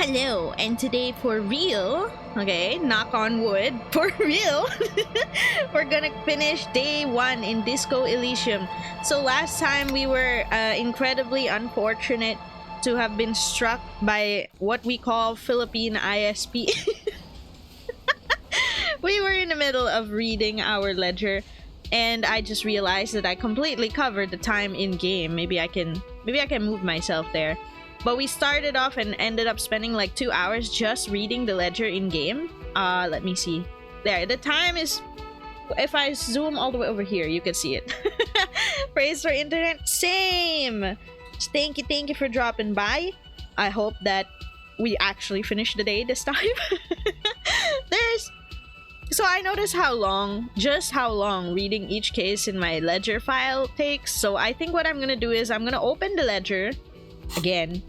Hello, and today for real, okay, knock on wood, for real, we're gonna finish day 1 in Disco Elysium. So last time we were incredibly unfortunate to have been struck by what we call Philippine ISP. We were in the middle of reading our ledger, and I just realized that I completely covered the time in game. Maybe I can move myself there. But we started off and ended up spending like 2 hours just reading the ledger in game. Let me see. There, the time is, if I zoom all the way over here, you can see it. Praise for internet. Same. Thank you for dropping by. I hope that we actually finish the day this time. So I noticed just how long reading each case in my ledger file takes. So I think what I'm gonna do is I'm gonna open the ledger again.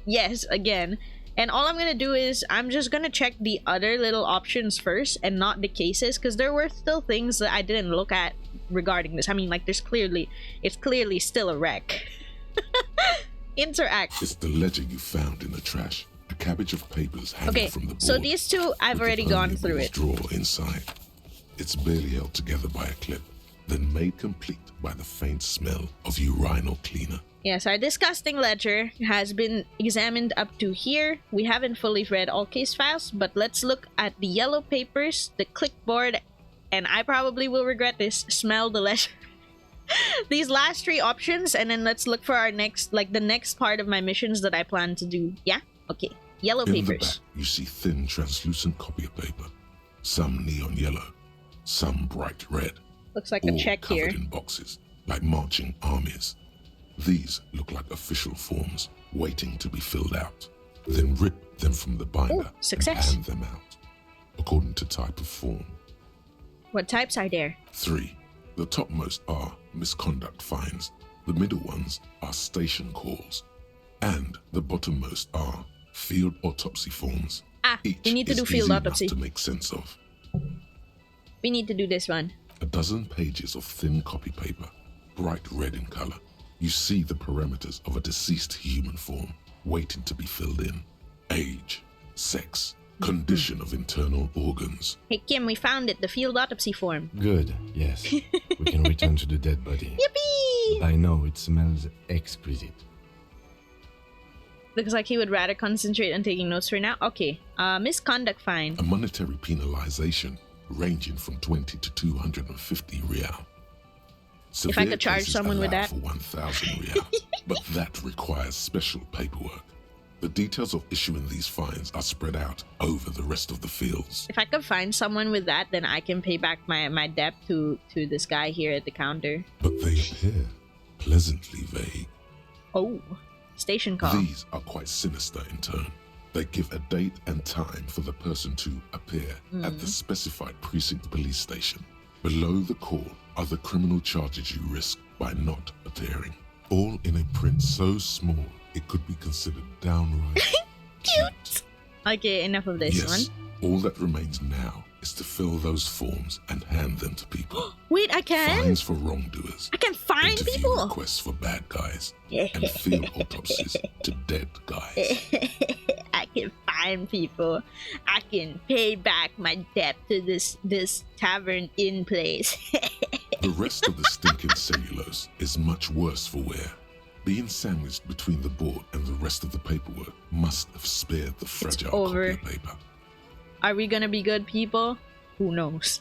Yes, again. And all I'm gonna do is I'm just gonna check the other little options first and not the cases, because there were still things that I didn't look at regarding this. I mean, like, it's clearly still a wreck. Interact. It's the ledger you found in the trash. A cabbage of papers hanging from the board. So these two, I've already gone through it. Drawer inside. It's barely held together by a clip, then made complete by the faint smell of urinal cleaner. Yes, our disgusting ledger has been examined up to here. We haven't fully read all case files, but let's look at the yellow papers, the clipboard, and I probably will regret this, smell the ledger. These last 3 options, and then let's look for our next, like the next part of my missions that I plan to do. Yeah? Okay. Yellow In papers. the back, you see thin, translucent copy paper. Some neon yellow, some bright red. Looks like a check covered here. in boxes, like marching armies. These look like official forms waiting to be filled out. Then rip them from the binder and success. hand them out, according to type of form. What types are there? 3. The topmost are misconduct fines. The middle ones are station calls. And the bottommost are field autopsy forms. We need to do Each is field easy autopsy. enough to make sense of. We need to do this one. A dozen pages of thin copy paper, bright red in color. You see the parameters of a deceased human form waiting to be filled in. Age, sex, condition of internal organs. Hey Kim, we found it, the field autopsy form. Good, yes. We can return to the dead body. Yippee! But I know it smells exquisite. Looks like he would rather concentrate on taking notes for now. Okay, misconduct fine. A monetary penalization ranging from 20 to 250 real. If I could charge someone with that. For 1,000 real, but that requires special paperwork. The details of issuing these fines are spread out over the rest of the fields. If I could find someone with that, then I can pay back my debt to this guy here at the counter. But they appear pleasantly vague. Oh, station call. These are quite sinister in turn. They give a date and time for the person to appear at the specified precinct police station. Below the call are the criminal charges you risk by not appearing. All in a print so small it could be considered downright cute. Okay, enough of this one. Yes, all that remains now is to fill those forms and hand them to people. Wait, I can? Fines for wrongdoers. I can find interview people? requests for bad guys. And field autopsies to dead guys. I can find people. I can pay back my debt to this tavern inn place. The rest of the stinking cellulose is much worse for wear. Being sandwiched between the board and the rest of the paperwork must have spared the fragile copy of paper. Are we gonna be good people? Who knows?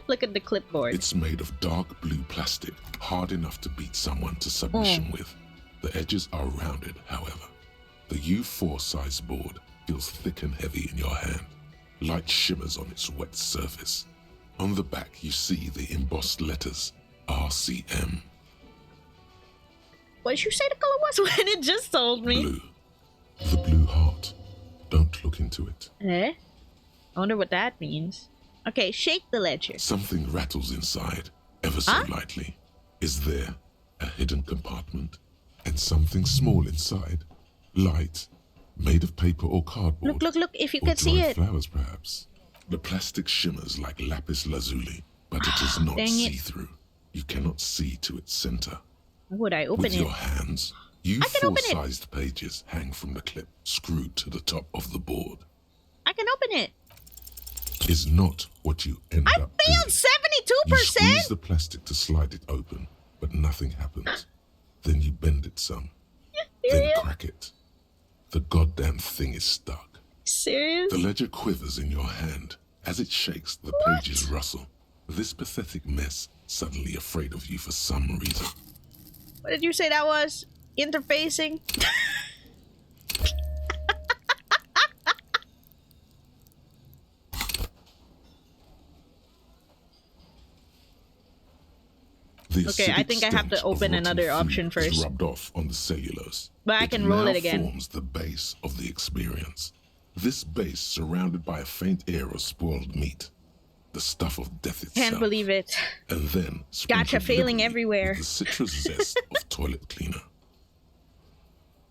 Look at the clipboard. It's made of dark blue plastic, hard enough to beat someone to submission with. The edges are rounded, however. The U4 size board feels thick and heavy in your hand. Light shimmers on its wet surface. On the back, you see the embossed letters, RCM. What did you say the color was when it just told me? Blue. The blue heart. Don't look into it. I wonder what that means. Okay, shake the ledger. Something rattles inside, ever so lightly. Is there a hidden compartment? And something small inside? Light, made of paper or cardboard? Look, if you or can see dried it. flowers, perhaps. The plastic shimmers like lapis lazuli, but it is not Dang it. see-through. You cannot see to its center. How would I open With it? your hands, You I can open it. four-sized pages hang from the clip screwed to the top of the board. I can open it. Is not what you end I up failed doing. 72%. You squeeze the plastic to slide it open, but nothing happens. Then you bend it some, then Serious? crack it. The goddamn thing is stuck. Serious? The ledger quivers in your hand. As it shakes, the pages rustle. This pathetic mess suddenly afraid of you for some reason. What did you say that was? Interfacing? The Okay, I acidic think I have to stench of open rotten another food option is first. rubbed off on the cellulose. But I can roll now it again. Forms the base of the experience. This base surrounded by a faint air of spoiled meat, the stuff of death itself. Can't believe it. And then Gotcha, sprinkled failing liberally everywhere. with the citrus zest of toilet cleaner.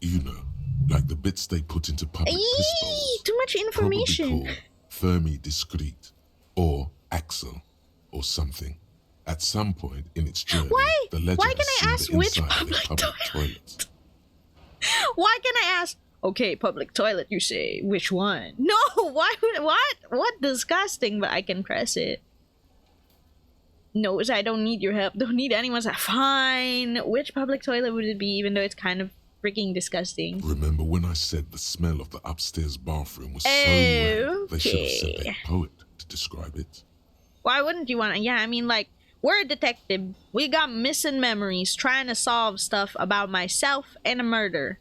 You know, like the bits they put into public piss bowls. Too much information. Probably called Fermi Discrete or Axel or something. At some point in its journey, Why? the ledger Why can has I seen ask the which inside of a public public toilet. Why can I ask? Okay, public toilet, you say. Which one? No, why would, what disgusting, but I can press it. No, I don't need your help. Don't need anyone's help. Fine. Which public toilet would it be, even though it's kind of freaking disgusting? Remember when I said the smell of the upstairs bathroom was so rank, they should have sent a poet to describe it? Why wouldn't you want to? Yeah, I mean, like, we're a detective. We got missing memories, trying to solve stuff about myself and a murder.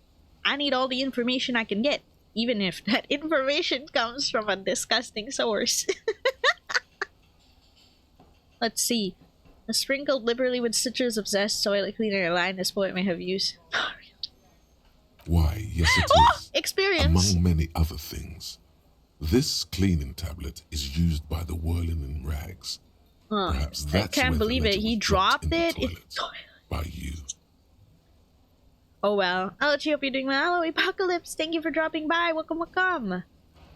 I need all the information I can get, even if that information comes from a disgusting source. Let's see. A sprinkled liberally with citrus of zest toilet cleaner, a line this poet may have used. Why, yes it Oh, is. experience! Among many other things. This cleaning tablet is used by the whirling in rags. Perhaps I that's can't where the believe letter it. He was dropped dropped in the it in toilet the toilet. by you. Oh well. I'll hope you're doing well. Hello, Apocalypse. Thank you for dropping by. Welcome, welcome.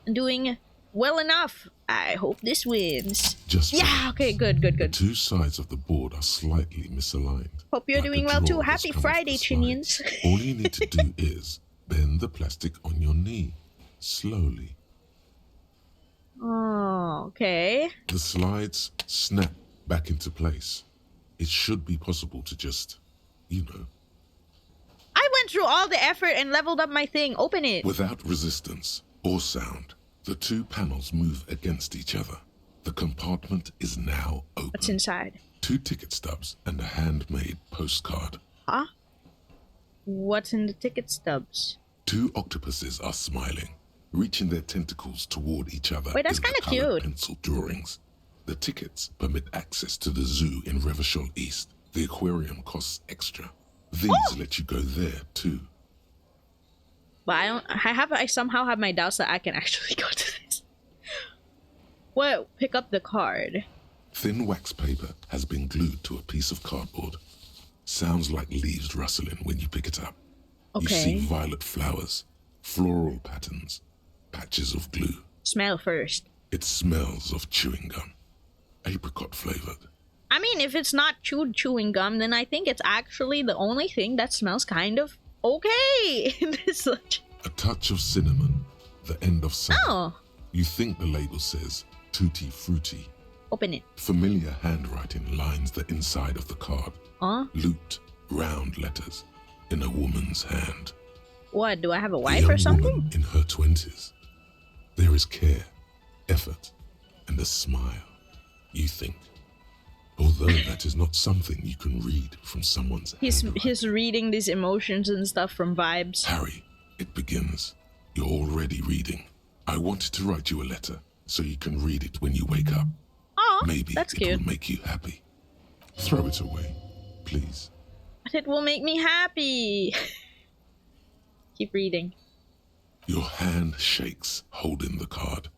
I'm doing well enough. I hope this wins. Just Yeah, relax. okay, good, good, The good. two sides of the board are slightly misaligned. Hope you're like a doing well too. drawer that's Happy come off Friday, the slides. Chinians. All you need to do is bend the plastic on your knee, slowly. Oh, okay. The slides snap back into place. It should be possible to just, you know, I went through all the effort and leveled up my thing. Open it. without resistance or sound. The two panels move against each other. The compartment is now open. What's inside? 2 ticket stubs and a handmade postcard. Huh? What's in the ticket stubs? 2 octopuses are smiling, reaching their tentacles toward each other. Wait, that's in the kinda colored cute. pencil drawings. The tickets permit access to the zoo in Revachol East. The aquarium costs extra. These let you go there too. But I somehow have my doubts that I can actually go to this. Well, pick up the card. Thin wax paper has been glued to a piece of cardboard. Sounds like leaves rustling when you pick it up. You see Okay. violet flowers, floral patterns, patches of glue. Smell first. It smells of chewing gum, apricot flavored. I mean, if it's not chewing gum, then I think it's actually the only thing that smells kind of okay. This A touch of cinnamon, the end of summer. Oh, You think the label says tutti frutti. open it. Familiar handwriting lines the inside of the card. Huh? Looped, round letters in a woman's hand. What? Do I have a A wife young or something? woman in her 20s. There is care, effort, and a smile, you think. Although that is not something you can read from someone's handwriting. He's reading these emotions and stuff from vibes. Harry, it begins. You're already reading. I wanted to write you a letter so you can read it when you wake up. Oh, Maybe that's it cute. will make you happy. Throw it away, please. But it will make me happy. Keep reading. Your hand shakes holding the card.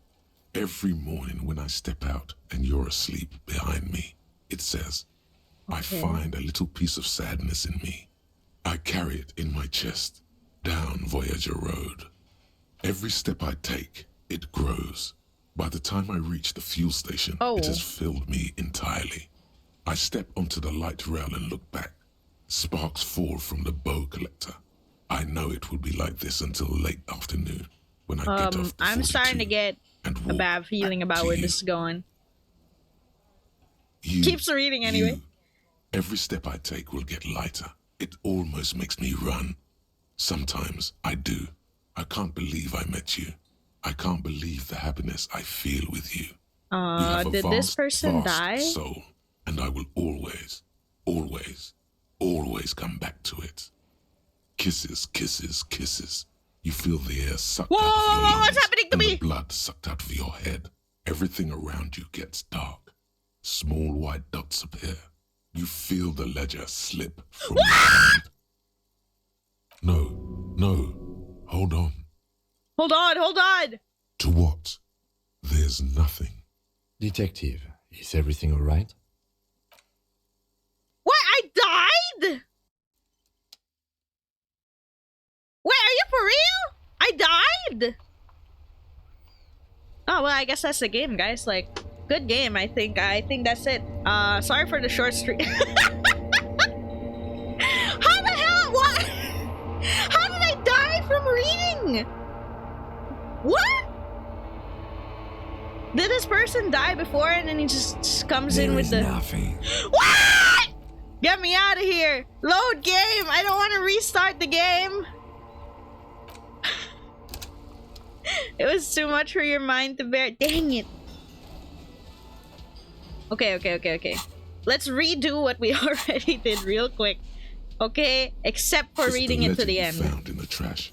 Every morning when I step out and you're asleep behind me, it says, I find a little piece of sadness in me. I carry it in my chest, down Voyager Road. Every step I take, it grows. By the time I reach the fuel station, it has filled me entirely. I step onto the light rail and look back. Sparks fall from the bow collector. I know it will be like this until late afternoon when I get off the I'm starting to 42 get and a walk bad feeling back about to where you. this is going. You, Keeps reading anyway. you. Every step I take will get lighter. It almost makes me run. Sometimes I do. I can't believe I met you. I can't believe the happiness I feel with you. You have a Did vast, this person vast die? soul, and I will always, always, always come back to it. Kisses, kisses, kisses. You feel the air sucked out of your lungs, What's happening to and me? the blood sucked out of your head. Everything around you gets dark. Small white dots appear. You feel the ledger slip from your hand. No, hold on. Hold on. To what? There's nothing. Detective, is everything alright? What? I died? Wait, are you for real? I died? Oh, well, I guess that's the game, guys. Like, good game, I think. I think that's it. Sorry for the short stream. How the hell? What? How did I die from reading? What? Did this person die before and then he just comes in with the... nothing. What? Get me out of here. Load game. I don't want to restart the game. It was too much for your mind to bear. Dang it. Okay. Let's redo what we already did real quick. Okay? Except for It's reading the it to letter the you end. found in the trash.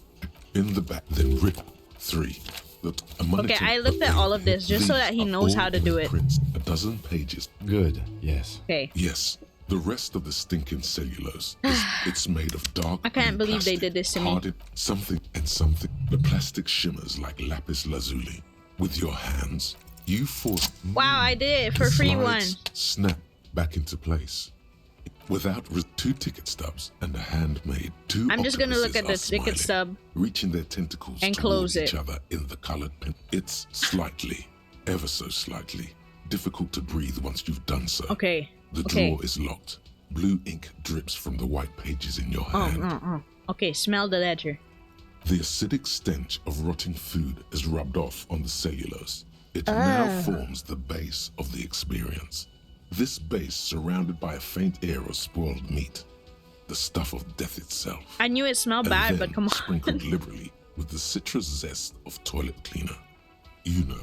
In the back, then rip 3. Look, Okay, I looked at all of this just so that he knows how to do it. A dozen pages. Good, yes. Okay. Yes, the rest of the stinking cellulose it's made of dark. I can't blue believe they plastic, did this to me. hardened something and something. The plastic shimmers like lapis lazuli. With your hands, you force. Wow, I did it for the free slides one. Snap back into place. Without 2 ticket stubs and a handmade 2 I'm just gonna look at the octopuses are ticket smiling, stub. reaching their tentacles and towards close each it. other in the colored pen. It's slightly, ever so slightly, difficult to breathe once you've done so. Okay. The Okay. drawer is locked. Blue ink drips from the white pages in your hand. Okay, smell the ledger. The acidic stench of rotting food is rubbed off on the cellulose. It now forms the base of the experience. This base surrounded by a faint air of spoiled meat, the stuff of death itself. I knew it smelled and bad, then but come on. sprinkled liberally with the citrus zest of toilet cleaner. You know,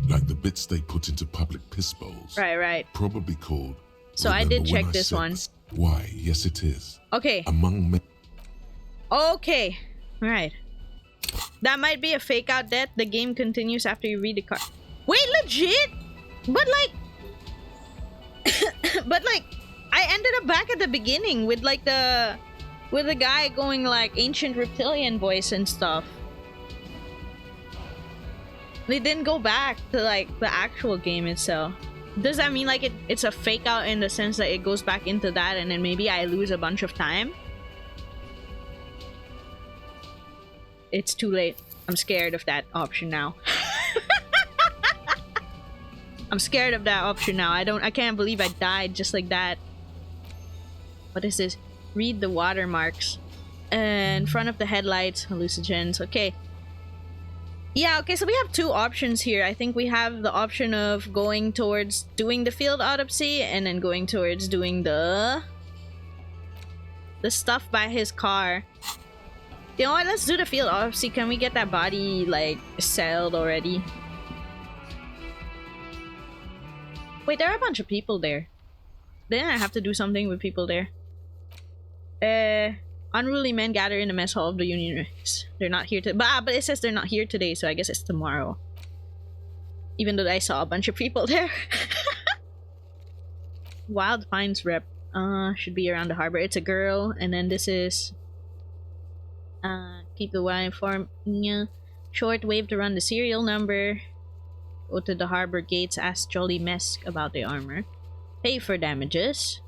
like the bits they put into public piss bowls. Right. Probably called. So I did Remember check when I this said one. this? Why, yes it is. Okay. Among men. Okay. Right. That might be a fake out death. The game continues after you read the card. Wait, legit? But like... but like... I ended up back at the beginning with like the... with the guy going like ancient reptilian voice and stuff. They didn't go back to like the actual game itself. Does that mean like it's a fake out in the sense that it goes back into that and then maybe I lose a bunch of time? It's too late. I'm scared of that option now. I'm scared of that option now. I can't believe I died just like that. What is this? Read the watermarks. In front of the headlights, hallucinogens. Okay. Yeah, okay, so we have 2 options here. I think we have the option of going towards doing the field autopsy and then going towards doing the stuff by his car. You know what? Let's do the field autopsy. Can we get that body, like, settled already? Wait, there are a bunch of people there. Didn't I have to do something with people there? Unruly men gather in the mess hall of the Union Ranks. They're not here but it says they're not here today, so I guess it's tomorrow. Even though I saw a bunch of people there. Wild Pines rep. Should be around the harbor. It's a girl, and then this is... keep the wild informed. Yeah. Short wave to run the serial number. Go to the harbor gates, ask Jolly Mesk about the armor. Pay for damages.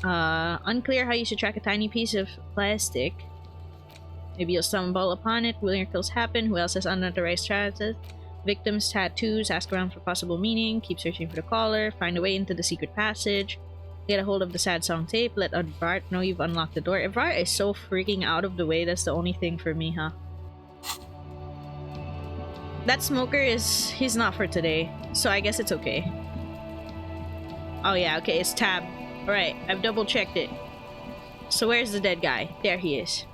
Unclear how you should track a tiny piece of plastic. Maybe you'll stumble upon it. Will miracles happen? Who else has unauthorized chances? Victims' tattoos. Ask around for possible meaning. Keep searching for the caller. Find a way into the secret passage. Get a hold of the sad song tape. Let Bart know you've unlocked the door. If Bart is so freaking out of the way, that's the only thing for me, huh? That smoker he's not for today, so I guess it's okay. Oh yeah, okay, it's Tab. Alright, I've double checked it. So where's the dead guy? There he is.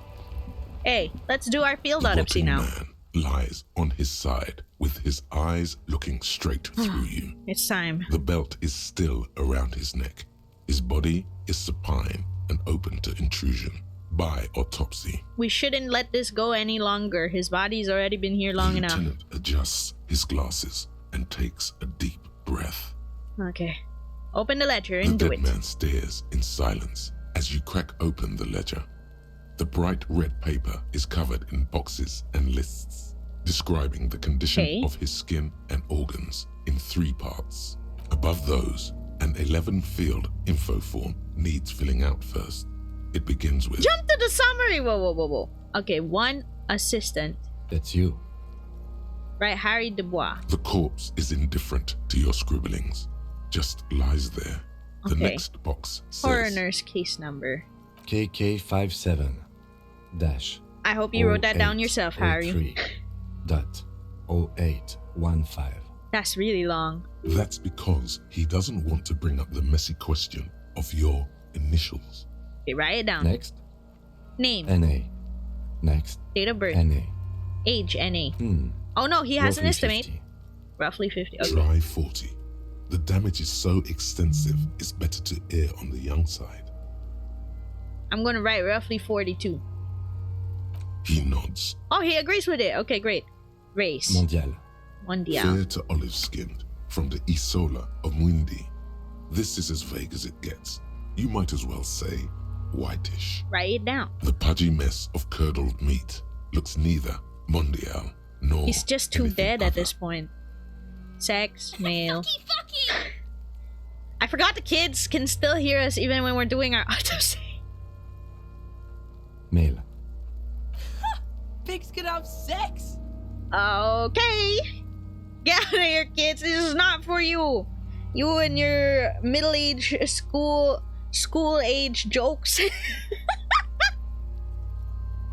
Hey, let's do our field autopsy now. The man lies on his side with his eyes looking straight through you. It's time. The belt is still around his neck. His body is supine and open to intrusion by autopsy. We shouldn't let this go any longer. His body's already been here long enough. The lieutenant adjusts his glasses and takes a deep breath. Okay. Open the ledger and do The it. dead man stares in silence as you crack open the ledger. The bright red paper is covered in boxes and lists, describing the condition of his skin and organs in 3 parts. Above those, an 11-field info form needs filling out first. It begins with... Jump to the summary! Whoa. Okay, 1 assistant. That's you. Right, Harry Dubois. The corpse is indifferent to your scribblings. Just lies there. The Okay. next box says... Coroner's case number. KK57 dash. I hope you wrote that down yourself, Harry. Dot 0815. That's really long. That's because he doesn't want to bring up the messy question of your initials. Okay, write it down. Next. Name. NA. Next. Date of birth. NA. Age. NA. Oh no, he has an Roughly estimate. 50. Roughly 50. Okay. Try 40. The damage is so extensive, it's better to err on the young side. I'm gonna write roughly 42. He nods. Oh, he agrees with it. Okay, great. Race. Mondial. Mondial. Fair to olive-skinned, from the Isola of Mwindi. This is as vague as it gets. You might as well say whitish. Write it down. The pudgy mess of curdled meat looks neither mondial nor He's just too anything dead at other. this point. Sex, male. I forgot the kids can still hear us even when we're doing our autopsy. Male. Pigs can have sex. Okay. Get out of here, kids. This is not for you. You and your middle-age school-age jokes.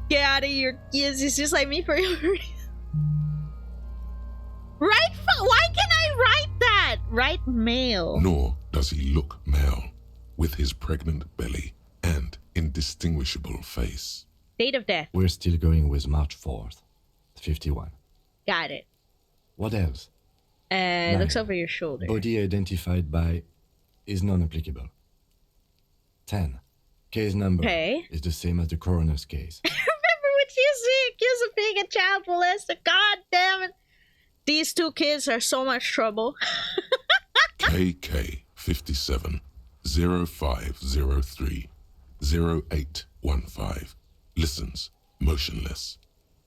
Get out of here, kids. It's just like me for you. Right? Why can I write that? Right male. Nor does he look male, with his pregnant belly and indistinguishable face. Date of death. We're still going with March 4th. 51. Got it. What else? Looks over your shoulder. Body identified by is non-applicable. 10. Case number Okay. is the same as the coroner's case. Remember what you said? Kids are being a child molester. God damn it. These 2 kids are so much trouble. KK 57 0503 0815 listens motionless,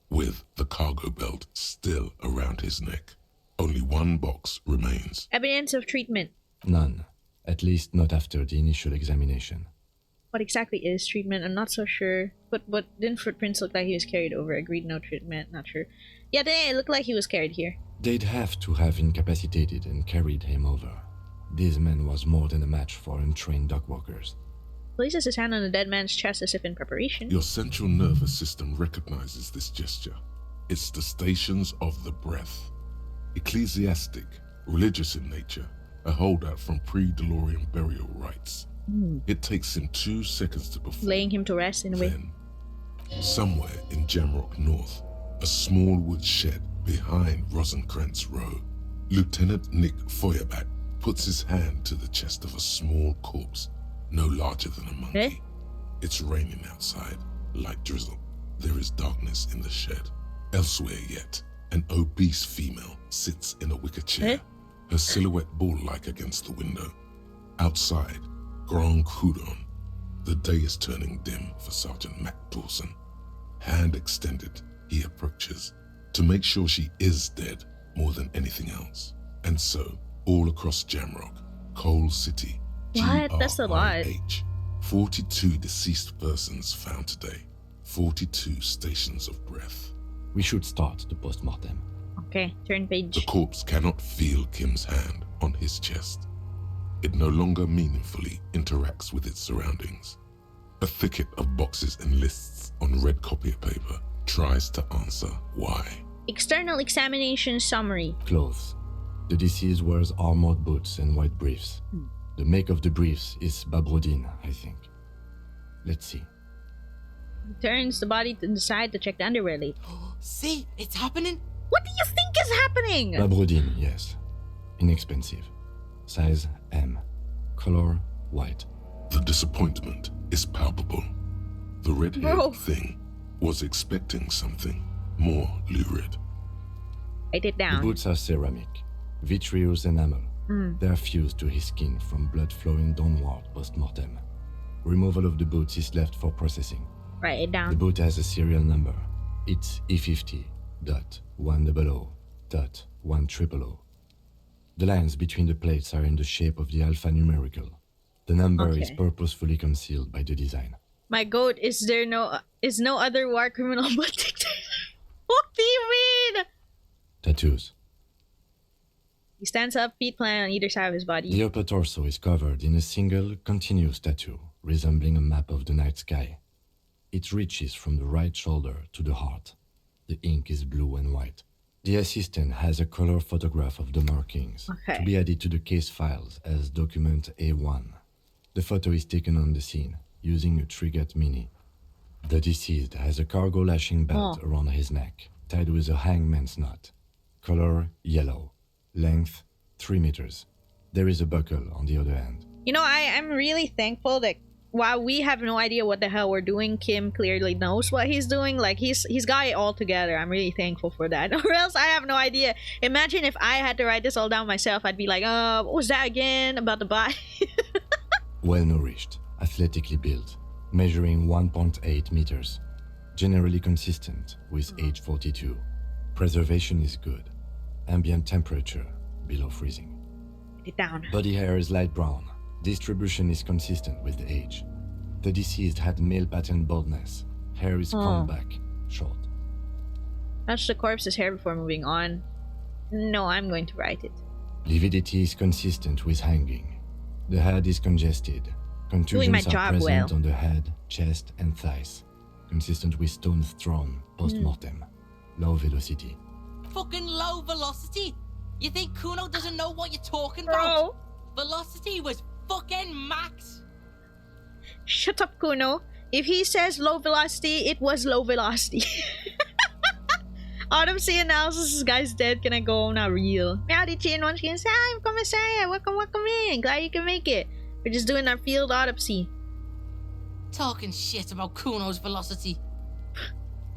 with the cargo belt still around his neck. Only 1 box remains. Evidence of treatment. None. At least not after the initial examination. What exactly is treatment? I'm not so sure. But didn't footprints look like he was carried over? Agreed, no treatment. Not sure. Yeah, it looked like he was carried here. They'd have to have incapacitated and carried him over. This man was more than a match for untrained dog walkers. Places his hand on the dead man's chest as if in preparation. Your central nervous system recognizes this gesture. It's the stations of the breath. Ecclesiastic, religious in nature, a holdout from pre-DeLorean burial rites. It takes him 2 seconds to perform. Laying him to rest in a way. Then, somewhere in Jamrock North, a small wood shed behind Rosencrantz Row, Lieutenant Nick Feuerbach puts his hand to the chest of a small corpse, no larger than a monkey. Eh? It's raining outside, light drizzle. There is darkness in the shed. Elsewhere yet, an obese female sits in a wicker chair, Eh? her silhouette bull-like against the window. Outside, Grand Coudon. The day is turning dim for Sergeant Mac Dawson. Hand extended, he approaches to make sure she is dead more than anything else. And so, all across Jamrock, Coal City, What? That's a lot. GRIH, 42 deceased persons found today, 42 stations of breath. We should start the post-mortem. Okay, turn The page. corpse cannot feel Kim's hand on his chest. it no longer meaningfully interacts with its surroundings. A thicket of boxes and lists on red copier paper tries to answer why. External examination summary. Clothes. The deceased wears armored boots and white briefs. The make of the briefs is Babrodine, I think. Let's see. Turns the body to the side to check the underwear label. See, it's happening. What do you think is happening? Babrodine, yes. Inexpensive. Size M. Color white. The disappointment is palpable. The Bro. red-haired thing was expecting something more lurid. Write it The down. boots are ceramic, vitreous enamel. They are fused to his skin from blood flowing downward post-mortem. Removal of the boots is left for processing. Write it The down. boot has a serial number. It's E50.100.100. The lines between the plates are in the shape of the alphanumerical. The number is Okay. purposefully concealed by the design. My goat, is no other war criminal but dictator? What do you mean? Tattoos. He stands up, feet plant on either side of his body. The upper torso is covered in a single, continuous tattoo, resembling a map of the night sky. It reaches from the right shoulder to the heart. The ink is blue and white. The assistant has a color photograph of the markings Okay. to be added to the case files as document A1. The photo is taken on the scene using a Trigat Mini. The deceased has a cargo lashing belt around his neck, tied with a hangman's knot. Color yellow. Length 3 meters. There is a buckle on the other end. You know, I'm really thankful that while we have no idea what the hell we're doing, Kim clearly knows what he's doing. Like, he's got it all together. I'm really thankful for that. Or else I have no idea. Imagine if I had to write this all down myself. I'd be like, what was that again about the body? Well nourished, athletically built, measuring 1.8 meters. Generally consistent with age 42. Preservation is good. Ambient temperature below freezing. Write it down. Body hair is light brown. Distribution is consistent with the age. The deceased had male pattern baldness. Hair is combed back, short. Touch the corpse's hair before moving on. No, I'm going to write it. Lividity is consistent with hanging. The head is congested. Doing my Contusions are job present well. on the head, chest, and thighs. Consistent with stones thrown post-mortem. Low velocity. Fucking low velocity. You think Kuno doesn't know what you're talking about? Bro, Velocity was fucking max. shut up, Kuno. If he says low velocity, it was low velocity. Autopsy analysis, this guy's dead. Can I go home? Not real. Meowdy Chin once again say, "Hi, Commissary. Welcome in. Glad you can make it. We're just doing our field autopsy." Talking shit about Kuno's velocity.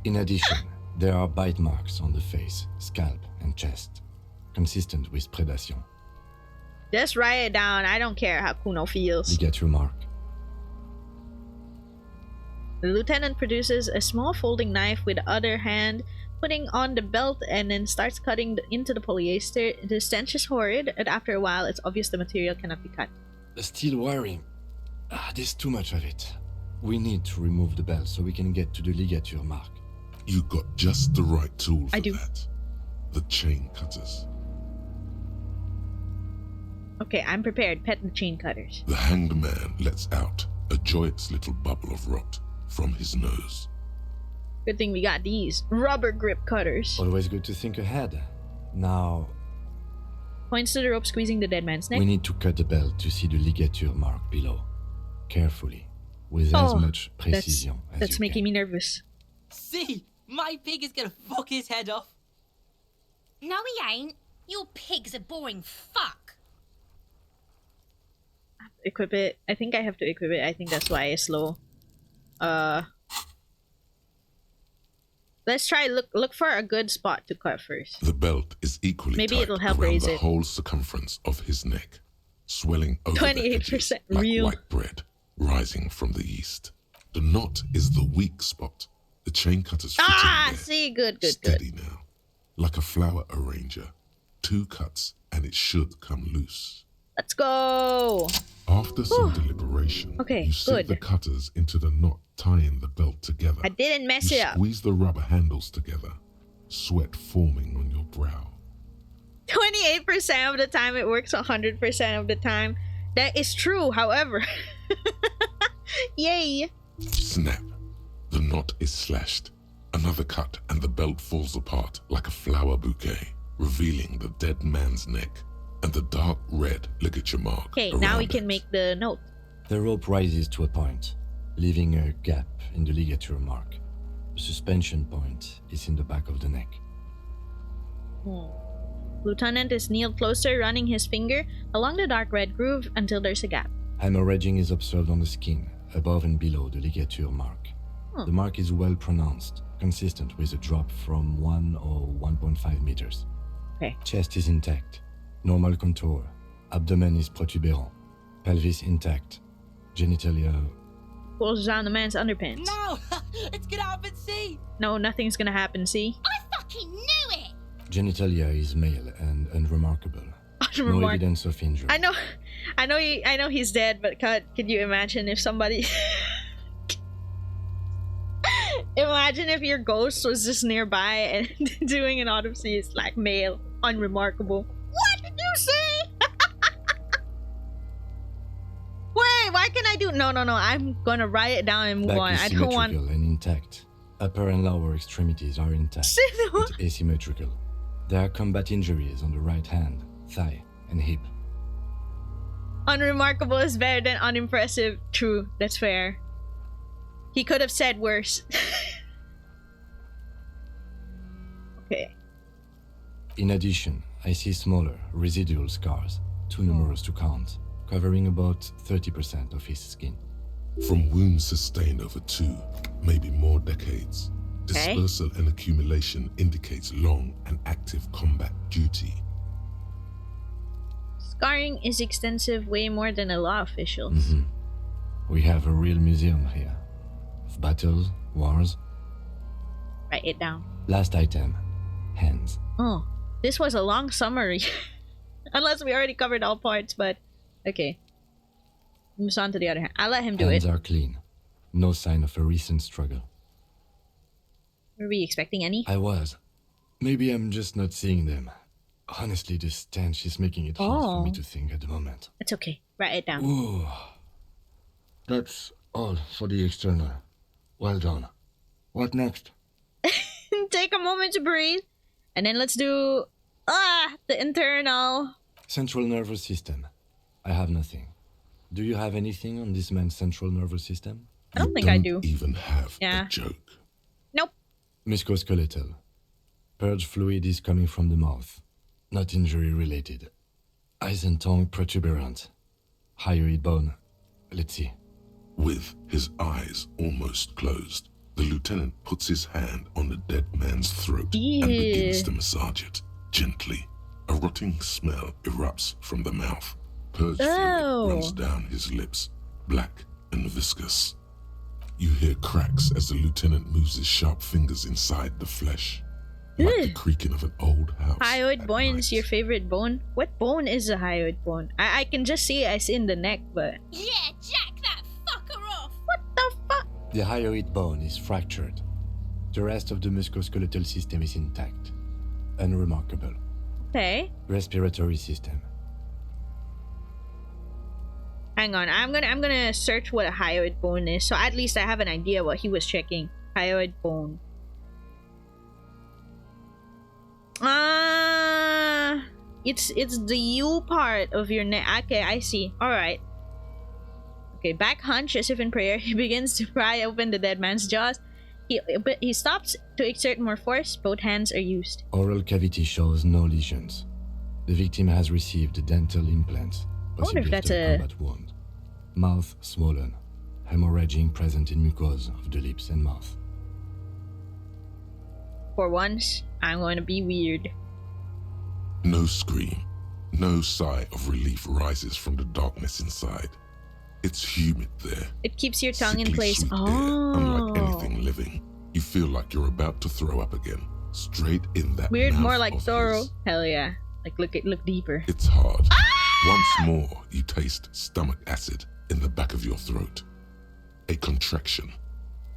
In addition, there are bite marks on the face, scalp, and chest. Consistent with predation. Just write it down. I don't care how Kuno feels. Ligature mark. The lieutenant produces a small folding knife with the other hand, putting on the belt, and then starts cutting into the polyester. The stench is horrid, and after a while, it's obvious the material cannot be cut. The steel wiring. There's too much of it. We need to remove the belt so we can get to the ligature mark. You got just the right tool for I do. that. The chain cutters. Okay, I'm prepared. Pet the chain cutters. The hanged man lets out a joyous little bubble of rot from his nose. Good thing we got these rubber grip cutters. Always good to think ahead. Now, Points to the rope squeezing the dead man's neck. we need to cut the belt to see the ligature mark below. Carefully, with as much precision as That's you making can. me nervous. See, my pig is gonna fuck his head off. No, he ain't. Your pig's a boring fuck. Equip it. I think I have to equip it. I think that's why it's slow. Let's try look for a good spot to cut first. The belt is equally Maybe tight it'll help around raise the it. whole circumference of his neck, swelling over the 28% edges like real. white bread rising from the east. The knot is the weak spot. The chain cutters fit in there. See, good. Steady now, like a flower arranger. 2 cuts and it should come loose. Let's go. After some deliberation, Okay, you sink good. the cutters into the knot tying the belt together. I didn't mess You it up. squeeze the rubber handles together, sweat forming on your brow. 28% of the time it works. 100% of the time That is true, however. Yay. Snap. The knot is slashed. Another cut and the belt falls apart like a flower bouquet, revealing the dead man's neck and the dark red ligature mark. Okay, now we around can it. make the note. The rope rises to a point, leaving a gap in the ligature mark. The suspension point is in the back of the neck. Lieutenant is kneeled closer, running his finger along the dark red groove until there's a gap. Hemorrhaging is observed on the skin, above and below the ligature mark. The mark is well pronounced, consistent with a drop from 1 or 1.5 meters. Okay. Chest is intact, normal contour. Abdomen is protuberant, pelvis intact, genitalia. Pulls down the man's underpants. No! It's gonna happen, see? No, nothing's gonna happen, see? I fucking knew it! Genitalia is male and unremarkable. No evidence of injury. I know he's dead, but could you imagine if somebody imagine if your ghost was just nearby and doing an autopsy. It's like male, unremarkable. What did you say? Wait, why can I do no, I'm gonna write it down and move Back on. is I don't want symmetrical and intact. Upper and lower extremities are intact, but asymmetrical. There are combat injuries on the right hand, thigh, and hip. unremarkable is better than unimpressive. True, that's fair. He could have said worse. Okay. In addition, I see smaller, residual scars, too numerous to count, covering about 30% of his skin. From wounds sustained over 2, maybe more decades, Okay. dispersal and accumulation indicates long and active combat duty. Scarring is extensive, way more than a law officials. We have a real museum here. Of battles, wars. Write it down. Last item, hands. Oh, this was a long summary. Unless we already covered all parts, but okay. Moves on to the other hand. I'll let him do Hands it. are clean. No sign of a recent struggle. Were we expecting any? I was. Maybe I'm just not seeing them. Honestly, this stench is making it hard for me to think at the moment. It's okay. Write it down. Ooh. That's all for the external. Well done. What next? Take a moment to breathe. And then let's do the internal. Central nervous system. I have nothing. Do you have anything on this man's central nervous system? I don't You think I do. even have Yeah. a joke. Nope. Musculoskeletal. Purge fluid is coming from the mouth. Not injury related. Eyes and tongue protuberant. Hyoid bone. Let's see. With his eyes almost closed, the lieutenant puts his hand on the dead man's throat and begins to massage it gently. A rotting smell erupts from the mouth. Purge fluid runs down his lips, black and viscous. You hear cracks as the lieutenant moves his sharp fingers inside the flesh, like the creaking of an old house. Hyoid at bone is night. your favorite bone? What bone is a hyoid bone? I can just see it as in the neck, but Yeah, jack that fucker off! what the fuck? The hyoid bone is fractured. The rest of the musculoskeletal system is intact. Unremarkable. Okay. Respiratory system. Hang on. I'm gonna search what a hyoid bone is, so at least I have an idea what he was checking. Hyoid bone. It's the U part of your neck. Okay, I see. Alright. Okay, back hunch as if in prayer. He begins to pry open the dead man's jaws. He stops to exert more force. Both hands are used. Oral cavity shows no lesions. The victim has received dental implants, wonder if possibly that's after a- combat wound. Mouth swollen. Hemorrhaging present in mucosa of the lips and mouth. For once, I'm going to be weird. No scream, no sigh of relief rises from the darkness inside. It's humid there. It keeps your tongue in Sickly place. sweet air, unlike anything living. You feel like you're about to throw up again, straight in that Weird, mouth more like of thorough. his. Hell yeah. Like look deeper. It's hard. Once more, you taste stomach acid in the back of your throat. A contraction.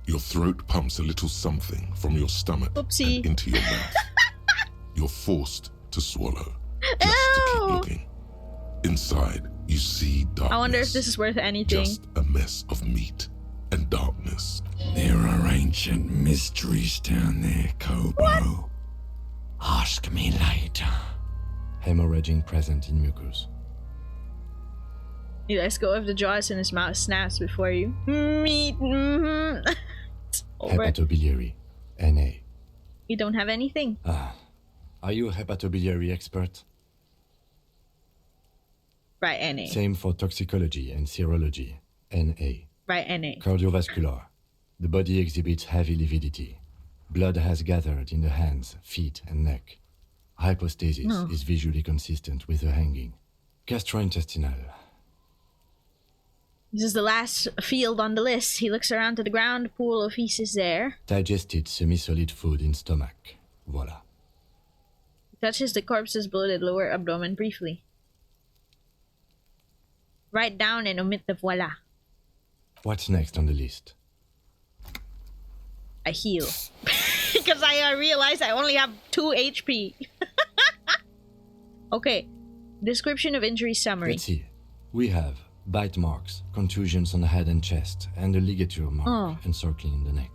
Your throat pumps a little something from your stomach Oopsie. and into your mouth. You're forced to swallow, just to keep Ew. looking. Inside, You see darkness. I wonder if this is worth anything. Just a mess of meat and darkness. There are ancient mysteries down there, Kobo. What? Ask me later. Hemorrhaging present in mucus. He lets go of the jaws and his mouth snaps before you. Meat. Mm-hmm. It's over. Hepatobiliary. NA. You don't have anything. Are you a hepatobiliary expert? Right, NA. Same for toxicology and serology. NA. Right, NA. Cardiovascular. The body exhibits heavy lividity. Blood has gathered in the hands, feet, and neck. Hypostasis is visually consistent with the hanging. Gastrointestinal. This is the last field on the list. He looks around to the ground, pool of feces there. Digested semi-solid food in stomach. Voila. He touches the corpse's bloated lower abdomen briefly. Write down and omit the voila. What's next on the list? I heal. Because I realized I only have 2 HP. Okay. Description of injury summary. Let's see. We have bite marks, contusions on the head and chest, and a ligature mark encircling the neck.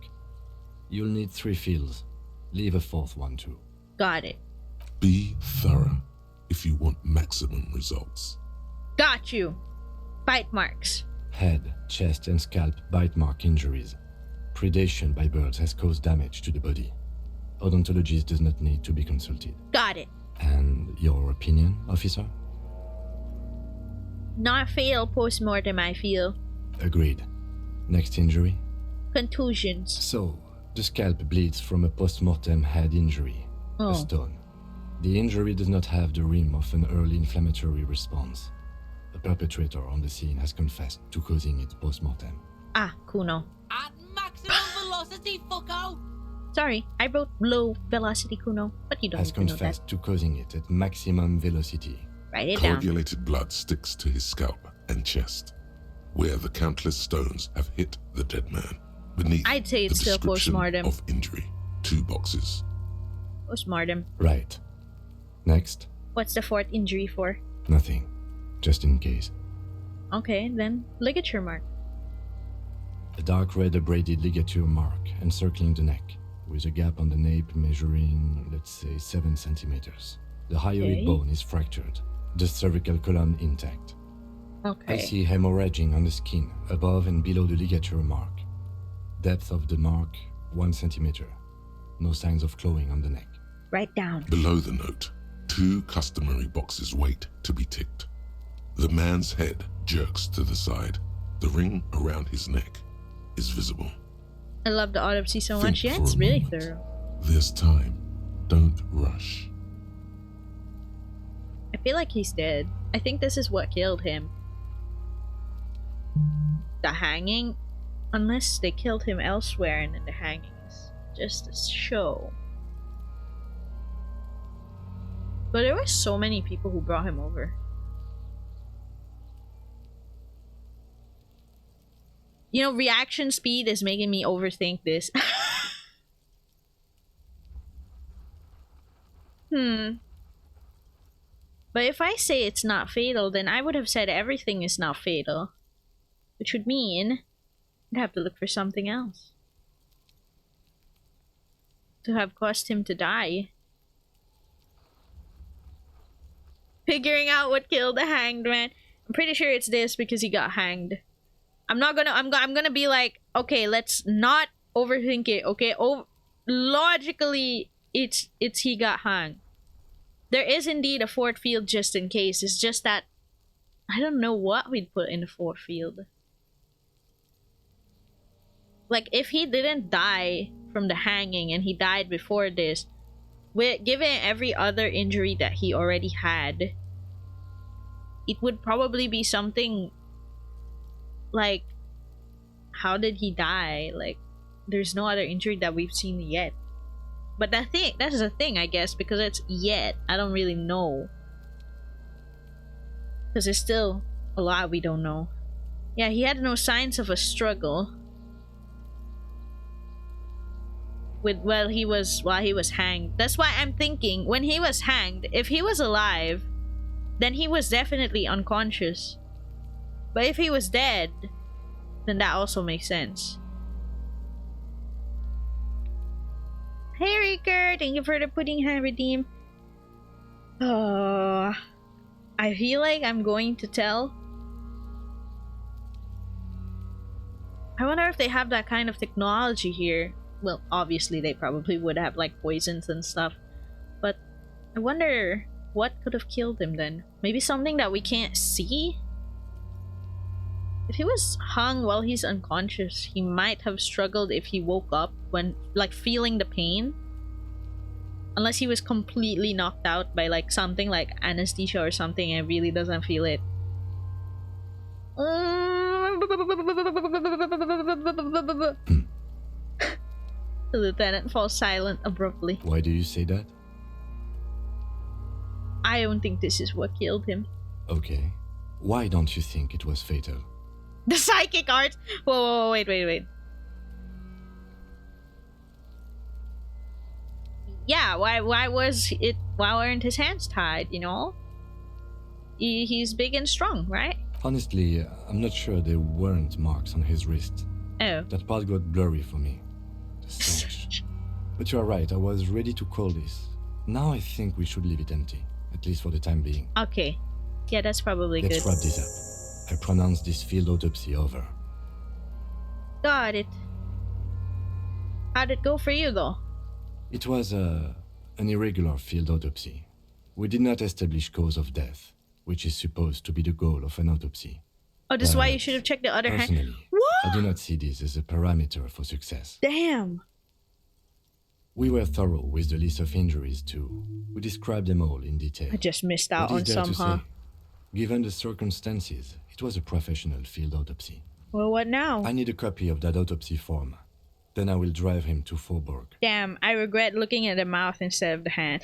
You'll need 3 fields. Leave a 4th one too. Got it. Be thorough if you want maximum results. Got you. Bite marks. Head, chest, and scalp bite mark injuries. Predation by birds has caused damage to the body. Odontologist does not need to be consulted. Got it. And your opinion, officer? Not fatal post-mortem, I feel. Agreed. Next injury? Contusions. So, the scalp bleeds from a post-mortem head injury. A stone. The injury does not have the rim of an early inflammatory response. The perpetrator on the scene has confessed to causing it post-mortem. Ah, Kuno. At maximum velocity, fucko! Sorry, I wrote low velocity Kuno, but you don't Has need to know that. confessed to causing it at maximum velocity. Write it down. Coagulated blood sticks to his scalp and chest, where the countless stones have hit the dead man. Beneath I'd say it's the still description post-mortem. of injury, 2 boxes. Post-mortem. Right. Next? What's the 4th injury for? Nothing. Just in case. Okay, then ligature mark. A dark red abraded ligature mark encircling the neck, with a gap on the nape measuring, let's say, 7 centimeters. The hyoid bone is fractured, the cervical column intact. Okay. I see hemorrhaging on the skin, above and below the ligature mark. Depth of the mark, 1 centimeter. No signs of clawing on the neck. Write down. Below the note, 2 customary boxes wait to be ticked. The man's head jerks to the side. The ring around his neck is visible. I love the autopsy so Think much. Yeah, for it's a really moment. thorough. There's time. Don't rush. I feel like he's dead. I think this is what killed him. The hanging? Unless they killed him elsewhere and then the hanging is just a show. But there were so many people who brought him over. You know, reaction speed is making me overthink this. But if I say it's not fatal, then I would have said everything is not fatal. Which would mean I'd have to look for something else to have caused him to die. Figuring out what killed the hanged man. I'm pretty sure it's this because he got hanged. I'm gonna be like, okay, let's not overthink it, okay? Logically, it's he got hung. There is indeed a 4th field just in case. It's just that I don't know what we'd put in the 4th field. Like, if he didn't die from the hanging and he died before this, given every other injury that he already had, it would probably be something like, how did he die? Like, there's no other injury that we've seen yet. But that's the thing, I guess, because it's yet. I don't really know. Because there's still a lot we don't know. Yeah, he had no signs of a struggle. While he was hanged. That's why I'm thinking, when he was hanged, if he was alive, then he was definitely unconscious. But if he was dead, then that also makes sense. Hey Riker, thank you for the pudding hand redeem. I feel like I'm going to tell. I wonder if they have that kind of technology here. Well, obviously they probably would have like poisons and stuff. But I wonder what could have killed him then. Maybe something that we can't see? If he was hung while he's unconscious, he might have struggled if he woke up when, like, feeling the pain. Unless he was completely knocked out by, like, something like anesthesia or something and really doesn't feel it. The lieutenant falls silent abruptly. Why do you say that? I don't think this is what killed him. Okay. Why don't you think it was fatal? The psychic arts. Whoa, wait. Yeah, why was it? Why weren't his hands tied? You know, he's big and strong, right? Honestly, I'm not sure there weren't marks on his wrist. Oh, That part got blurry for me. The stench. But you are right. I was ready to call this. Now I think we should leave it empty, at least for the time being. okay. Yeah, that's probably Let's good. wrap this up. I pronounce this field autopsy over. Got it. How'd it go for you, though? It was an irregular field autopsy. We did not establish cause of death, which is supposed to be the goal of an autopsy. Oh, that's why you should have checked the other hand. Personally, What? I do not see this as a parameter for success. Damn. We were thorough with the list of injuries too. We described them all in detail. I just missed out What on is there some, to huh? say? Given the circumstances, it was a professional field autopsy. Well, what now? I need a copy of that autopsy form. Then I will drive him to Faubourg. Damn, I regret looking at the mouth instead of the hand.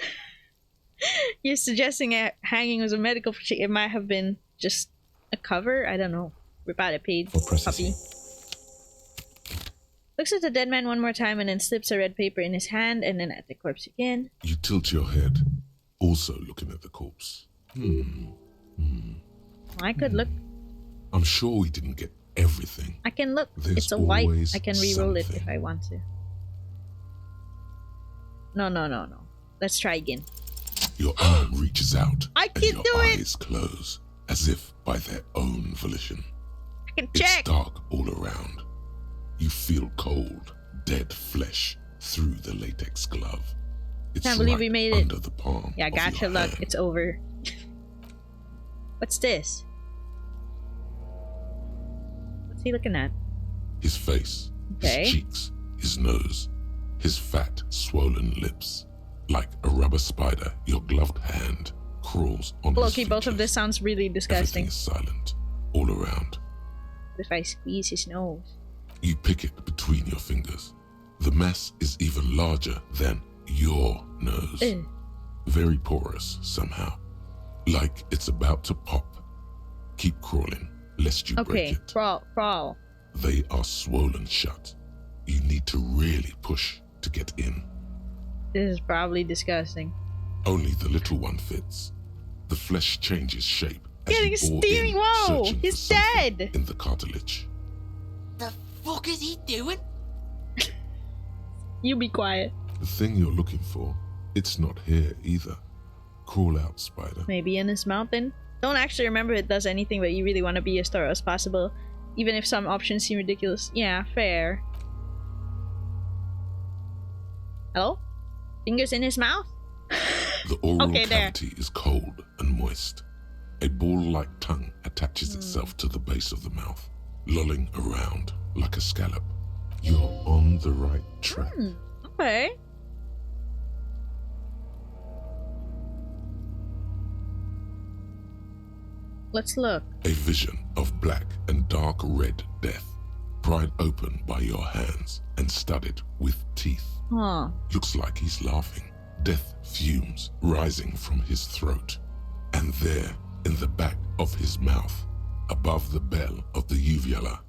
You're suggesting that hanging was a medical procedure. It might have been just a cover? I don't know. Rip out a page. For processing. Copy. Looks at the dead man one more time and then slips a red paper in his hand and then at the corpse again. You tilt your head, also looking at the corpse. I could look. I'm sure we didn't get everything. I can look. There's It's a white. always I can re-roll it if something. I want to. No. Let's try again. Your arm reaches out, I and can your do it! eyes close, as if by their own volition. I can It's check. dark all around. You feel cold, dead flesh through the latex glove. It's Can't believe right we made it. under the palm Yeah, of gotcha your luck. hand. It's over. What's this? What's he looking at? His face, Okay. his cheeks, his nose, his fat, swollen lips. Like a rubber spider, your gloved hand crawls on Loki, his both of features. this sounds really Everything disgusting. is silent, all around. If I squeeze his nose. You pick it between your fingers. The mess is even larger than your nose. Ugh. Very porous somehow. Like it's about to pop. Keep crawling, lest you break Okay, it. crawl. They are swollen shut. You need to really push to get in. This is probably disgusting. Only the little one fits. The flesh changes shape as Getting you bore steaming. in, Whoa, searching he's for something dead. in the cartilage. The fuck is he doing? You be quiet. The thing you're looking for, it's not here either. Crawl out, spider. Maybe in his mouth then? Don't actually remember it does anything, but you really want to be as thorough as possible. Even if some options seem ridiculous. Yeah, fair. Hello? Fingers in his mouth? The oral Okay, there. cavity is cold and moist. A ball-like tongue attaches itself to the base of the mouth, lolling around like a scallop. You're on the right track. Okay. Let's look. A vision of black and dark red death, pried open by your hands and studded with teeth. Huh. Looks like he's laughing. Death fumes rising from his throat. And there, in the back of his mouth, above the bell of the uvula,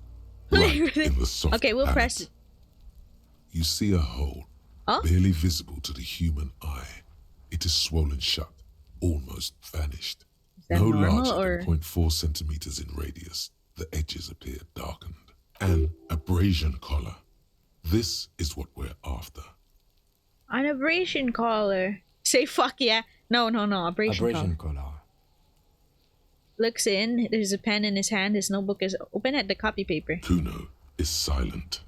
right in the soft Okay, we'll palate, press it. you see a hole, Huh? barely visible to the human eye. It is swollen shut, almost vanished. Is that No normal larger or? than 0.4 centimeters in radius. the edges appear darkened. An abrasion collar. This is what we're after. An abrasion collar. Say fuck yeah. No, abrasion collar. collar. Looks in, there's a pen in his hand, his notebook is open at the copy paper. Kuno is silent.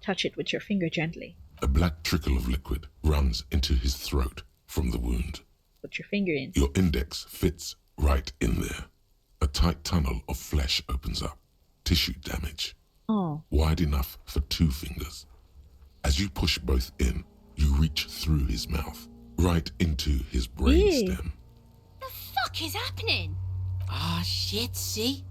Touch it with your finger gently. A black trickle of liquid runs into his throat from the wound. Put your finger in. Your index fits right in there. A tight tunnel of flesh opens up. Tissue damage. Oh. Wide enough for 2 fingers. As you push both in, you reach through his mouth, right into his brainstem. The fuck is happening? Ah, shit, see?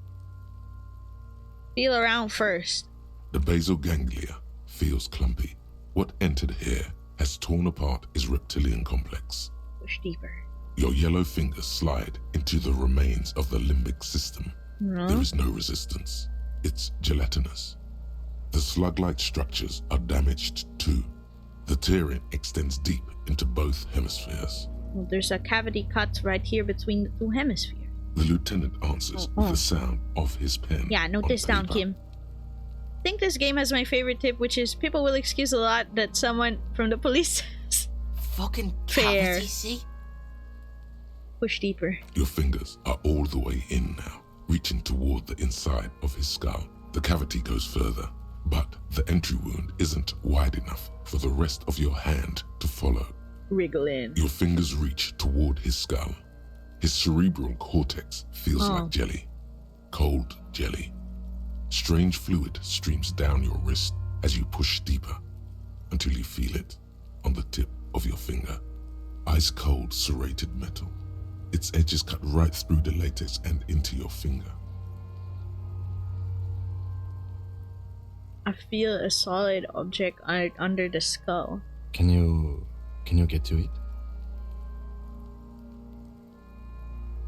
Feel around first. The basal ganglia feels clumpy. What entered here has torn apart his reptilian complex. Push deeper. Your yellow fingers slide into the remains of the limbic system. No. There is no resistance. It's gelatinous. The slug-like structures are damaged too. The tearing extends deep into both hemispheres. Well, there's a cavity cut right here between the 2 hemispheres. The lieutenant answers with the sound of his pen. Yeah, note on this down, paper. Kim. I think this game has my favorite tip, which is people will excuse a lot that someone from the police says. Fucking Fair. cavity, see? Push deeper. Your fingers are all the way in now, reaching toward the inside of his skull. The cavity goes further, but the entry wound isn't wide enough for the rest of your hand to follow. Wriggle in. Your fingers reach toward his skull. His cerebral cortex feels like jelly. Cold jelly. Strange fluid streams down your wrist as you push deeper until you feel it on the tip of your finger. Ice cold serrated metal. Its edges cut right through the latex and into your finger. I feel a solid object under the skull. Can you get to it?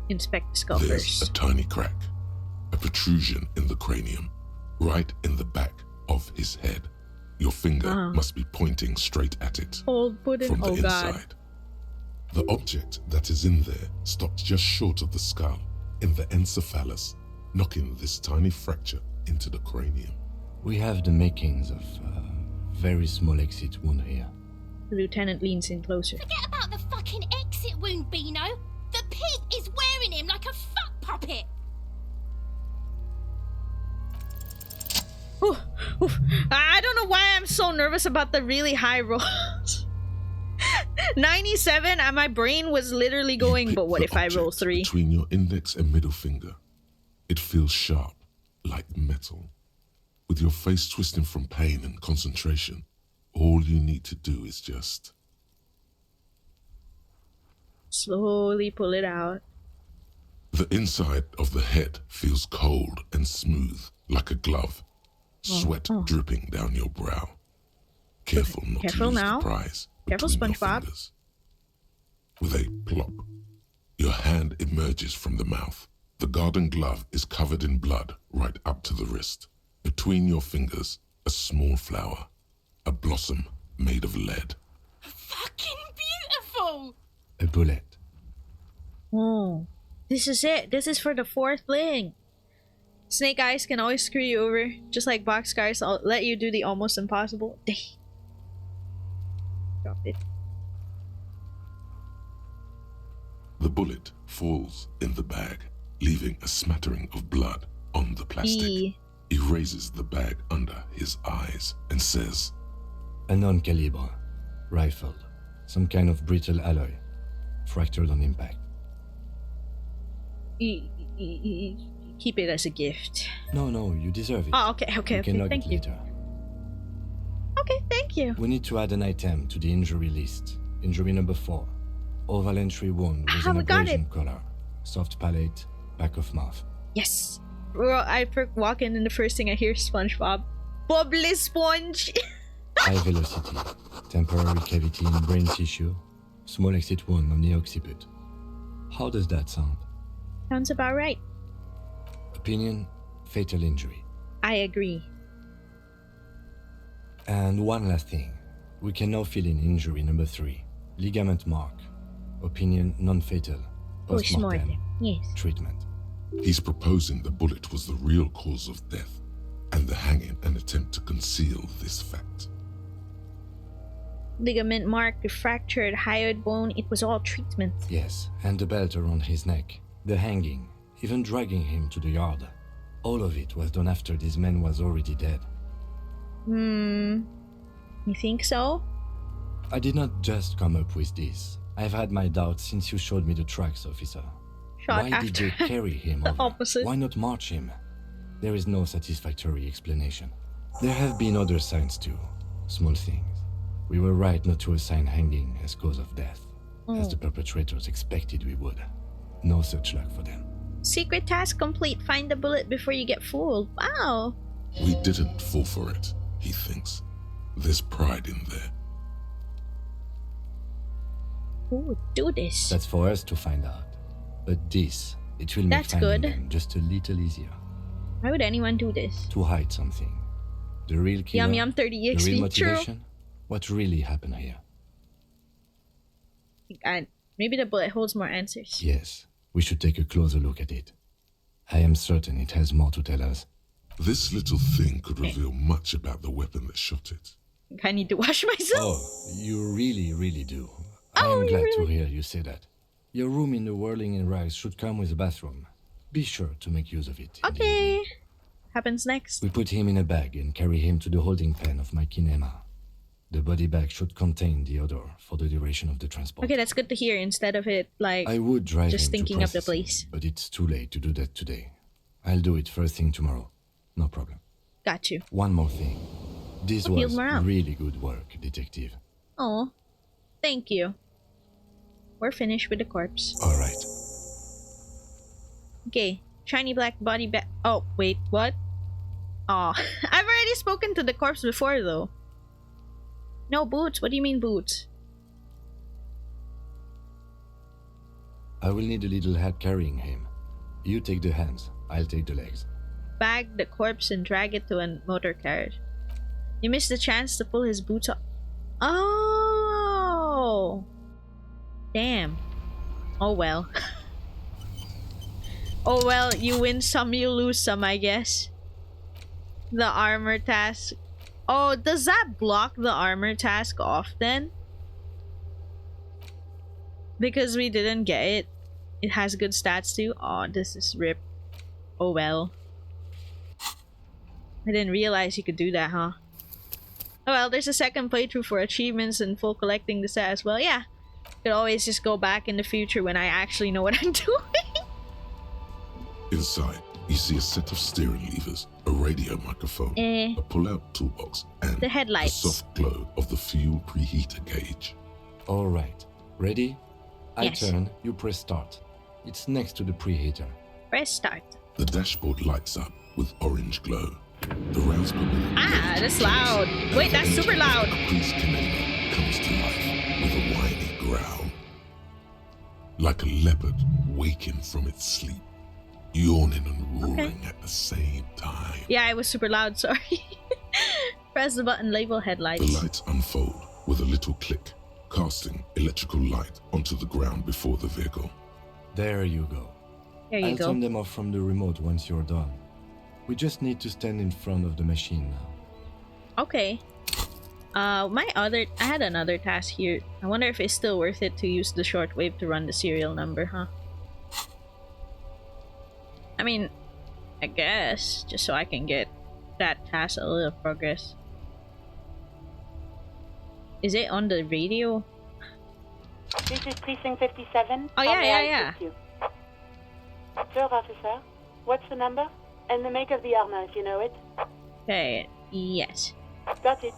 Inspect the skull There's first. a tiny crack, a protrusion in the cranium, right in the back of his head. Your finger must be pointing straight at it Hold pudding. from the Oh god. inside. The object that is in there stops just short of the skull, in the encephalus, knocking this tiny fracture into the cranium. We have the makings of a very small exit wound here. The lieutenant leans in closer. Forget about the fucking exit wound, Beano. The pig is wearing him like a fuck puppet. Oof, oof. I don't know why I'm so nervous about the really high rolls. 97 and my brain was literally You going, pick but what the if I roll object 3? Between your index and middle finger, it feels sharp, like metal. With your face twisting from pain and concentration, all you need to do is just Slowly pull it out. The inside of the head feels cold and smooth, like a glove. Sweat dripping down your brow. Careful not Careful to lose now. the prize Careful, between your SpongeBob. fingers. With a plop, your hand emerges from the mouth. The garden glove is covered in blood right up to the wrist. Between your fingers, a small flower, a blossom made of lead. Fucking beautiful. A bullet. Oh, this is it. This is for the 4th thing. Snake eyes can always screw you over. Just like boxcars, I'll let you do the almost impossible. Drop it. The bullet falls in the bag, leaving a smattering of blood on the plastic. E. He raises the bag under his eyes and says, A non-calibre. Rifle. Some kind of brittle alloy. Fractured on impact. Keep it as a gift. No, you deserve it. Oh, okay, You can okay. log Thank it you. later. Okay, thank you. We need to add an item to the injury list. Injury number 4. Oval entry wound with an we got abrasion collar. Soft palate, back of mouth. Yes. Well, I walk in and the first thing I hear is SpongeBob. Bubbly sponge. High velocity. Temporary cavity in brain tissue. Small exit wound on the occiput. How does that sound? Sounds about right. Opinion, fatal injury. I agree. And one last thing. We can now fill in injury number 3. Ligament mark. Opinion, non-fatal. Post-mortem. Postmortem. Yes. Treatment. He's proposing the bullet was the real cause of death, and the hanging an attempt to conceal this fact. Ligament mark, the fractured hyoid bone, it was all treatment. Yes, and the belt around his neck, the hanging, even dragging him to the yard. All of it was done after this man was already dead. You think so? I did not just come up with this. I've had my doubts since you showed me the tracks, officer. Shot Why after did they carry him the over? opposite. Why not march him? There is no satisfactory explanation. There have been other signs too. Small things. We were right not to assign hanging as cause of death, as the perpetrators expected we would. No such luck for them. Secret task complete. Find the bullet before you get fooled. Wow. We didn't fall for it, he thinks. There's pride in there. Who would do this? That's for us to find out. But this, it will make That's finding good. them just a little easier. Why would anyone do this? To hide something. The real killer, Yum yum 30 the real XP. True. motivation, what really happened here. And maybe the bullet holds more answers. Yes, we should take a closer look at it. I am certain it has more to tell us. This little thing could reveal much about the weapon that shot it. I need to wash myself. Oh, you really, really do. I Oh, am you glad really- to hear you say that. Your room in the Whirling in Rags should come with a bathroom. Be sure to make use of it. in the Okay. evening. Happens next. We put him in a bag and carry him to the holding pen of my kinema. The body bag should contain the odor for the duration of the transport. Okay, that's good to hear instead of it like I would drive just him thinking to of the processing, place. but it's too late to do that today. I'll do it first thing tomorrow. No problem. got you. One more thing. This Okay, was morale. really good work, detective. Oh. Thank you. We're finished with the corpse. All right. Okay. Shiny black body bag. Oh, wait, what? Oh, I've already spoken to the corpse before though. No boots. What do you mean boots? I will need a little hat carrying him. You take the hands, I'll take the legs. Bag the corpse and drag it to a motor carriage. You missed the chance to pull his boots off. Oh! Damn. Oh well. Oh well, you win some, you lose some, I guess. The armor task. Oh, does that block the armor task off then? Because we didn't get it. It has good stats too. Oh, this is rip. Oh well. I didn't realize you could do that, huh? Oh well, there's a second playthrough for achievements and full collecting the set as well. Yeah. Could always just go back in the future when I actually know what I'm doing. Inside, you see a set of steering levers, a radio microphone, Eh. a pull-out toolbox, and The headlights. the soft glow of the fuel preheater gauge. All right. Ready? I Yes. turn, you press start. It's next to the preheater. Press start. The dashboard lights up with orange glow. The rounds per minute Ah, gauge that's loud. Wait, that's super loud. A police Chimernyan comes to life with a whiny growl. Like a leopard waking from its sleep, yawning and roaring at the same time. Yeah, it was super loud, sorry. Press the button, label headlights. The lights unfold with a little click, casting electrical light onto the ground before the vehicle. There you go. There you I'll go. turn them off from the remote once you're done. We just need to stand in front of the machine now. Okay. I had another task here. I wonder if it's still worth it to use the shortwave to run the serial number, huh? I mean, I guess, just so I can get that task a little progress. Is it on the radio? This is Precinct 57. Oh, How yeah, may yeah, I yeah. assist you? Third officer, what's the number? And the make of the armor, if you know it. Okay, yes. Got it.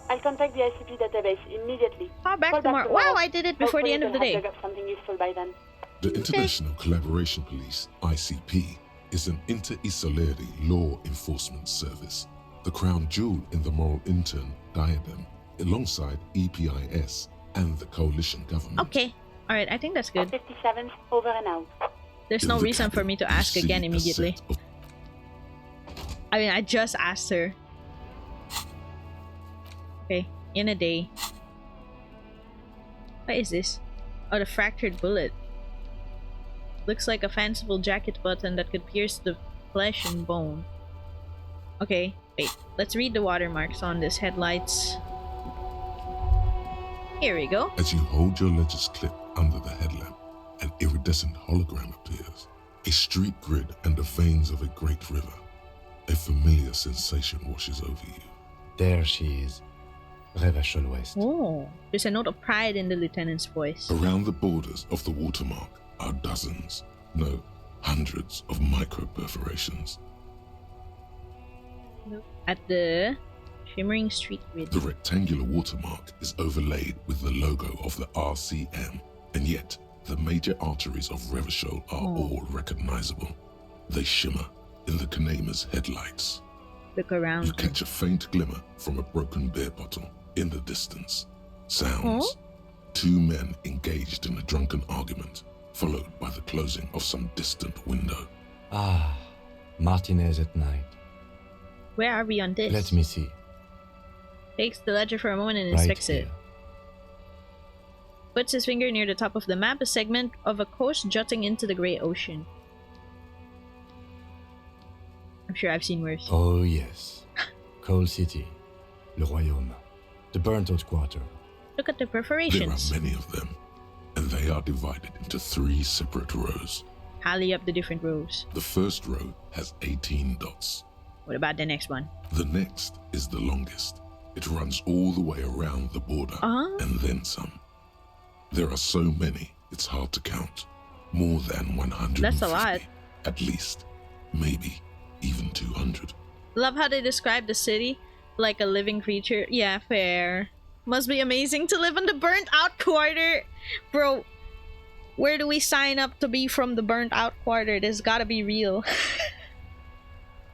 I'll contact the ICP database immediately. Call back Call tomorrow. Wow, I did it before the Hopefully end of the they'll day. have dug up something useful by then. The International Collaboration Police, ICP, is an inter-Isolari law enforcement service, the crown jewel in the moral intern diadem, alongside EPIS and the coalition government. Okay. Alright, I think that's good. 57, over and out. There's In no the reason for cabin, me to you ask see again a immediately. set of I mean, I just asked her. Okay, in a day. What is this? Oh, the fractured bullet. Looks like a fanciful jacket button that could pierce the flesh and bone. Okay, wait. Let's read the watermarks on this headlights. Here we go. As you hold your ledger's clip under the headlamp, an iridescent hologram appears. A street grid and the veins of a great river. A familiar sensation washes over you. There she is. Revachol West. Oh, there's a note of pride in the lieutenant's voice. Around the borders of the watermark are dozens, no, hundreds of micro-perforations. At the shimmering street grid. The rectangular watermark is overlaid with the logo of the RCM, and yet the major arteries of Revachol are all recognizable. They shimmer in the Kanema's headlights. Look around. You catch a faint glimmer from a broken beer bottle in the distance. Sounds. Two men engaged in a drunken argument, followed by the closing of some distant window. Ah, Martinez at night. Where are we on this? Let me see. Takes the ledger for a moment and Right inspects it. here. Puts his finger near the top of the map, a segment of a coast jutting into the Grey Ocean. I'm sure I've seen worse. Oh yes. Coal City. Le Royaume. The burnt-out quarter. Look at the There are perforations. many of them, and they are divided into 3 separate rows. Tally up the different rows. The first row has 18 dots. What about the next one? The next is the longest. It runs all the way around the border, and then some. There are so many, it's hard to count. More than 150. That's a lot. At least. Maybe even 200. Love how they describe the city like a living creature. Yeah, fair. Must be amazing to live in the burnt out quarter. Bro, where do we sign up to be from the burnt out quarter? This gotta be real.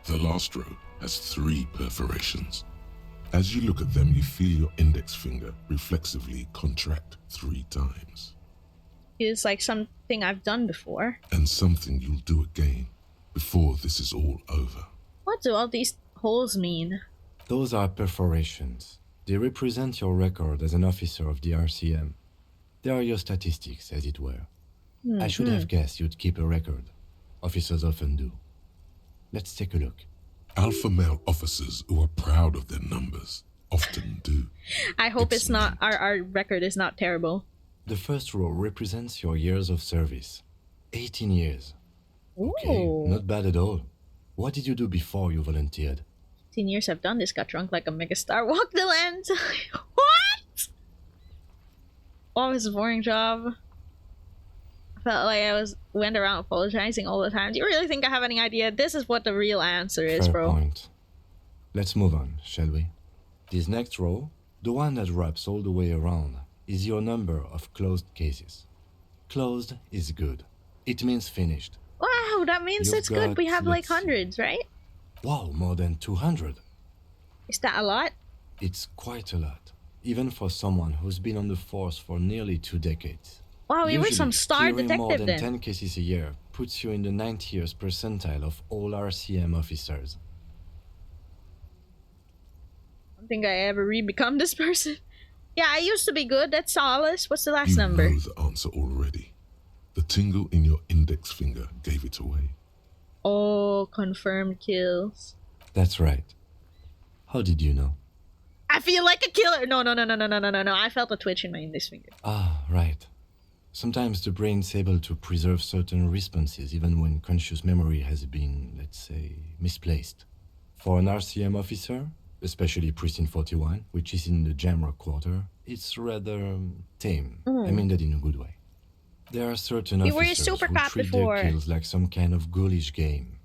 The last row has 3 perforations. As you look at them, you feel your index finger reflexively contract 3 times. It's like something I've done before. And something you'll do again before this is all over. What do all these holes mean? Those are perforations. They represent your record as an officer of the RCM. They are your statistics, as it were. I should have guessed you'd keep a record. Officers often do. Let's take a look. Alpha male officers who are proud of their numbers often do. I hope it's not meant. our record is not terrible. The first row represents your years of service. 18 years. Okay, Ooh. not bad at all. What did you do before you volunteered? 10 years I've done this, got drunk like a megastar, walked the land. What? What was a boring job? I felt like went around apologizing all the time. Do you really think I have any idea? This is what the real answer is, Fair bro. point. Let's move on, shall we? This next row, the one that wraps all the way around, is your number of closed cases. Closed is good. It means finished. Wow, that means You've it's good. We got, have like let's see. hundreds, right? Wow, more than 200. Is that a lot? It's quite a lot, even for someone who's been on the force for nearly 2 decades. Wow, you were Usually, some star clearing more detective than then. 10 cases a year puts you in the 90th percentile of all RCM officers. I don't think I ever become this person. Yeah, I used to be good. That's solace. What's the last You number? know the answer already. The tingle in your index finger gave it away. Oh, confirmed kills. That's right. How did you know? I feel like a killer. No. I felt a twitch in my index finger. Ah, right. Sometimes the brain's able to preserve certain responses even when conscious memory has been, let's say, misplaced. For an RCM officer, especially Precinct 41, which is in the Jamrock quarter, it's rather tame. I mean that in a good way. There are certain You were a officers super who cop treat before. their kills like some kind of ghoulish game.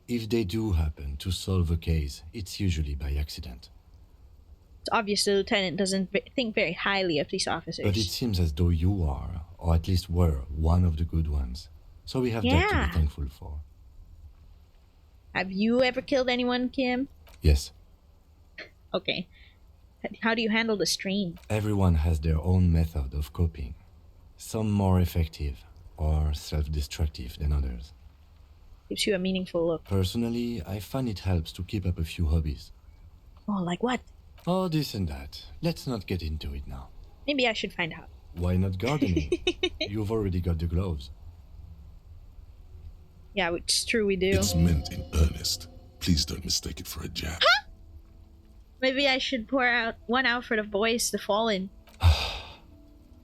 If they do happen to solve a case, it's usually by accident. It's obvious the lieutenant doesn't think very highly of these officers. But it seems as though you are, or at least were, one of the good ones. So we have that to Yeah. be thankful for. Have you ever killed anyone, Kim? Yes, Okay. How do you handle the strain? everyone has their own method of coping. Some more effective or self-destructive than others. Gives you a meaningful look. Personally, I find it helps to keep up a few hobbies. Oh, like what? Oh, this and that. Let's not get into it now. Maybe I should find out. Why not gardening? You've already got the gloves. Yeah, it's true we do. It's meant in earnest. Please don't mistake it for a jab. Maybe I should pour out one out for the boys, the fallen.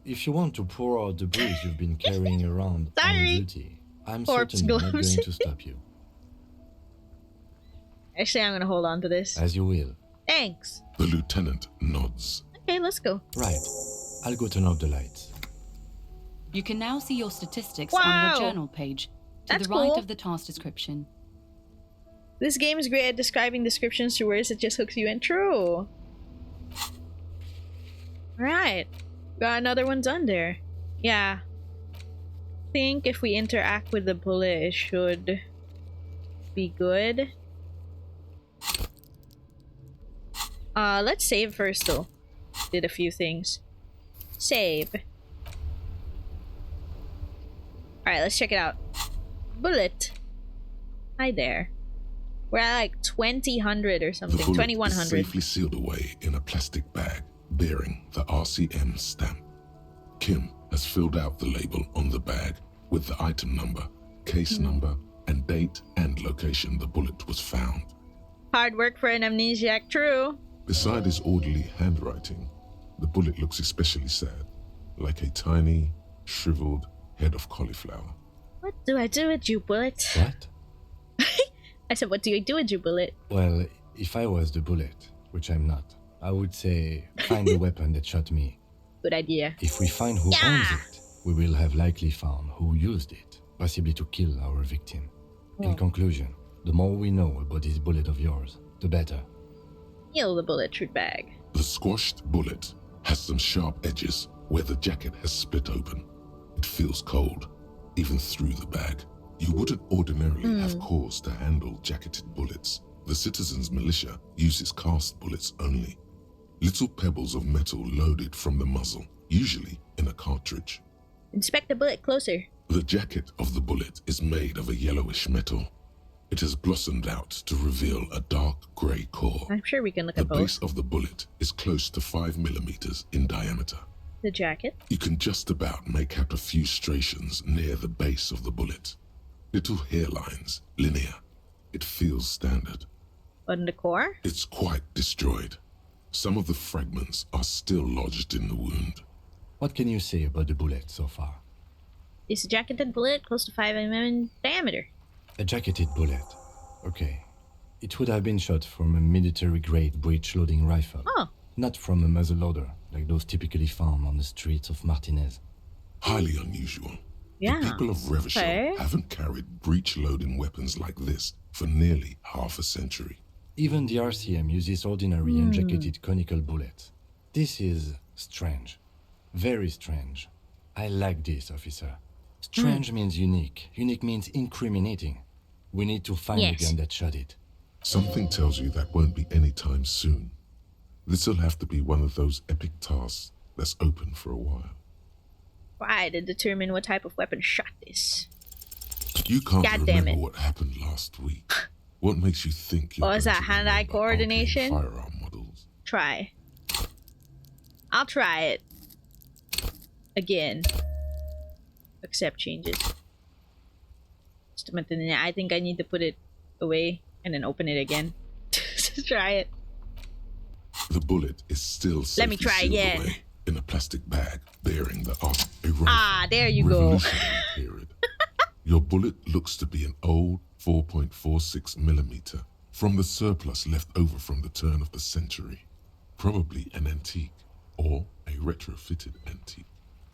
If you want to pour out the booze you've been carrying around on Sorry. duty, I'm Corpse certainly not gloves. going to stop you. Actually, I'm gonna hold on to this. As you will. Thanks. The lieutenant nods. Okay, let's go. Right. I'll go turn off the lights. You can now see your statistics Wow. on your journal page to That's the right cool. of the task description. This game is great at describing descriptions to words that just hooks you in. True. Alright. Got another one done there. Yeah. I think if we interact with the bullet, it should be good. Let's save first though. Did a few things. Save. Alright, let's check it out. Bullet. Hi there. We're at like 2000 or The something. bullet is 2100. safely sealed away in a plastic bag bearing the RCM stamp. Kim has filled out the label on the bag with the item number, case number, and date and location the bullet was found. Hard work for an amnesiac, true. Beside his orderly handwriting, the bullet looks especially sad, like a tiny, shriveled head of cauliflower. What do I do with you, Bullet? What? I said, what do I do with you, Bullet? Well, if I was the bullet, which I'm not, I would say find the weapon that shot me. Good idea. If we find who owns it, we will have likely found who used it, possibly to kill our victim. In conclusion, the more we know about this bullet of yours, the better. Heal the bulletproof bag. The squashed bullet has some sharp edges where the jacket has split open. It feels cold, even through the bag. You wouldn't ordinarily have cause to handle jacketed bullets. The citizens' militia uses cast bullets only. Little pebbles of metal loaded from the muzzle, usually in a cartridge. Inspect the bullet closer. The jacket of the bullet is made of a yellowish metal. It has blossomed out to reveal a dark grey core. I'm sure we can look The at both. base of the bullet is close to 5 millimeters in diameter. The jacket. You can just about make out a few striations near the base of the bullet. Little hairlines, linear. It feels standard. On the core. It's quite destroyed. Some of the fragments are still lodged in the wound. What can you say about the bullet so far? Is the jacketed bullet close to 5 mm in diameter? A jacketed bullet. Okay. It would have been shot from a military-grade breech-loading rifle. Oh. Not from a muzzleloader, like those typically found on the streets of Martinez. Highly unusual. Yeah. The people of Revachol Okay. haven't carried breech-loading weapons like this for nearly half a century. Even the RCM uses ordinary unjacketed conical bullets. This is strange. Very strange. I like this, officer. Strange means unique. Unique means incriminating. We need to find Yes. the gun that shot it. Something tells you that won't be any time soon. This'll have to be one of those epic tasks that's open for a while. Try to determine what type of weapon shot this. You can't God damn remember it. what happened last week. What makes you think you're What was going that, to hand-eye remember arcane coordination? firearm models? Try. I'll try it. Again. Accept changes. Just a minute. I think I need to put it away and then open it again. To try it. The bullet is still Let me safely try sealed again. away in a plastic bag bearing the arc. A rifle. Ah, there you go. Revolutionary period. Your bullet looks to be an old 4.46 millimeter from the surplus left over from the turn of the century. Probably an antique or a retrofitted antique.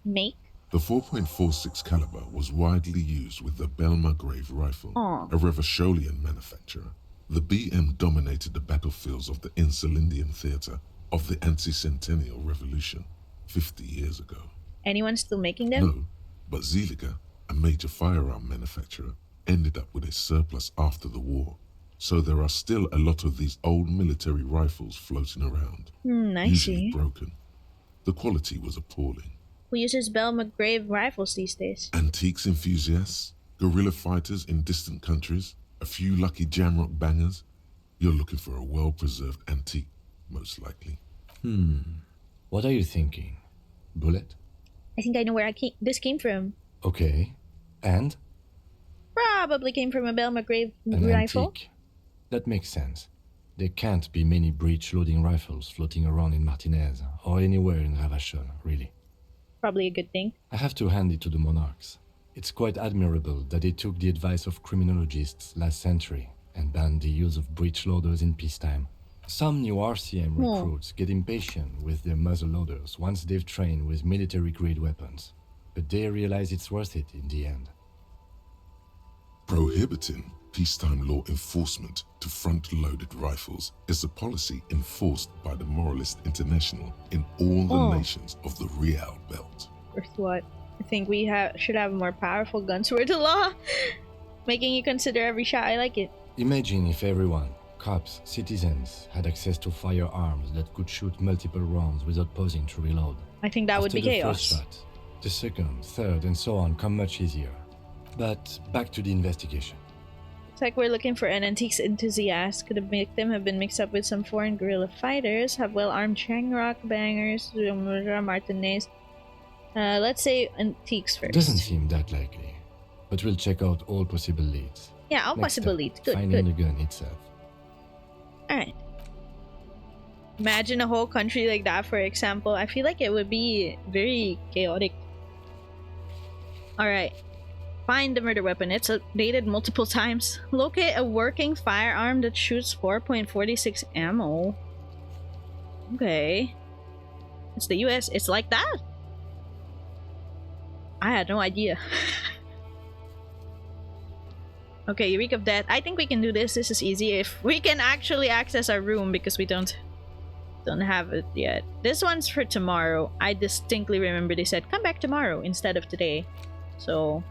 Make. The 4.46 caliber was widely used with the Belmargrave rifle, Aw. a Revacholian manufacturer. The BM dominated the battlefields of the Insulindian theater of the anti-centennial revolution 50 years ago. Anyone still making them? No, but Zeliger, a major firearm manufacturer, ended up with a surplus after the war. So there are still a lot of these old military rifles floating around, I usually see. broken. The quality was appalling. Who uses Bell McGrave rifles these days? Antiques enthusiasts, guerrilla fighters in distant countries, a few lucky jamrock bangers. You're looking for a well-preserved antique, most likely. What are you thinking? Bullet? I think I know where this came from. Okay. And? From probably came from a Belma Grave An rifle. antique. That makes sense. There can't be many breech-loading rifles floating around in Martinez, or anywhere in Ravachol, really. Probably a good thing. I have to hand it to the monarchs. It's quite admirable that they took the advice of criminologists last century and banned the use of breech loaders in peacetime. Some new RCM recruits get impatient with their muzzle loaders once they've trained with military-grade weapons, but they realize it's worth it in the end. Prohibiting peacetime law enforcement to front-loaded rifles is a policy enforced by the Moralist International in all the nations of the Real Belt. First what? I think we should have a more powerful gun toward the law. Making you consider every shot. I like it. Imagine if everyone, cops, citizens, had access to firearms that could shoot multiple rounds without pausing to reload. I think that would be chaos. After the first shot, the second, third, and so on come much easier. But back to the investigation. It's like we're looking for an antiques enthusiast. Could the victim have been mixed up with some foreign guerrilla fighters? Have well-armed Shangrok bangers, Martinez. Let's say antiques first. Doesn't seem that likely, but we'll check out all possible leads. Yeah, all Next possible up, leads. Good, finding good. the gun itself. Alright. Imagine a whole country like that, for example. I feel like it would be very chaotic. Alright. Find the murder weapon. It's updated multiple times. Locate a working firearm that shoots 4.46 ammo. Okay. It's the US. It's like that? I had no idea. Okay, Reek of Death. I think we can do this. This is easy if we can actually access our room because we don't have it yet. This one's for tomorrow. I distinctly remember they said come back tomorrow instead of today. So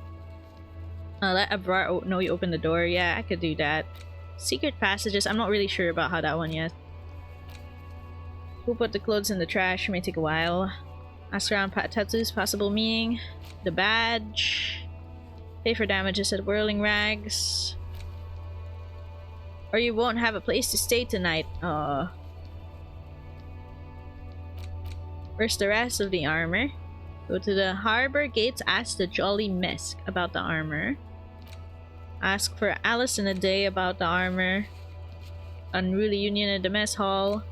let Abrar know you open the door. Yeah, I could do that. Secret passages. I'm not really sure about how that one yet. We'll put the clothes in the trash. It may take a while. Ask around tattoos, possible meaning. The badge. Pay for damages at Whirling Rags. Or you won't have a place to stay tonight. Where's the rest of the armor? Go to the harbor gates, ask the Jolly Mesk about the armor. Ask for Alice in a Day about the armor. Unruly Union at the mess hall.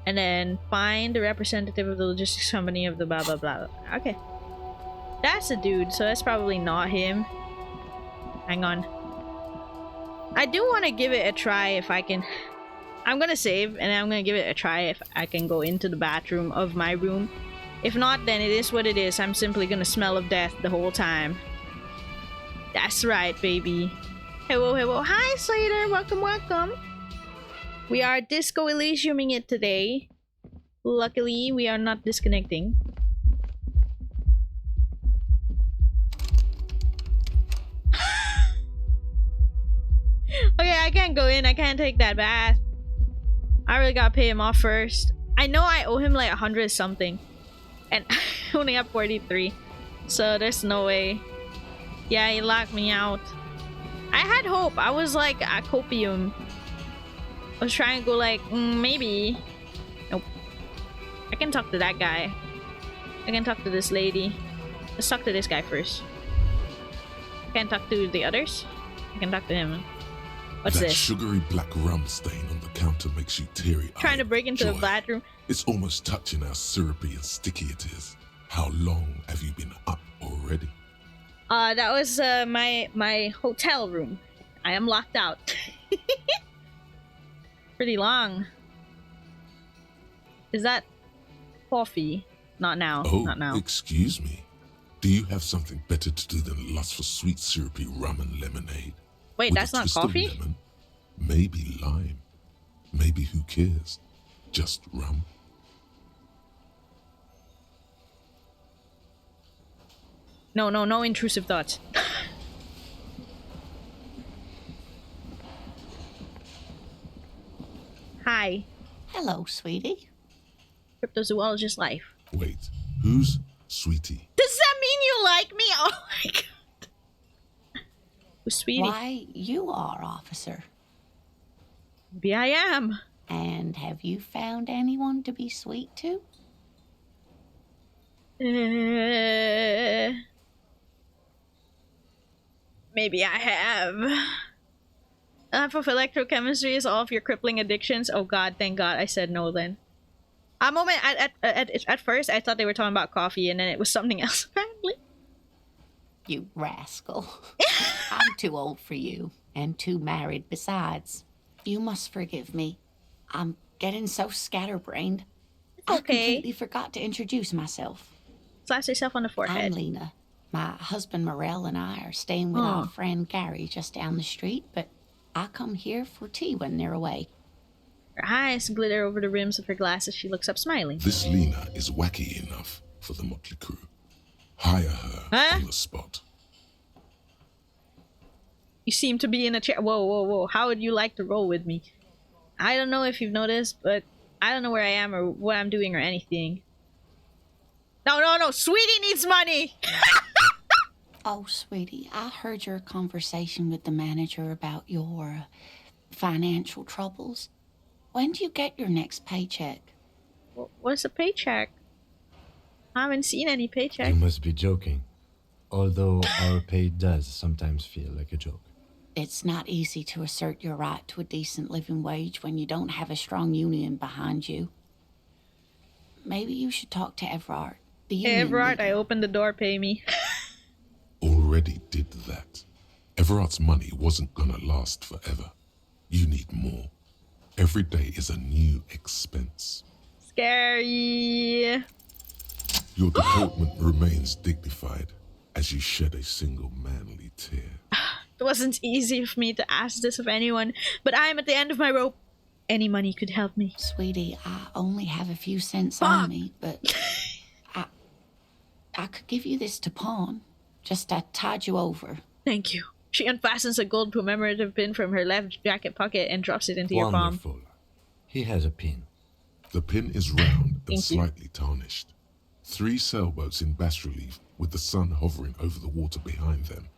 And then find the representative of the logistics company of the blah blah blah. Okay. That's a dude, so that's probably not him. Hang on. I do want to give it a try if I can. I'm gonna save and I'm gonna give it a try if I can go into the bathroom of my room. If not, then it is what it is. I'm simply gonna smell of death the whole time. That's right, baby. Hello, hello. Hi, Slater. Welcome, welcome. We are Disco Elysiuming it today. Luckily, we are not disconnecting. Okay, I can't go in. I can't take that bath. I really gotta pay him off first. I know I owe him like 100 something. And I only have 43. So there's no way. Yeah, he locked me out. I had hope. I was like a copium. I was trying to go like, maybe. Nope. I can talk to that guy. I can talk to this lady. Let's talk to this guy first. I can't talk to the others. I can talk to him. What's that this? Sugary black rum stain on the counter makes you teary-eyed. Trying to break into the Joy. bathroom. It's almost touching how syrupy and sticky it is. How long have you been up already? That was my hotel room. I am locked out. Pretty long. Is that coffee? Not now. Oh, Not now. excuse me. Do you have something better to do than lust for sweet syrupy rum and lemonade? Wait, With that's a not twist of coffee? lemon, maybe lime. Maybe who cares? Just rum. No intrusive thoughts. Hi. Hello, sweetie. Cryptozoologist life. Wait, who's Sweetie? Does that mean you like me? Oh my god. Who's Sweetie? Why, you are, officer. Maybe I am. And have you found anyone to be sweet to? Maybe I have. Half of electrochemistry is all of your crippling addictions. Oh god, thank god I said no then. A moment, at first I thought they were talking about coffee and then it was something else apparently. You rascal. I'm too old for you, and too married besides. You must forgive me. I'm getting so scatterbrained. I completely forgot to introduce myself. Slash yourself on the forehead. I'm Lena. My husband Morel and I are staying with our friend Gary just down the street, but I come here for tea when they're away. Her eyes glitter over the rims of her glasses. She looks up smiling. This Lena is wacky enough for the Motley Crew. Hire her on the spot. You seem to be in a chair. Whoa. How would you like to roll with me? I don't know if you've noticed, but I don't know where I am or what I'm doing or anything. No. Sweetie needs money. Oh, sweetie, I heard your conversation with the manager about your financial troubles. When do you get your next paycheck? What's a paycheck? I haven't seen any paycheck. You must be joking. Although our pay does sometimes feel like a joke. It's not easy to assert your right to a decent living wage when you don't have a strong union behind you. Maybe you should talk to Everard. The union Everard, leader. I opened the door, pay me. Already did that. Everard's money wasn't gonna last forever. You need more. Every day is a new expense. Scary. Your deportment remains dignified as you shed a single manly tear. It wasn't easy for me to ask this of anyone, but I am at the end of my rope. Any money could help me. Sweetie, I only have a few cents on me, but I could give you this to pawn. Just I tied you over. Thank you. She unfastens a gold commemorative pin from her left jacket pocket and drops it into your palm. Wonderful. He has a pin. The pin is round and slightly tarnished. 3 sailboats in bas relief with the sun hovering over the water behind them.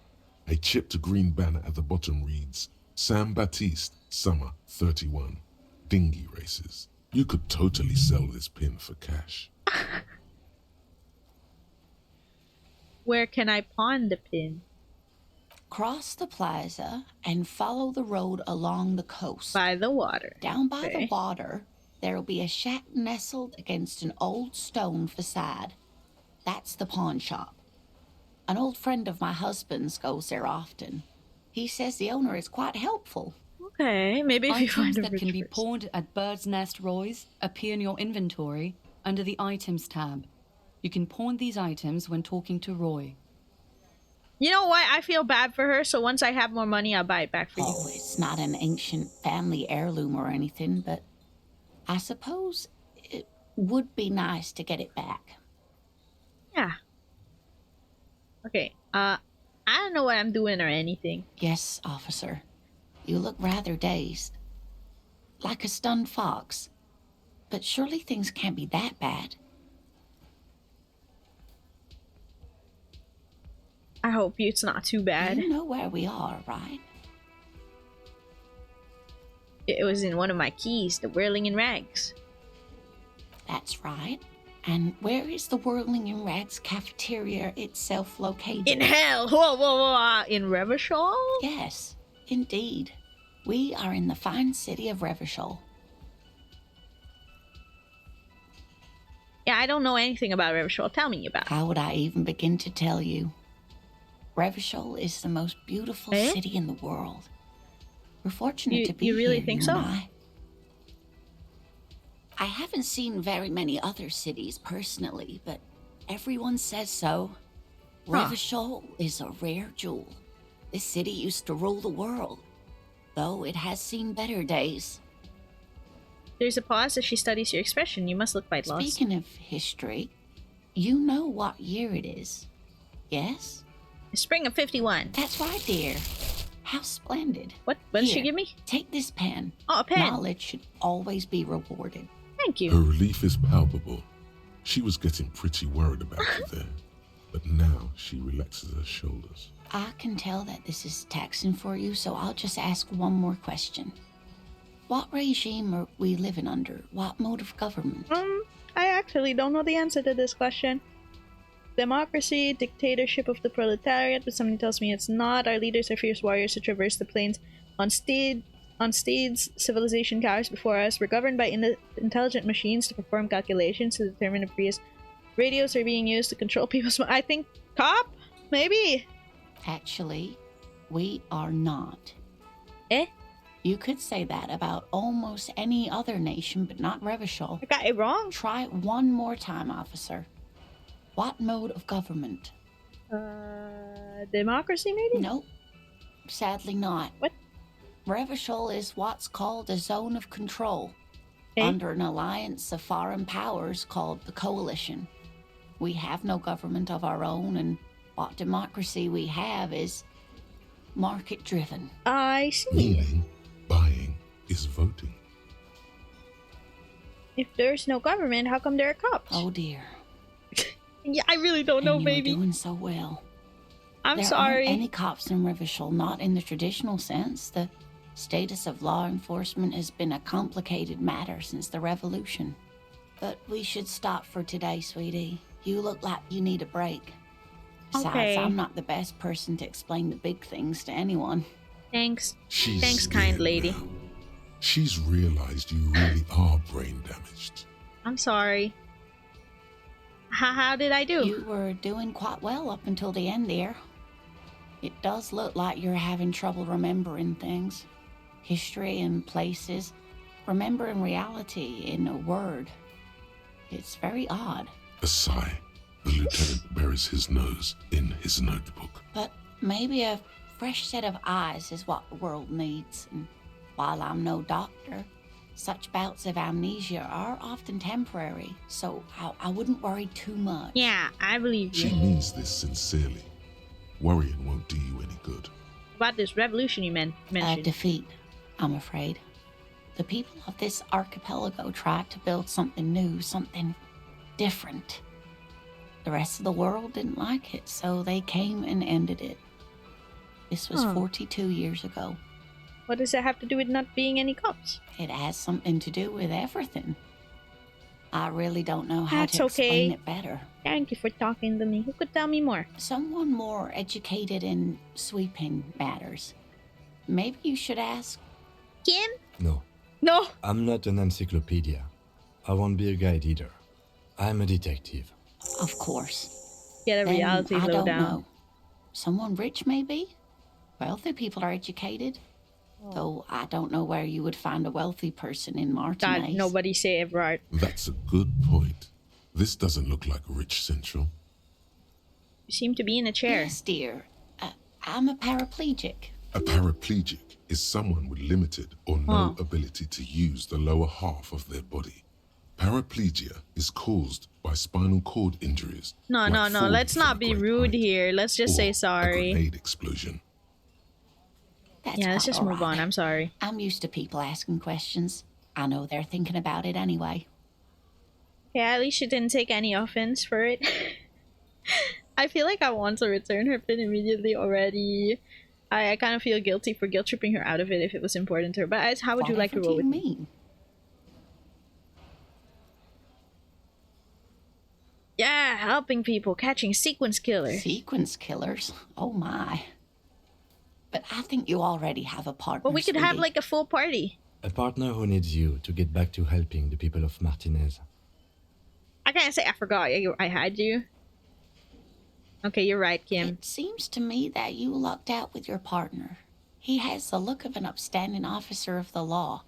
A chipped green banner at the bottom reads, Sam Baptiste, Summer 31. Dinghy races. You could totally sell this pin for cash. Where can I pawn the pin? Cross the plaza and follow the road along the coast. By the water. Down by the water, there'll be a shack nestled against an old stone facade. That's the pawn shop. An old friend of my husband's goes there often. He says the owner is quite helpful. Okay, maybe if you find Items a that rich can be person. pawned at Bird's Nest Roy's appear in your inventory under the Items tab. You can pawn these items when talking to Roy. You know what? I feel bad for her, so once I have more money, I'll buy it back for you. Oh, it's not an ancient family heirloom or anything, but I suppose it would be nice to get it back. Yeah. Okay, I don't know what I'm doing or anything. Yes, officer. You look rather dazed. Like a stunned fox. But surely things can't be that bad. I hope it's not too bad. You know where we are, right? It was in one of my keys, the Whirling in Rags. That's right. And where is the Whirling in Rags cafeteria itself located? In hell! Whoa. In Revachol? Yes, indeed. We are in the fine city of Revachol. Yeah, I don't know anything about Revachol. Tell me about it. How would I even begin to tell you? Revachol is the most beautiful city in the world. We're fortunate to be you really here, think you so? and I haven't seen very many other cities personally, but everyone says so. Revachol is a rare jewel. This city used to rule the world, though it has seen better days. There's a pause as she studies your expression. You must look quite lost. Speaking of history, you know what year it is, yes? Spring of 51. That's right, dear. How splendid. What did she Here, give me? Take this pen. Oh, a pen. Knowledge should always be rewarded. Thank you. Her relief is palpable. She was getting pretty worried about you there. But now she relaxes her shoulders. I can tell that this is taxing for you, so I'll just ask one more question. What regime are we living under? What mode of government? I actually don't know the answer to this question. democracy, dictatorship of the proletariat, but something tells me it's not. Our leaders are fierce warriors who traverse the plains on steeds. Civilization cowers before us. We're governed by intelligent machines to perform calculations to determine if radios are being used to control people's... I think cop? Maybe? Actually, we are not. Eh? You could say that about almost any other nation, but not Revachol. I got it wrong. Try it one more time, officer. What mode of government? Democracy, maybe? Nope. Sadly not. What? Revachol is what's called a zone of control, Okay. under an alliance of foreign powers called the Coalition. We have no government of our own, and what democracy we have is market-driven. I see. Meaning, buying is voting. If there's no government, how come there are cops? Oh dear. Yeah, I really don't know, and you baby. were doing so well. I'm There sorry. aren't any cops in Revachol, not in the traditional sense. The status of law enforcement has been a complicated matter since the revolution. But we should stop for today, sweetie. You look like you need a break. Besides, Okay. I'm not the best person to explain the big things to anyone. Thanks. She's Thanks, kind scared lady. now. She's realized you really are brain damaged. I'm sorry. How did I do? You were doing quite well up until the end there. It does look like you're having trouble remembering things. History and places. Remembering reality in a word. It's very odd. A sigh. The lieutenant buries his nose in his notebook. But maybe a fresh set of eyes is what the world needs. And while I'm no doctor, such bouts of amnesia are often temporary, so I wouldn't worry too much. Yeah, I believe She you. means this sincerely. Worrying won't do you any good. About this revolution you A mentioned. defeat, I'm afraid. The people of this archipelago tried to build something new, something different. The rest of the world didn't like it, so they came and ended it. This was Huh. 42 years ago. What does that have to do with not being any cops? It has something to do with everything. I really don't know how That's to explain okay. it better. Thank you for talking to me. Who could tell me more? Someone more educated in sweeping matters. Maybe you should ask. Kim? No, No. I'm not an encyclopedia. I won't be a guide either. I'm a detective. Of course. Get a Then reality I don't lowdown. know. Someone rich, maybe? Wealthy people are educated. Though I don't know where you would find a wealthy person in Martinez. God, nobody say Everard. That's a good point. This doesn't look like Rich Central. You seem to be in a chair. Yes, dear. I'm a paraplegic. A paraplegic is someone with limited or no Huh. ability to use the lower half of their body. Paraplegia is caused by spinal cord injuries. No, like no, no. falling Let's from not a be great rude height here. Let's just or say a sorry. grenade explosion. That's Yeah, let's quite just all move right. on. I'm sorry. I'm used to people asking questions. I know they're thinking about it anyway. Yeah, at least she didn't take any offense for it. I feel like I want to return her pin immediately already. I kind of feel guilty for guilt tripping her out of it if it was important to her. But how would you like to Whatever roll do with you me? mean? Yeah, helping people, catching sequence killers. Sequence killers? Oh my. But I think you already have a partner. But we could have sweetie. like a full party. A partner who needs you to get back to helping the people of Martinez. I can't say I forgot I had you. Okay, you're right, Kim. It seems to me that you lucked out with your partner. He has the look of an upstanding officer of the law.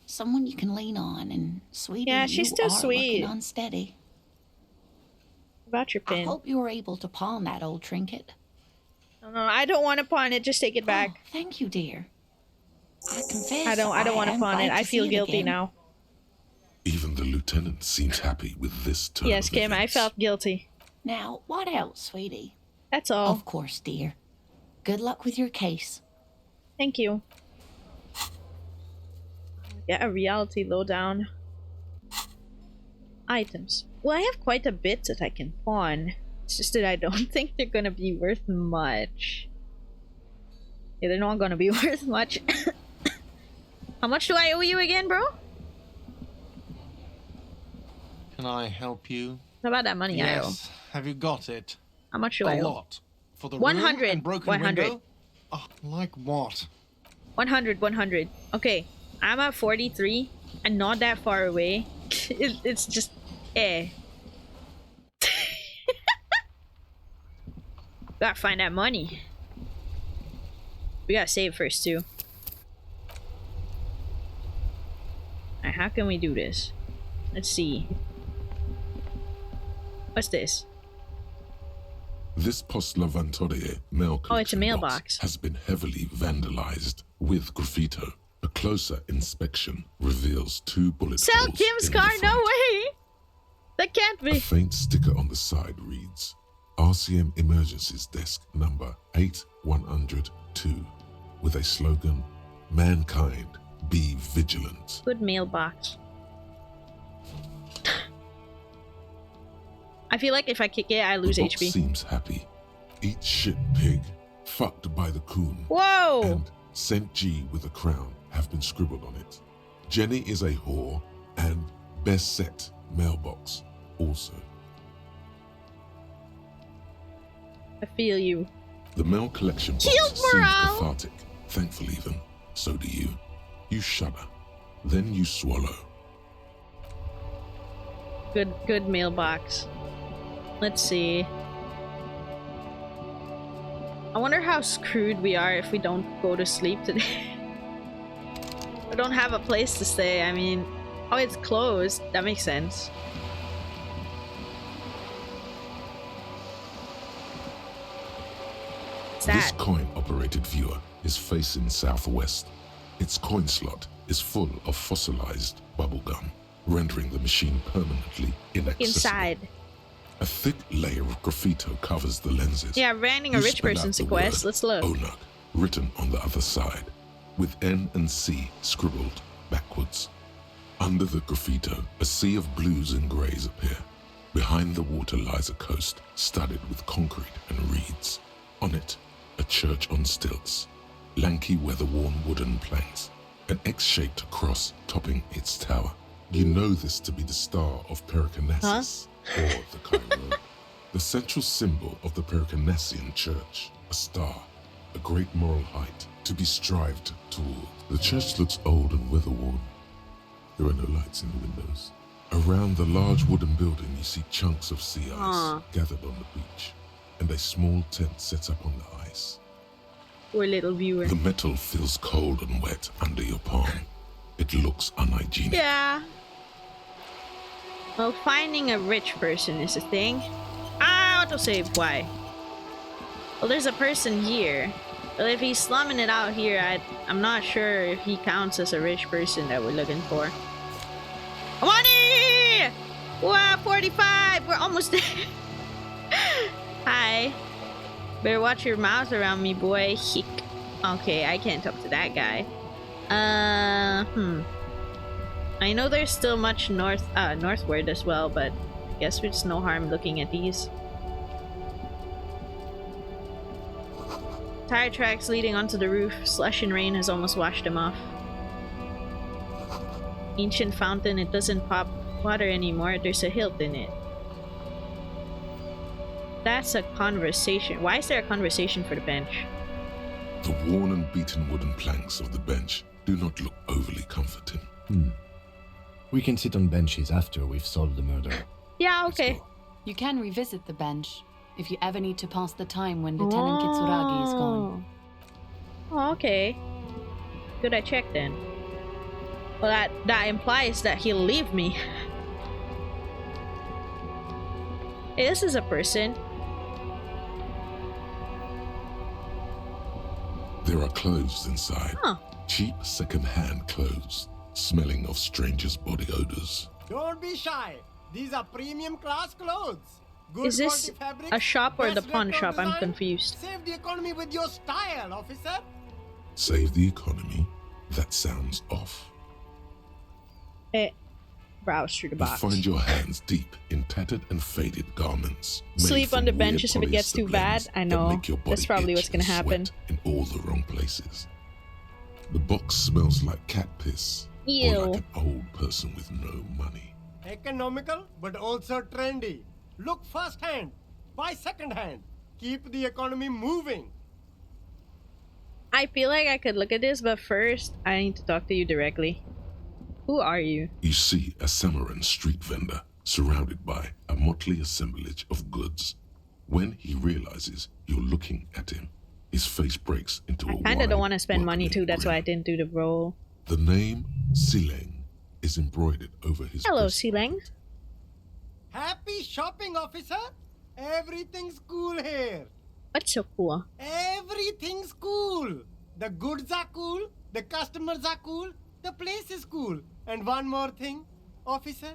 Someone you can lean on, and sweetie, Yeah, she's you too are sweet. looking unsteady. About your I pin. hope you were able to pawn that old trinket. No, I don't want to pawn it. Just take it back. Oh, thank you, dear. I confess. I don't want to am pawn it. glad I to feel see it guilty again. now. Even the lieutenant seems happy with this turn Yes, of Kim, I events. felt guilty. Now, what else, sweetie? That's all. Of course, dear. Good luck with your case. Thank you. Get a reality lowdown. Items. Well, I have quite a bit that I can pawn. It's just that I don't think they're gonna be worth much. Yeah, they're not gonna be worth much. How much do I owe you again, bro? Can I help you? How about that money I owe? Yes, Have you got it? How much do I A owe? lot. For the 100. room and broken 100. window? Oh, like what? 100. 100. Okay, I'm at 43 and not that far away. It's just Gotta find that money. We gotta save first too. Alright, how can we do this? Let's see. What's this? This Post Lavatorie mail Oh, it's a collection mailbox. box has been heavily vandalized with graffito. A closer inspection reveals 2 bullet Sell holes Kim's in the car? No front. way! That can't A be. faint sticker on the side reads, RCM Emergencies Desk number 8102, with a slogan, Mankind, be vigilant. Good mailbox. I feel like if I kick it, I lose The box HP. seems happy. Eat shit, pig. Fucked by the coon. Whoa! And St. G with a crown have been scribbled on it. Jenny is a whore, and best set mailbox also. I feel you. The mail collection box Healed seems morale. cathartic. Thankful even. So do you. You shudder. Then you swallow. Good mailbox. Let's see. I wonder how screwed we are if we don't go to sleep today. I don't have a place to stay. I mean, oh, it's closed. That makes sense. What's This that? coin-operated viewer is facing southwest. Its coin slot is full of fossilized bubblegum, rendering the machine permanently inaccessible. Inside. A thick layer of graffito covers the lenses. Yeah, ranting a You rich spell out person's the quest. word Let's look. Onuk, written on the other side, with N and C scribbled backwards. Under the graffito, a sea of blues and greys appear. Behind the water lies a coast studded with concrete and reeds. On it, a church on stilts, lanky weather-worn wooden planks, an X-shaped cross topping its tower. You know this to be the star of Pericarnassus, or the Cairo. The central symbol of the Pericarnassian church, a star, a great moral height to be strived toward. The church looks old and weather-worn. There are no lights in the windows. Around the large wooden building, you see chunks of sea ice gathered on the beach, and a small tent set up on the ice. Poor little viewer. The metal feels cold and wet under your palm. It looks unhygienic. Yeah. Well, finding a rich person is a thing. Ah, autosave. Why? Well, there's a person here. Well, if he's slumming it out here, I'm not sure if he counts as a rich person that we're looking for. Money! Wow, 45! We're almost there. Hi. Better watch your mouth around me, boy. Hick. Okay, I can't talk to that guy. I know there's still much northward as well, but I guess there's no harm looking at these. Tire tracks leading onto the roof. Slush and rain has almost washed them off. Ancient fountain, it doesn't pop water anymore. There's a hilt in it. That's a conversation. Why is there a conversation for the bench? The worn and beaten wooden planks of the bench do not look overly comforting. We can sit on benches after we've solved the murder. Yeah, Let's okay. go. You can revisit the bench if you ever need to pass the time when Lieutenant Kitsuragi is gone. Oh, okay. Good I checked then. Well, that implies that he'll leave me. Hey, this is a person. There are clothes inside. Huh. Cheap second-hand clothes, smelling of strangers' body odors. Don't be shy. These are premium class clothes. Good Is this quality fabrics, a shop or the best pawn retro shop? I'm design. confused. Save the economy with your style, officer. Save the economy? That sounds off. Browse through the You box. find your hands deep in tattered and faded garments. made Sleep on from the weird benches if it gets polyester too bad. blends I that know. make your That's body probably itch what's gonna and happen. sweat in all the wrong places. The box smells like cat piss. Or Ew. like an old person with no money. Economical, but also trendy. Look firsthand. Buy second hand. Keep the economy moving. I feel like I could look at this, but first I need to talk to you directly. Who are you? You see a Samaran street vendor surrounded by a motley assemblage of goods. When he realizes you're looking at him, his face breaks into a I kind of don't wide, want to spend money too. That's why I grin. didn't do the roll. The name Sileng is embroidered over his Hello, breastplate. Sileng. Happy shopping, officer. Everything's cool here. What's so cool? Everything's cool. The goods are cool. The customers are cool. The place is cool. And one more thing, officer.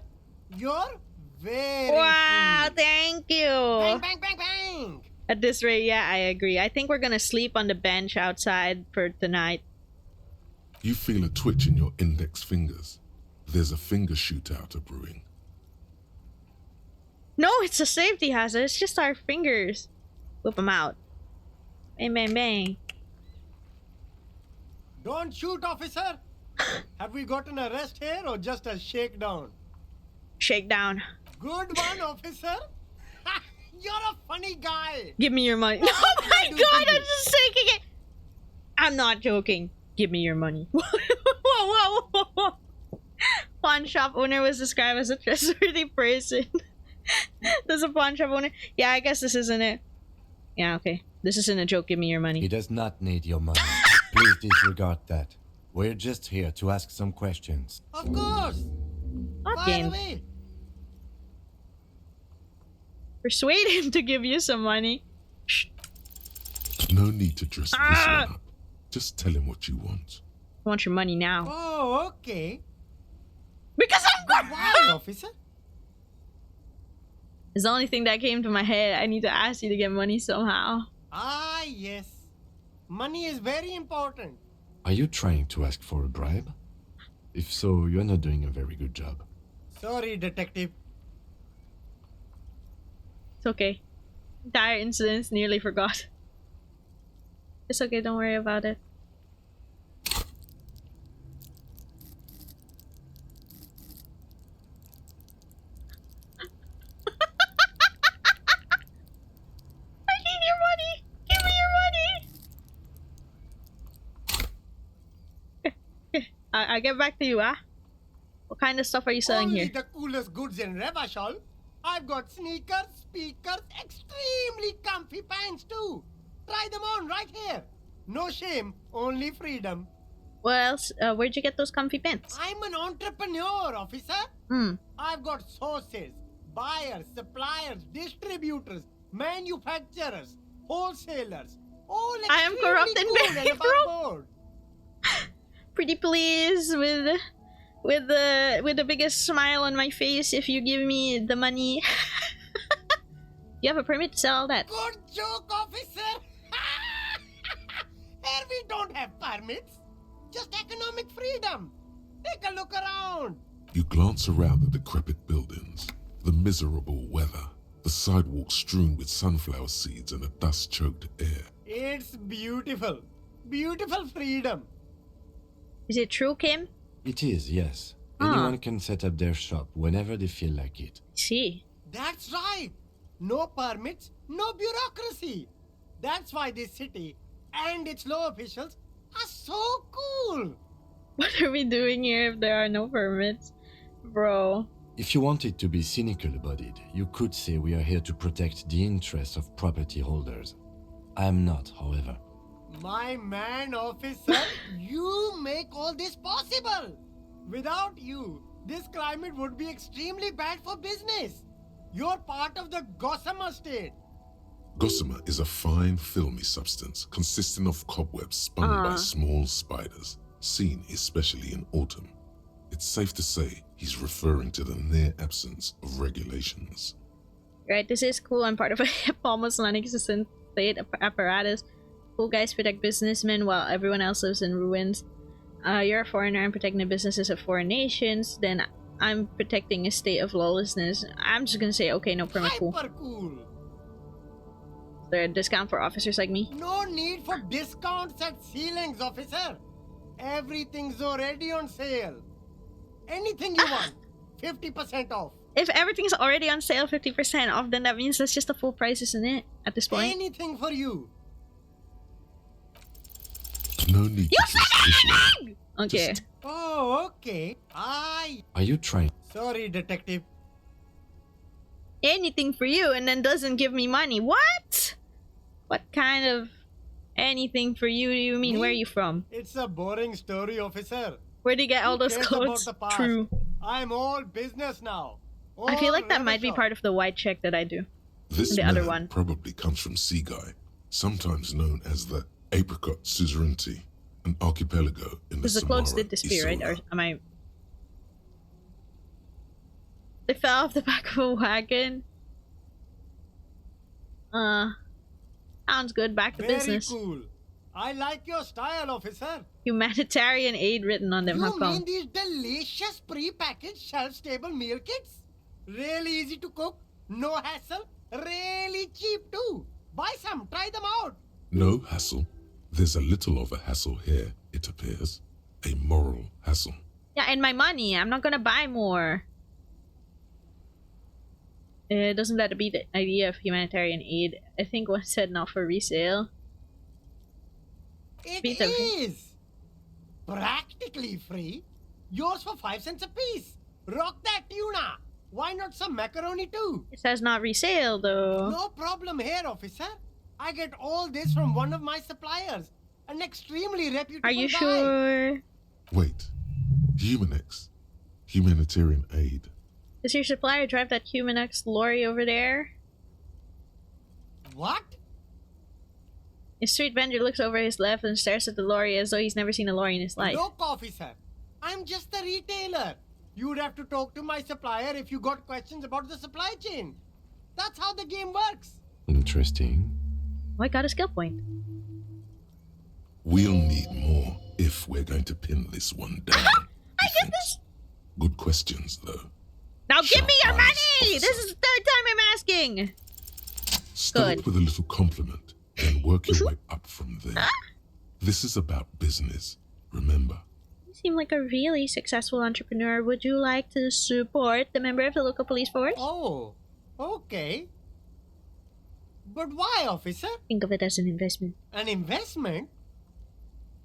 You're very Wow, cool. thank you. Bang, bang, bang, bang. At this rate, yeah, I agree. I think we're gonna sleep on the bench outside for tonight. You feel a twitch in your index fingers. There's a finger shootout brewing. No, it's a safety hazard. It's just our fingers. Whip them out. Bang, bang, bang. Don't shoot, officer. Have we got an arrest here or just a shakedown? Shakedown. Good one, officer. You're a funny guy. Give me your money. Oh my god, I'm just taking it. I'm not joking. Give me your money. Whoa, whoa, whoa, whoa. Pawn shop owner was described as a trustworthy person. There's a pawn shop owner. Yeah, I guess this isn't it. Yeah, okay. This isn't a joke. Give me your money. He does not need your money. Please disregard that. We're just here to ask some questions. Of course. Not By game. the way, Persuade him to give you some money. Shh. No need to dress this Ah! one up. Just tell him what you want. I want your money now. oh, okay. Because I'm Why, officer? It's the only thing that came to my head. I need to ask you to get money somehow. Ah, yes. Money is very important. Are you trying to ask for a bribe? If so, you're not doing a very good job. Sorry, detective. It's okay. Entire incidents nearly forgot. It's okay, don't worry about it. I need your money! Give me your money! I'll get back to you, huh? What kind of stuff are you selling Only here? the coolest goods in Revachol. I've got sneakers, speakers, extremely comfy pants too. Try them on right here. No shame, only freedom. What else? Where'd you get those comfy pants? I'm an entrepreneur, officer. Hmm. I've got sources, buyers, suppliers, distributors, manufacturers, wholesalers. All I am corrupt and extremely very above broke. board. Pretty please with the biggest smile on my face if you give me the money. You have a permit to sell all that. Good joke, officer. Here we don't have permits, just economic freedom. Take a look around. You glance around the decrepit buildings, the miserable weather, the sidewalks strewn with sunflower seeds and a dust-choked air. It's beautiful. Beautiful freedom. Is it true, Kim? It is, yes. Ah. Anyone can set up their shop whenever they feel like it. See. That's right. No permits, no bureaucracy. That's why this city and its law officials are so cool. What are we doing here if there are no permits? Bro. If you wanted to be cynical about it, you could say we are here to protect the interests of property holders. I am not, however. My man, officer, you make all this possible. Without you, this climate would be extremely bad for business. You're part of the Gossamer state. Gossamer is a fine, filmy substance consisting of cobwebs spun by small spiders, seen especially in autumn. It's safe to say he's referring to the near absence of regulations. Right, this is cool. I'm part of a almost non-existent state apparatus. Cool guys protect businessmen while everyone else lives in ruins. You're a foreigner. I'm protecting the businesses of foreign nations. Then I'm protecting a state of lawlessness. I'm just gonna say, okay, no permit, cool. Hyper cool. Is there a discount for officers like me? No need for discounts at ceilings, officer. Everything's already on sale. Anything you want, 50% off. if everything's already on sale 50% off, then that means that's just the full price, isn't it? At this point. Anything for you. No need to twist this one. Okay. Oh, okay. Are you trying? Sorry, detective. Anything for you, and then doesn't give me money. What? What kind of anything for you do you mean? Me? Where are you from? It's a boring story, officer. Where do you get all Who those cares codes? about the past? True. I'm all business now. I feel like that All might be rubbish part of the white check that I do. This The man other one. probably comes from Seaguy, sometimes known as the Apricot Suzerainty, an archipelago in the Because the clothes Samara did disappear, right? Or Isola. am I... They fell off the back of a wagon. Sounds good. Back to Very business. cool. I like your style, officer. Humanitarian aid written on them. You How come? mean these delicious pre-packaged shelf-stable meal kits? Really easy to cook, no hassle, really cheap too. Buy some, try them out. No hassle. There's a little of a hassle here, it appears. A moral hassle. Yeah, and my money. I'm not gonna buy more. Doesn't that be the idea of humanitarian aid? I think one said not for resale. It Beat them. is practically free. Yours for 5 cents a piece. Rock that tuna. Why not some macaroni too? It says not resale though. No problem here, officer. I get all this from one of my suppliers, an extremely reputable Are you guy. sure? Wait. Humanex. Humanitarian aid. Does your supplier drive that Humanex lorry over there? What? A street vendor looks over his left and stares at the lorry as though he's never seen a lorry in his life. Look, officer. I'm just a retailer. You'd have to talk to my supplier if you got questions about the supply chain. That's how the game works. Interesting. Oh, I got a skill point. We'll need more if we're going to pin this one down. I get this! Good questions, though. Now give me your Sharp eyes, money! officer. This is the third time I'm asking! Start Good. with a little compliment, then work your way up from there. This is about business, remember. You seem like a really successful entrepreneur. Would you like to support the member of the local police force? Oh, okay. But why, officer? Think of it as an investment. An investment?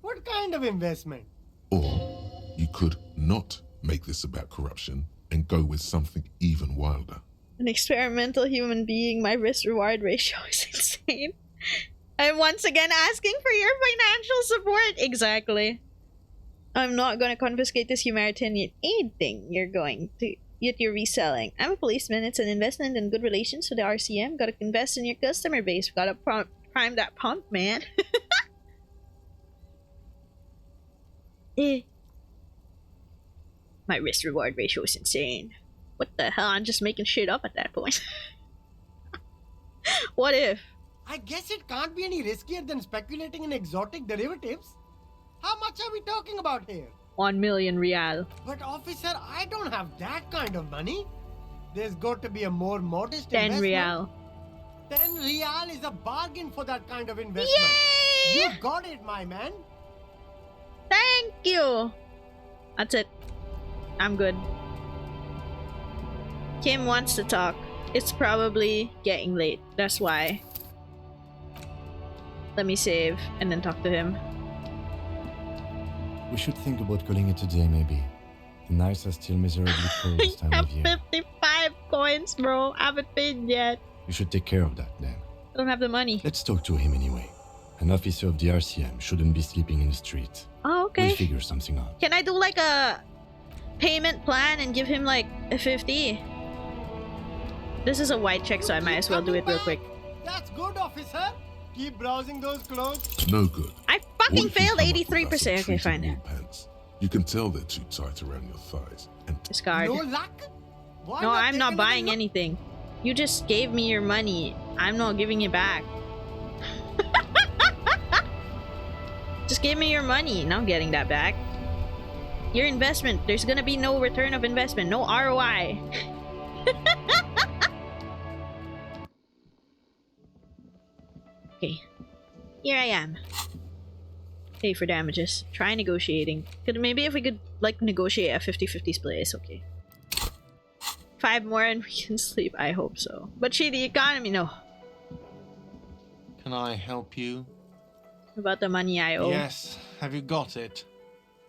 What kind of investment? Or you could not make this about corruption and go with something even wilder. An experimental human being, my risk-reward ratio is insane. I'm once again asking for your financial support. Exactly. I'm not going to confiscate this humanitarian aid thing you're reselling. I'm a policeman. It's an investment in good relations with the RCM. Gotta invest in your customer base. Gotta prime that pump, man. My risk-reward ratio is insane. What the hell? I'm just making shit up at that point. What if? I guess it can't be any riskier than speculating in exotic derivatives. How much are we talking about here? 1 million real. But officer, I don't have that kind of money. There's got to be a more modest 10 investment. real. 10 real is a bargain for that kind of investment. Yay! You got it, my man. Thank you. That's it. I'm good. Kim wants to talk. It's probably getting late. That's why. Let me save and then talk to him. We should think about calling it a day, maybe. The nights are still miserably cold this time I have of year. 55 coins, bro. I haven't paid yet. You should take care of that, then. I don't have the money. Let's talk to him anyway. An officer of the RCM shouldn't be sleeping in the street. Oh, okay. We'll figure something out. Can I do like a payment plan and give him like a 50? This is a white check, so I might as well do it real quick. That's good, officer. Keep browsing those clothes. No good. I What fucking if you failed come up with 83%. some Okay, treated fine. wool pants? You can tell they're too tight around your thighs. And Discard. No luck? Why No, I'm take not another buying look? anything. You just gave me your money. I'm not giving it back. Just give me your money. Not getting that back. Your investment. There's gonna be no return of investment. No ROI. Okay. Here I am. Pay for damages. Try negotiating. Maybe if we could, like, negotiate a 50-50 split, it's okay. 5 more and we can sleep. I hope so. But shitty economy, no. Can I help you? About the money I owe. Yes. Have you got it?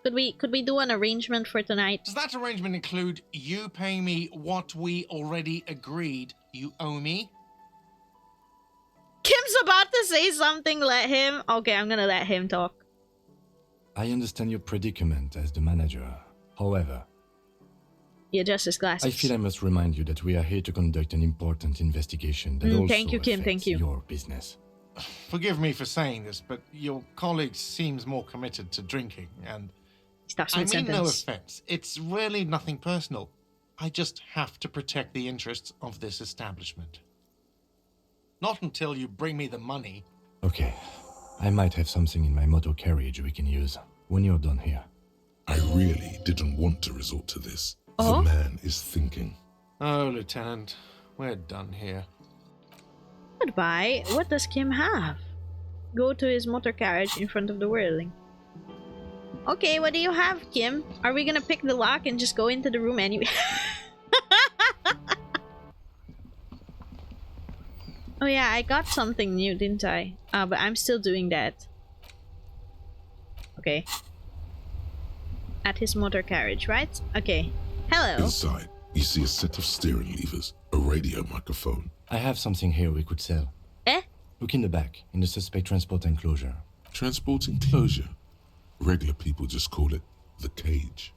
Could we do an arrangement for tonight? Does that arrangement include you paying me what we already agreed you owe me? Kim's about to say something. Let him. Okay, I'm gonna let him talk. I understand your predicament as the manager. However, he adjusts his glasses. I feel I must remind you that we are here to conduct an important investigation that also thank you, Kim. Thank you. Your business. Forgive me for saying this, but your colleague seems more committed to drinking, and I mean no offense. It's really nothing personal. I just have to protect the interests of this establishment. Not until you bring me the money. Okay. I might have something in my motor carriage we can use when you're done here. I really didn't want to resort to this. Oh? The man is thinking. Oh, Lieutenant, we're done here. Goodbye. What does Kim have? Go to his motor carriage in front of the whirling. Okay, what do you have, Kim? Are we gonna pick the lock and just go into the room anyway? Oh yeah, I got something new, didn't I? But I'm still doing that. Okay. At his motor carriage, right? Okay. Hello. Inside, you see a set of steering levers, a radio microphone. I have something here we could sell. Eh? Look in the back, in the suspect transport enclosure. Transport enclosure? Regular people just call it the cage.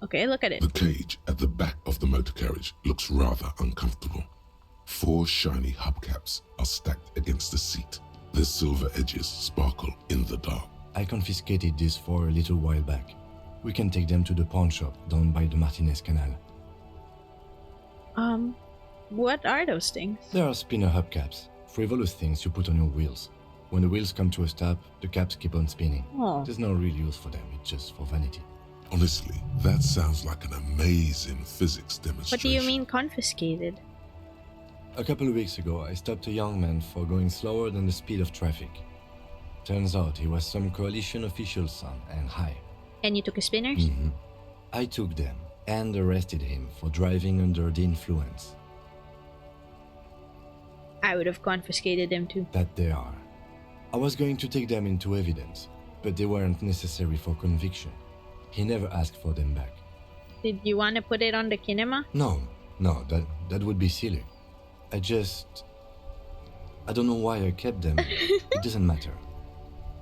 Okay, look at it. The cage at the back of the motor carriage looks rather uncomfortable. 4 shiny hubcaps are stacked against the seat. Their silver edges sparkle in the dark. I confiscated these for a little while back. We can take them to the pawn shop down by the Martinez Canal. What are those things? They are spinner hubcaps, frivolous things you put on your wheels. When the wheels come to a stop, the caps keep on spinning. Oh. There's no real use for them, it's just for vanity. Honestly, that sounds like an amazing physics demonstration. What do you mean confiscated? A couple of weeks ago, I stopped a young man for going slower than the speed of traffic. Turns out he was some coalition official's son and high. And you took his spinners? Mm-hmm. I took them and arrested him for driving under the influence. I would have confiscated them too. That they are. I was going to take them into evidence, but they weren't necessary for conviction. He never asked for them back. Did you want to put it on the kinema? No, that would be silly. I don't know why I kept them. It doesn't matter.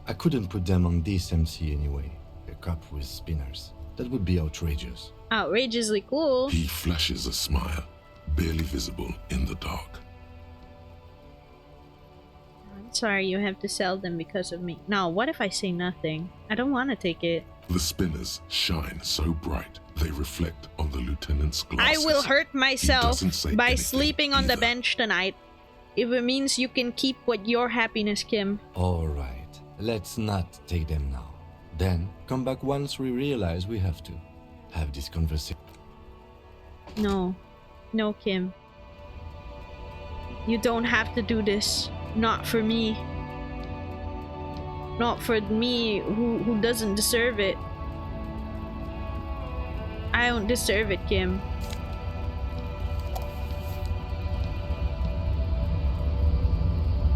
I couldn't put them on this MC anyway. A cop with spinners. That would be outrageous. Outrageously cool. He flashes a smile, barely visible in the dark. I'm sorry you have to sell them because of me. Now, what if I say nothing? I don't want to take it. The spinners shine so bright they reflect on the lieutenant's glasses. I will hurt myself by anything sleeping on the either. bench tonight. If it means you can keep what your happiness, Kim. Alright, let's not take them now. Then, come back once we realize we have to have this conversation. No. No, Kim. You don't have to do this. Not for me. Not for me who doesn't deserve it. I don't deserve it, Kim.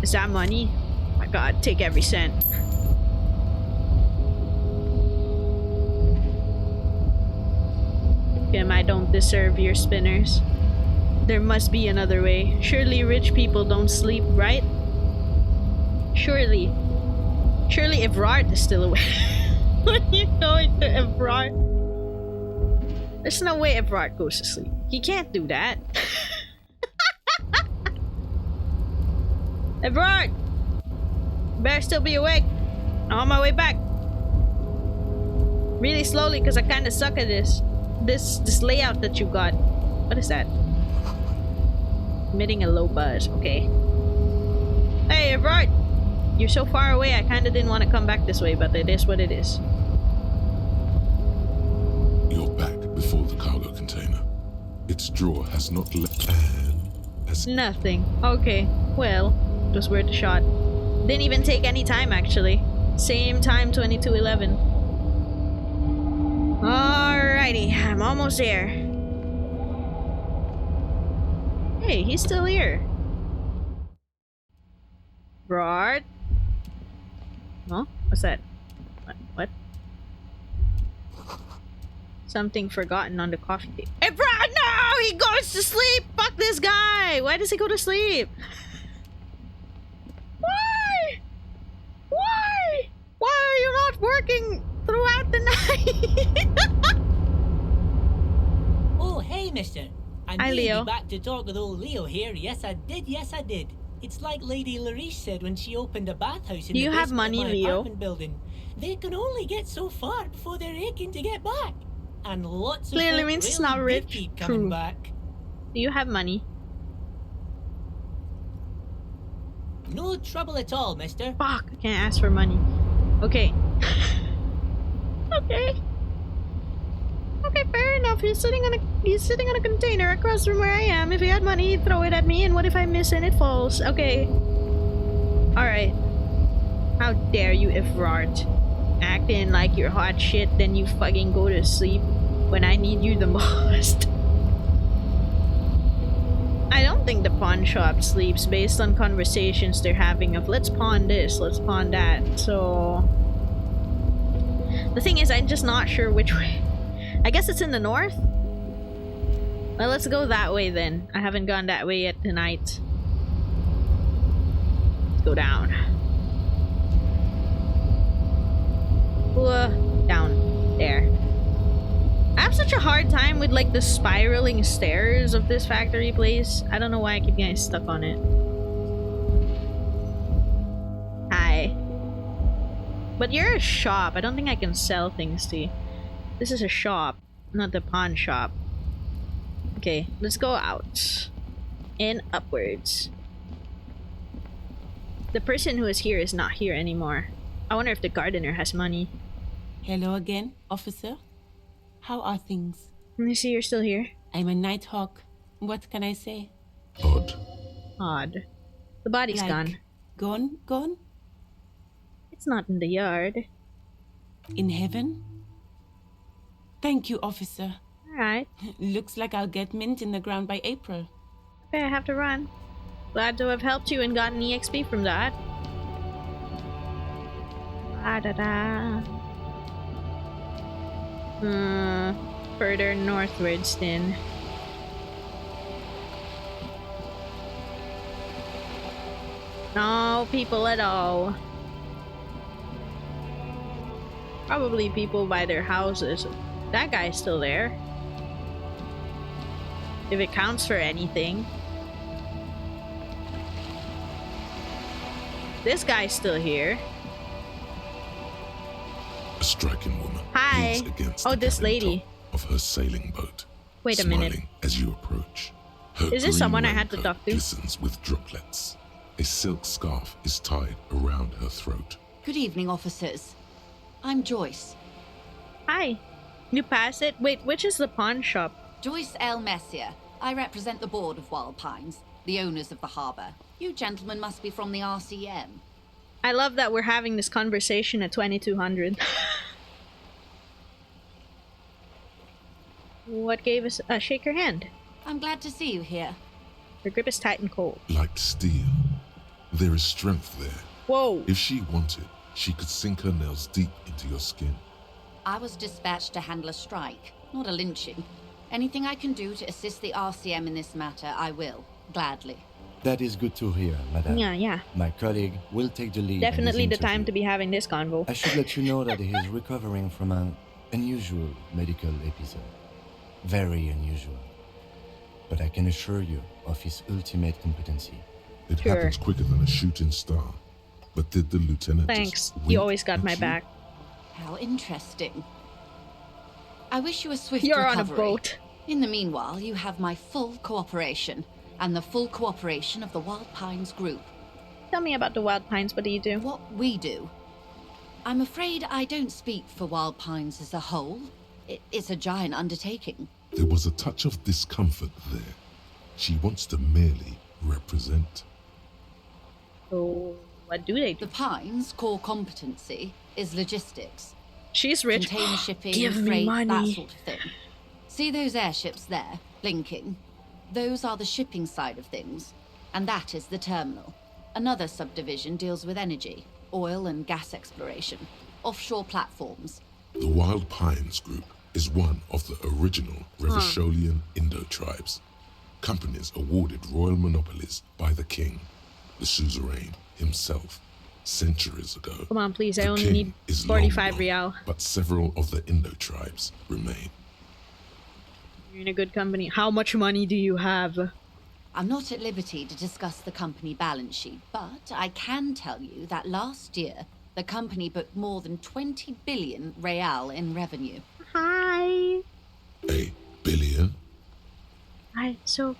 Is that money? My god, take every cent. Kim, I don't deserve your spinners. There must be another way. Surely rich people don't sleep, right? Surely. Surely Evrard is still awake. What are you going to Evrard? There's no way Evrard goes to sleep. He can't do that. Evrard! Better still be awake. I'm on my way back. Really slowly because I kind of suck at this. This layout that you got. What is that? Emitting a low buzz. Okay. Hey, Evrard! You're so far away, I kind of didn't want to come back this way, but it is what it is. You're back before the cargo container. Its drawer has not left and has Nothing. Okay. Well, it was worth a shot. Didn't even take any time, actually. Same time, 22:11. Alrighty, I'm almost there. Hey, he's still here. Rod? No? What's that? What? Something forgotten on the coffee table. Hey, Rod, no! He goes to sleep! Fuck this guy! Why does he go to sleep? Why? Why? Why are you not working throughout the night? Oh, hey, mister. I Hi, need Leo. to be back to talk with old Leo here. Yes, I did. Yes, I did. It's like Lady Larice said when she opened a bathhouse in Do the you have basement money, of my Leo? apartment building. They can only get so far before they're aching to get back. And lots of Clearly folk means it's really not did rich. keep coming True. back. Do you have money? No trouble at all, mister. Fuck, I can't ask for money. Okay. Okay. Okay, fair enough. He's sitting on a container across from where I am. If he had money, he'd throw it at me, and what if I miss and it falls? Okay. Alright. How dare you, Evrart? Acting like you're hot shit, then you fucking go to sleep when I need you the most. I don't think the pawn shop sleeps based on conversations they're having of let's pawn this, let's pawn that. So the thing is, I'm just not sure which way. I guess it's in the north? Well, let's go that way then. I haven't gone that way yet tonight. Let's go down. Down. There. I have such a hard time with like the spiraling stairs of this factory place. I don't know why I keep getting stuck on it. Hi. But you're a shop. I don't think I can sell things to you. This is a shop, not the pawn shop. Okay, let's go out. And upwards. The person who is here is not here anymore. I wonder if the gardener has money. Hello again, officer. How are things? Let me see, you're still here. I'm a nighthawk. What can I say? Odd. Odd. The body's Like, gone. Gone? Gone? It's not in the yard. In heaven? Thank you, officer. Alright. Looks like I'll get mint in the ground by April. Okay, I have to run. Glad to have helped you and gotten EXP from that. Da-da-da. Further northwards then. No people at all. Probably people by their houses. That guy's still there. If it counts for anything. This guy's still here. A striking woman. Hi. leans against Oh, the this cabin lady. top of her sailing boat. Wait a smiling minute. as you approach. Her Is this green someone I had to raincoat talk to? glistens with droplets. A silk scarf is tied around her throat. Good evening, officers. I'm Joyce. Hi. You pass it? Wait, which is the pawn shop? Joyce L. Messier. I represent the board of Wild Pines, the owners of the harbour. You gentlemen must be from the RCM. I love that we're having this conversation at 2200. What gave us a shake your hand? I'm glad to see you here. Her grip is tight and cold. Like steel, there is strength there. Whoa. If she wanted, she could sink her nails deep into your skin. I was dispatched to handle a strike, not a lynching. Anything I can do to assist the RCM in this matter, I will, gladly. That is good to hear, madame. Yeah. My colleague will take the lead. Definitely the time to be having this convo. I should let you know that he is recovering from an unusual medical episode. Very unusual. But I can assure you of his ultimate competency. It happens quicker than a shooting star. But did the lieutenant Thanks. just You wink always got at my you? back. How interesting. I wish you a swift You're recovery. on a boat. In the meanwhile, you have my full cooperation, and the full cooperation of the Wild Pines group. Tell me about the Wild Pines. What do you do? What we do? I'm afraid I don't speak for Wild Pines as a whole. It's a giant undertaking. There was a touch of discomfort there. She wants to merely represent. So, what do they do? The Pines' core competency is logistics. She's rich. Container shipping, Give me freight, money. that sort of thing. See those airships there, blinking? Those are the shipping side of things, and that is the terminal. Another subdivision deals with energy, oil and gas exploration, offshore platforms. The Wild Pines Group is one of the original Revacholian Indo-tribes. Companies awarded royal monopolies by the king, the suzerain himself, centuries ago. Come on, please, I The only king need is 45 long real. gone, but several of the Indo-tribes remain. You're in a good company. How much money do you have? I'm not at liberty to discuss the company balance sheet, but I can tell you that last year, the company booked more than 20 billion real in revenue. Hi. A billion? So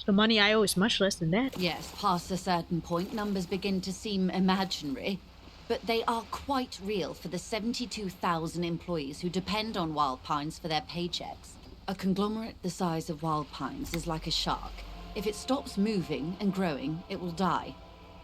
the money I owe is much less than that. Yes, past a certain point, numbers begin to seem imaginary, but they are quite real for the 72,000 employees who depend on Wild Pines for their paychecks. A conglomerate the size of Wild Pines is like a shark. If it stops moving and growing, it will die.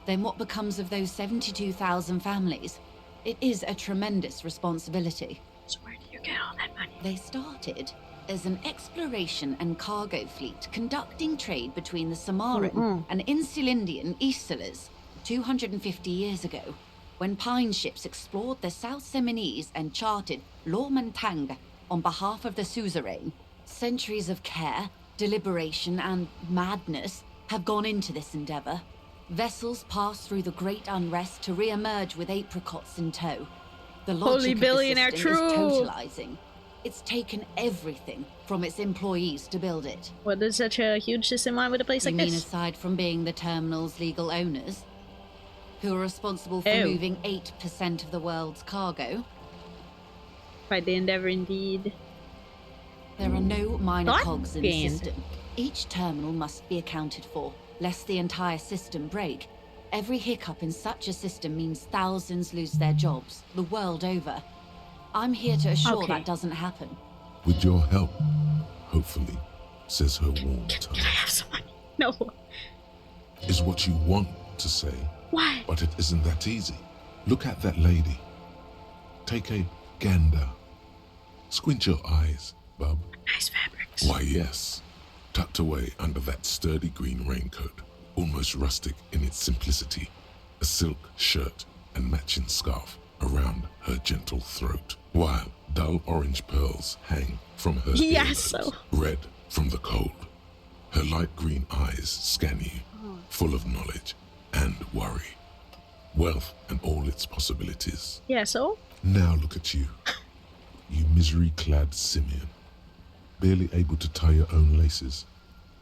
Then what becomes of those 72,000 families? It is a tremendous responsibility. So where do you get all that money? They started as an exploration and cargo fleet conducting trade between the Samoan and Insulindian Isolas 250 years ago, when pine ships explored the South Seminese and charted Lomantang on behalf of the suzerain. Centuries of care, deliberation, and madness have gone into this endeavor. Vessels pass through the Great Unrest to re-emerge with apricots in tow. The logic Holy of billionaire the system is true. totalizing. It's taken everything from its employees to build it. What does such a huge system want with a place You like mean this? aside from being the terminal's legal owners, who are responsible for moving 8% of the world's cargo? By the endeavor, indeed. There are no minor What? cogs in the system. Each terminal must be accounted for, lest the entire system break. Every hiccup in such a system means thousands lose their jobs, the world over. I'm here to assure that doesn't happen. With your help, hopefully, says her warm tone. Can I have some money? No. Is what you want to say. Why? But it isn't that easy. Look at that lady. Take a gander. Squint your eyes, bub. Nice fabrics. Why, yes. Tucked away under that sturdy green raincoat, almost rustic in its simplicity, a silk shirt and matching scarf around her gentle throat, while dull orange pearls hang from her earlobes, red from the cold. Her light green eyes scan you, full of knowledge and worry. Wealth and all its possibilities. Yeah, so? Now look at you. You misery-clad simian. Barely able to tie your own laces.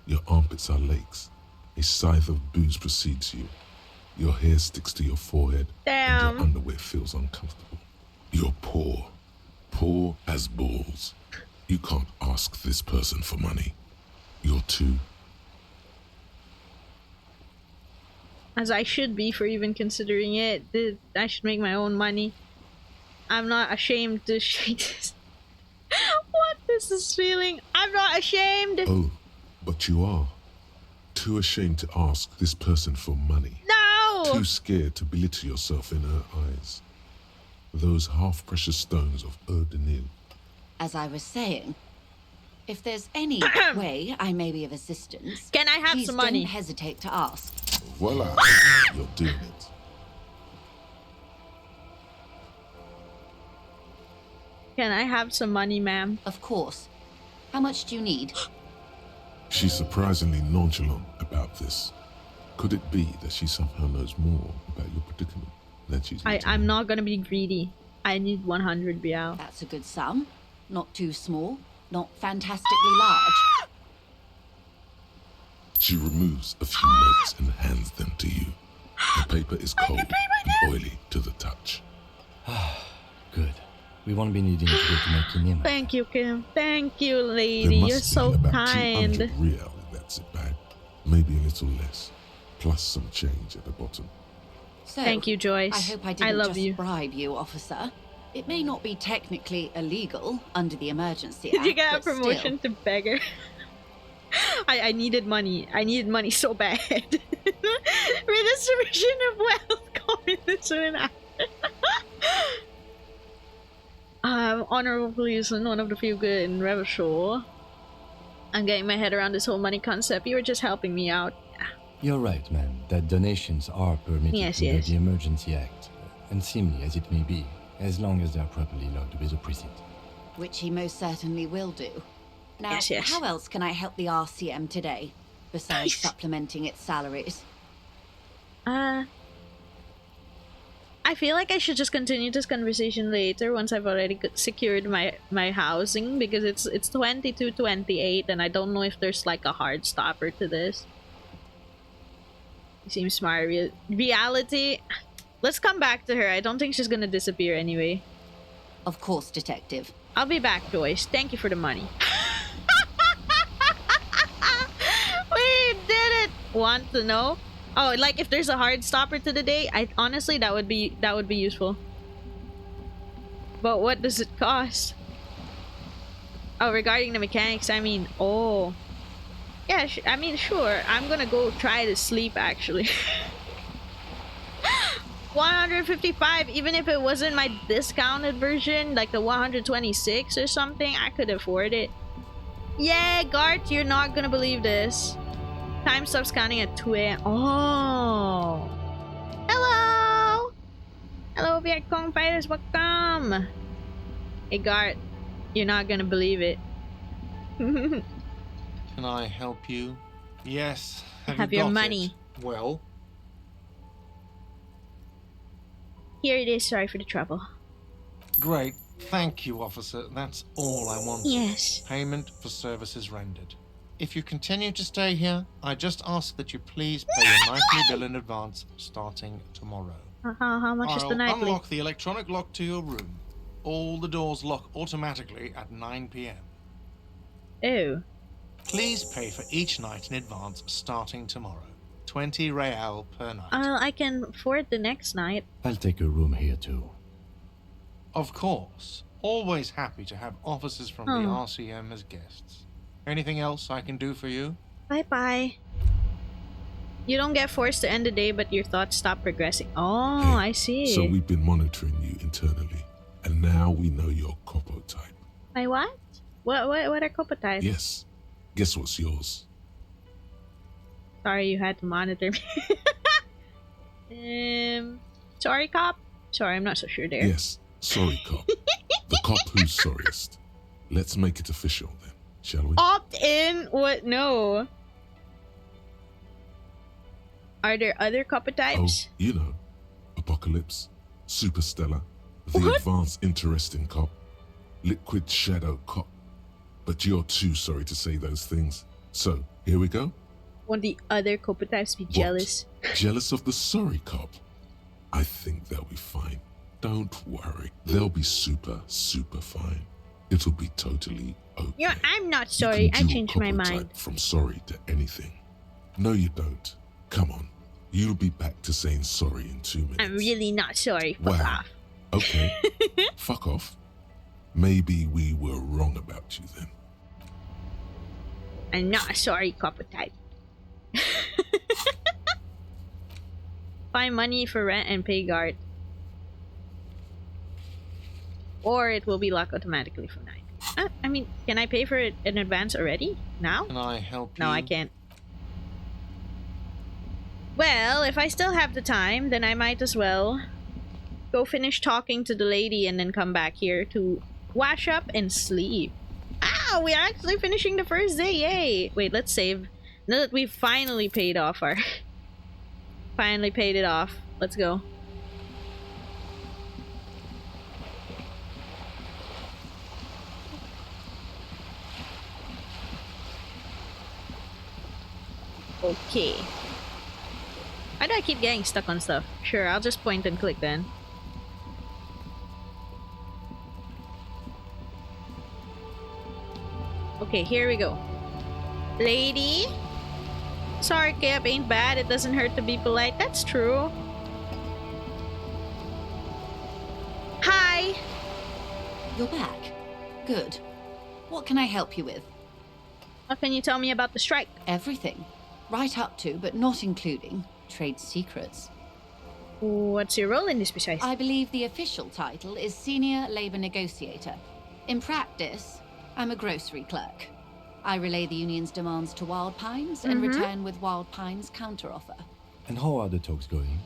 Your armpits are lakes. A scythe of booze precedes you. Your hair sticks to your forehead. Damn. And your underwear feels uncomfortable. You're poor. Poor as balls. You can't ask this person for money. You're too... As I should be for even considering it. I should make my own money. I'm not ashamed to shake this. What this is feeling? I'm not ashamed. Oh, but you are. Too ashamed to ask this person for money. No! Too scared to belittle yourself in her eyes. Those half-precious stones of eau de Nil. As I was saying, if there's any way I may be of assistance, can I have please some money? don't hesitate to ask. Voila, you're doing it. Can I have some money, ma'am? Of course. How much do you need? She's surprisingly nonchalant about this. Could it be that she somehow knows more about your predicament than she's I'm not gonna be greedy. I need 100 real. That's a good sum. Not too small, not fantastically large. She removes a few notes and hands them to you. The paper is cold and oily to the touch. Good. We won't be needing to go to my kinema. Thank you, Kim. Thank you, lady. There must You're be so about kind. 200 real in that zip bag. Maybe a little less. Plus some change at the bottom. So, thank you, Joyce. I hope I didn't love just you. bribe you, officer. It may not be technically illegal under the Emergency Did Act, you get a but promotion to beggar? I needed money. I needed money so bad. Redistribution of wealth coming soon after. Honorable policeman, one of the few good in Revachol. I'm getting my head around this whole money concept. You were just helping me out. You're right, ma'am, that donations are permitted under the Emergency Act, unseemly as it may be, as long as they're properly logged with the precinct. Which he most certainly will do. Now, how else can I help the RCM today, besides supplementing its salaries? I feel like I should just continue this conversation later once I've already secured my housing, because it's 22:28 and I don't know if there's like a hard stopper to this. You seem smart. Reality. Let's come back to her. I don't think she's gonna disappear anyway. Of course, Detective. I'll be back, Joyce. Thank you for the money. We did it! Want to know? Oh, like if there's a hard stopper to the day, honestly that would be useful. But what does it cost? Oh, regarding the mechanics, I mean, oh. Yeah, I mean, sure. I'm gonna go try to sleep, actually. 155, even if it wasn't my discounted version, like the 126 or something, I could afford it. Yeah, Gart, you're not gonna believe this. Time stops counting at 2 a.m. Oh. Hello! Hello, Viet Cong fighters, welcome! Hey, Gart, you're not gonna believe it. Can I help you? Yes. Have your money. It? Well? Here it is, sorry for the trouble. Great. Thank you, officer. That's all I wanted. Yes. Payment for services rendered. If you continue to stay here, I just ask that you please pay your nightly bill in advance starting tomorrow. How much is the nightly? I'll unlock the electronic lock to your room. All the doors lock automatically at 9 p.m. Oh. Please pay for each night in advance starting tomorrow. 20 real per night. I can afford the next night. I'll take a room here too. Of course. Always happy to have officers from the RCM as guests. Anything else I can do for you? Bye-bye. You don't get forced to end the day, but your thoughts stop progressing. Oh, Hey, I see. So we've been monitoring you internally, and now we know your Copo type. My what? What are Copa types? Yes. Guess what's yours? Sorry you had to monitor me. Sorry, cop? Sorry, I'm not so sure there. Yes, sorry, cop. The cop who's sorriest. Let's make it official then, shall we? Opt in? What? No. Are there other Copa types? Oh, you know. Apocalypse, Superstellar, the Advanced Interesting Cop, Liquid Shadow Cop. But you're too sorry to say those things. So, here we go. Won't the other Copa types be jealous? Jealous of the sorry cop? I think they'll be fine. Don't worry. They'll be super, super fine. It'll be totally okay. Yeah, I'm not sorry. I changed my mind. From sorry to anything. No, you don't. Come on. You'll be back to saying sorry in 2 minutes. I'm really not sorry. Fuck off. Okay. Fuck off. Maybe we were wrong about you then. I'm not a sorry Copa type. Find money for rent and pay guard. Or it will be locked automatically for 9. I mean, can I pay for it in advance already? Now? Can I help you? No, I can't. Well, if I still have the time, then I might as well go finish talking to the lady and then come back here to wash up and sleep. Ah, we are actually finishing the first day. Yay! Wait, let's save. Now that we've finally paid off our... finally paid it off. Let's go. Okay. Why do I keep getting stuck on stuff? Sure, I'll just point and click then. Okay, here we go. Lady? Sorry, Cap ain't bad. It doesn't hurt to be polite. That's true. Hi! You're back. Good. What can I help you with? What can you tell me about the strike? Everything. Right up to, but not including, trade secrets. What's your role in this precisely? I believe the official title is Senior Labor Negotiator. In practice, I'm a grocery clerk. I relay the union's demands to Wild Pines and return with Wild Pines' counteroffer. And how are the talks going?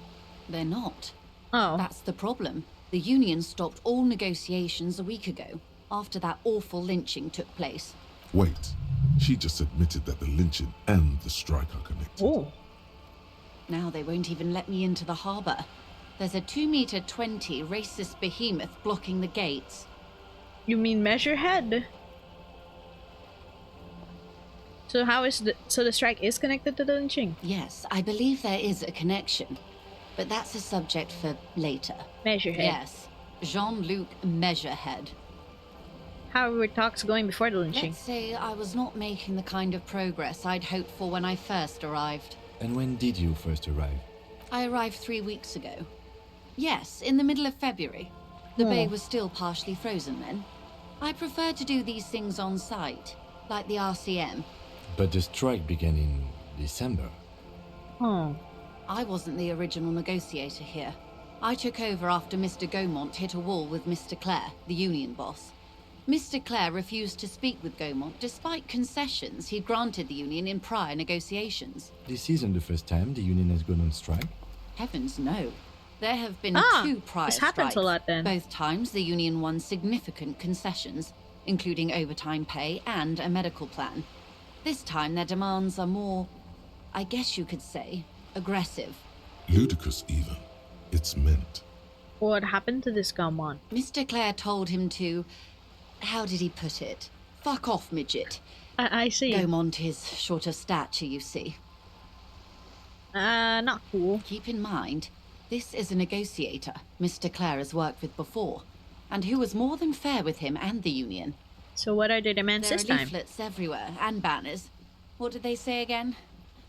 They're not. Oh. That's the problem. The union stopped all negotiations a week ago, after that awful lynching took place. Wait, she just admitted that the lynching and the strike are connected. Oh. Now they won't even let me into the harbour. There's a 2-meter 20 racist behemoth blocking the gates. You mean Measurehead? So the strike is connected to the lynching? Yes, I believe there is a connection. But that's a subject for later. Measurehead. Yes. Jean-Luc Measurehead. How were talks going before the lynching? Let's say I was not making the kind of progress I'd hoped for when I first arrived. And when did you first arrive? I arrived 3 weeks ago. Yes, in the middle of February. The bay was still partially frozen then. I prefer to do these things on site, like the RCM. But the strike began in December. Oh. I wasn't the original negotiator here. I took over after Mr. Gaumont hit a wall with Mr. Clare, the union boss. Mr. Clare refused to speak with Gaumont despite concessions he'd granted the union in prior negotiations. This isn't the first time the union has gone on strike? Heavens no. There have been 2 prior this happens strikes. a lot then. Both times the union won significant concessions, including overtime pay and a medical plan. This time their demands are more, I guess you could say, aggressive. Ludicrous even. It's meant. What happened to this Gaumont? Mr. Clare told him to, how did he put it? Fuck off, midget. I see. Gaumont is short of stature, you see. Not cool. Keep in mind, this is a negotiator Mr. Clare has worked with before, and who was more than fair with him and the union. So what are the demands this There are time? leaflets everywhere, and banners. What did they say again?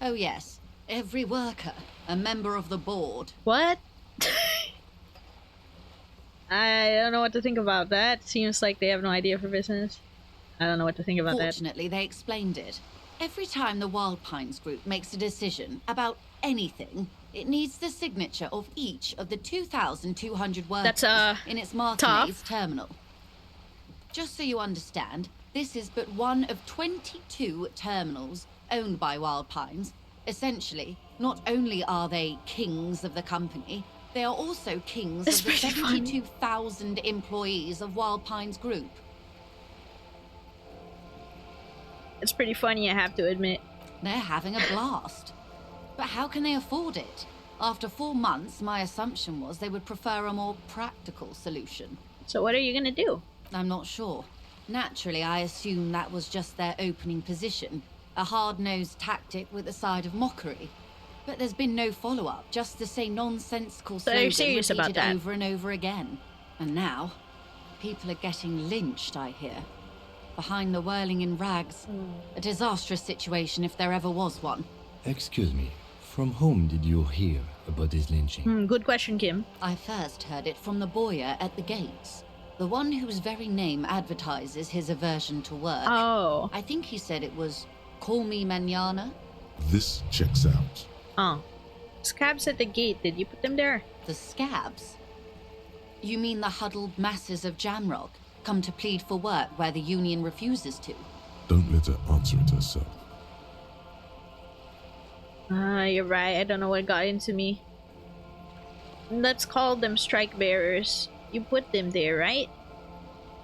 Oh yes, every worker, a member of the board. What? I don't know what to think about that. Seems like they have no idea for business. I don't know what to think about that. Fortunately, they explained it. Every time the Wild Pines group makes a decision about anything, it needs the signature of each of the 2,200 workers in its Martinez terminal. Just so you understand, this is but one of 22 terminals owned by Wild Pines. Essentially, not only are they kings of the company, they are also kings of the 72,000 employees of Wild Pines Group. It's pretty funny, I have to admit. They're having a blast. But how can they afford it? After 4 months, my assumption was they would prefer a more practical solution. So what are you gonna do? I'm not sure. Naturally, I assume that was just their opening position. A hard-nosed tactic with a side of mockery. But there's been no follow-up, just the same nonsensical slogan repeated over and over again. And now, people are getting lynched, I hear. Behind the whirling in rags. A disastrous situation if there ever was one. Excuse me, from whom did you hear about this lynching? Good question, Kim. I first heard it from the boyer at the gates. The one whose very name advertises his aversion to work. Oh. I think he said it was, call me Manana. This checks out. Oh. Scabs at the gate, did you put them there? The scabs? You mean the huddled masses of Jamrock, come to plead for work where the union refuses to? Don't let her answer it herself. You're right, I don't know what got into me. Let's call them strike bearers. You put them there, right?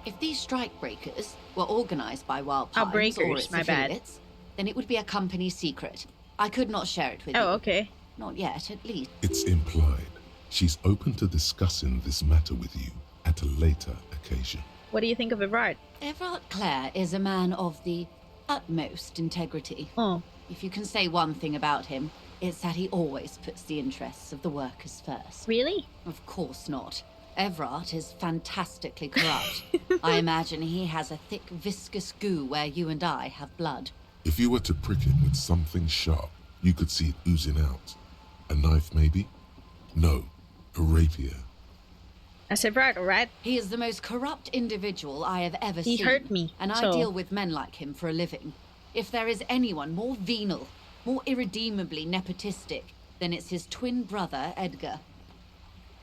If these strike breakers were organized by Wild Pines or its affiliates, then it would be a company secret. I could not share it with you. Oh, okay. Not yet, at least. It's implied. She's open to discussing this matter with you at a later occasion. What do you think of Everard? Everard Clare is a man of the utmost integrity. Oh. If you can say one thing about him, it's that he always puts the interests of the workers first. Really? Of course not. Everard is fantastically corrupt. I imagine he has a thick, viscous goo where you and I have blood. If you were to prick it with something sharp, you could see it oozing out. A knife, maybe? No, a rapier. That's Everard, alright? He is the most corrupt individual I have ever seen. He hurt me, and I deal with men like him for a living. If there is anyone more venal, more irredeemably nepotistic, then it's his twin brother, Edgar.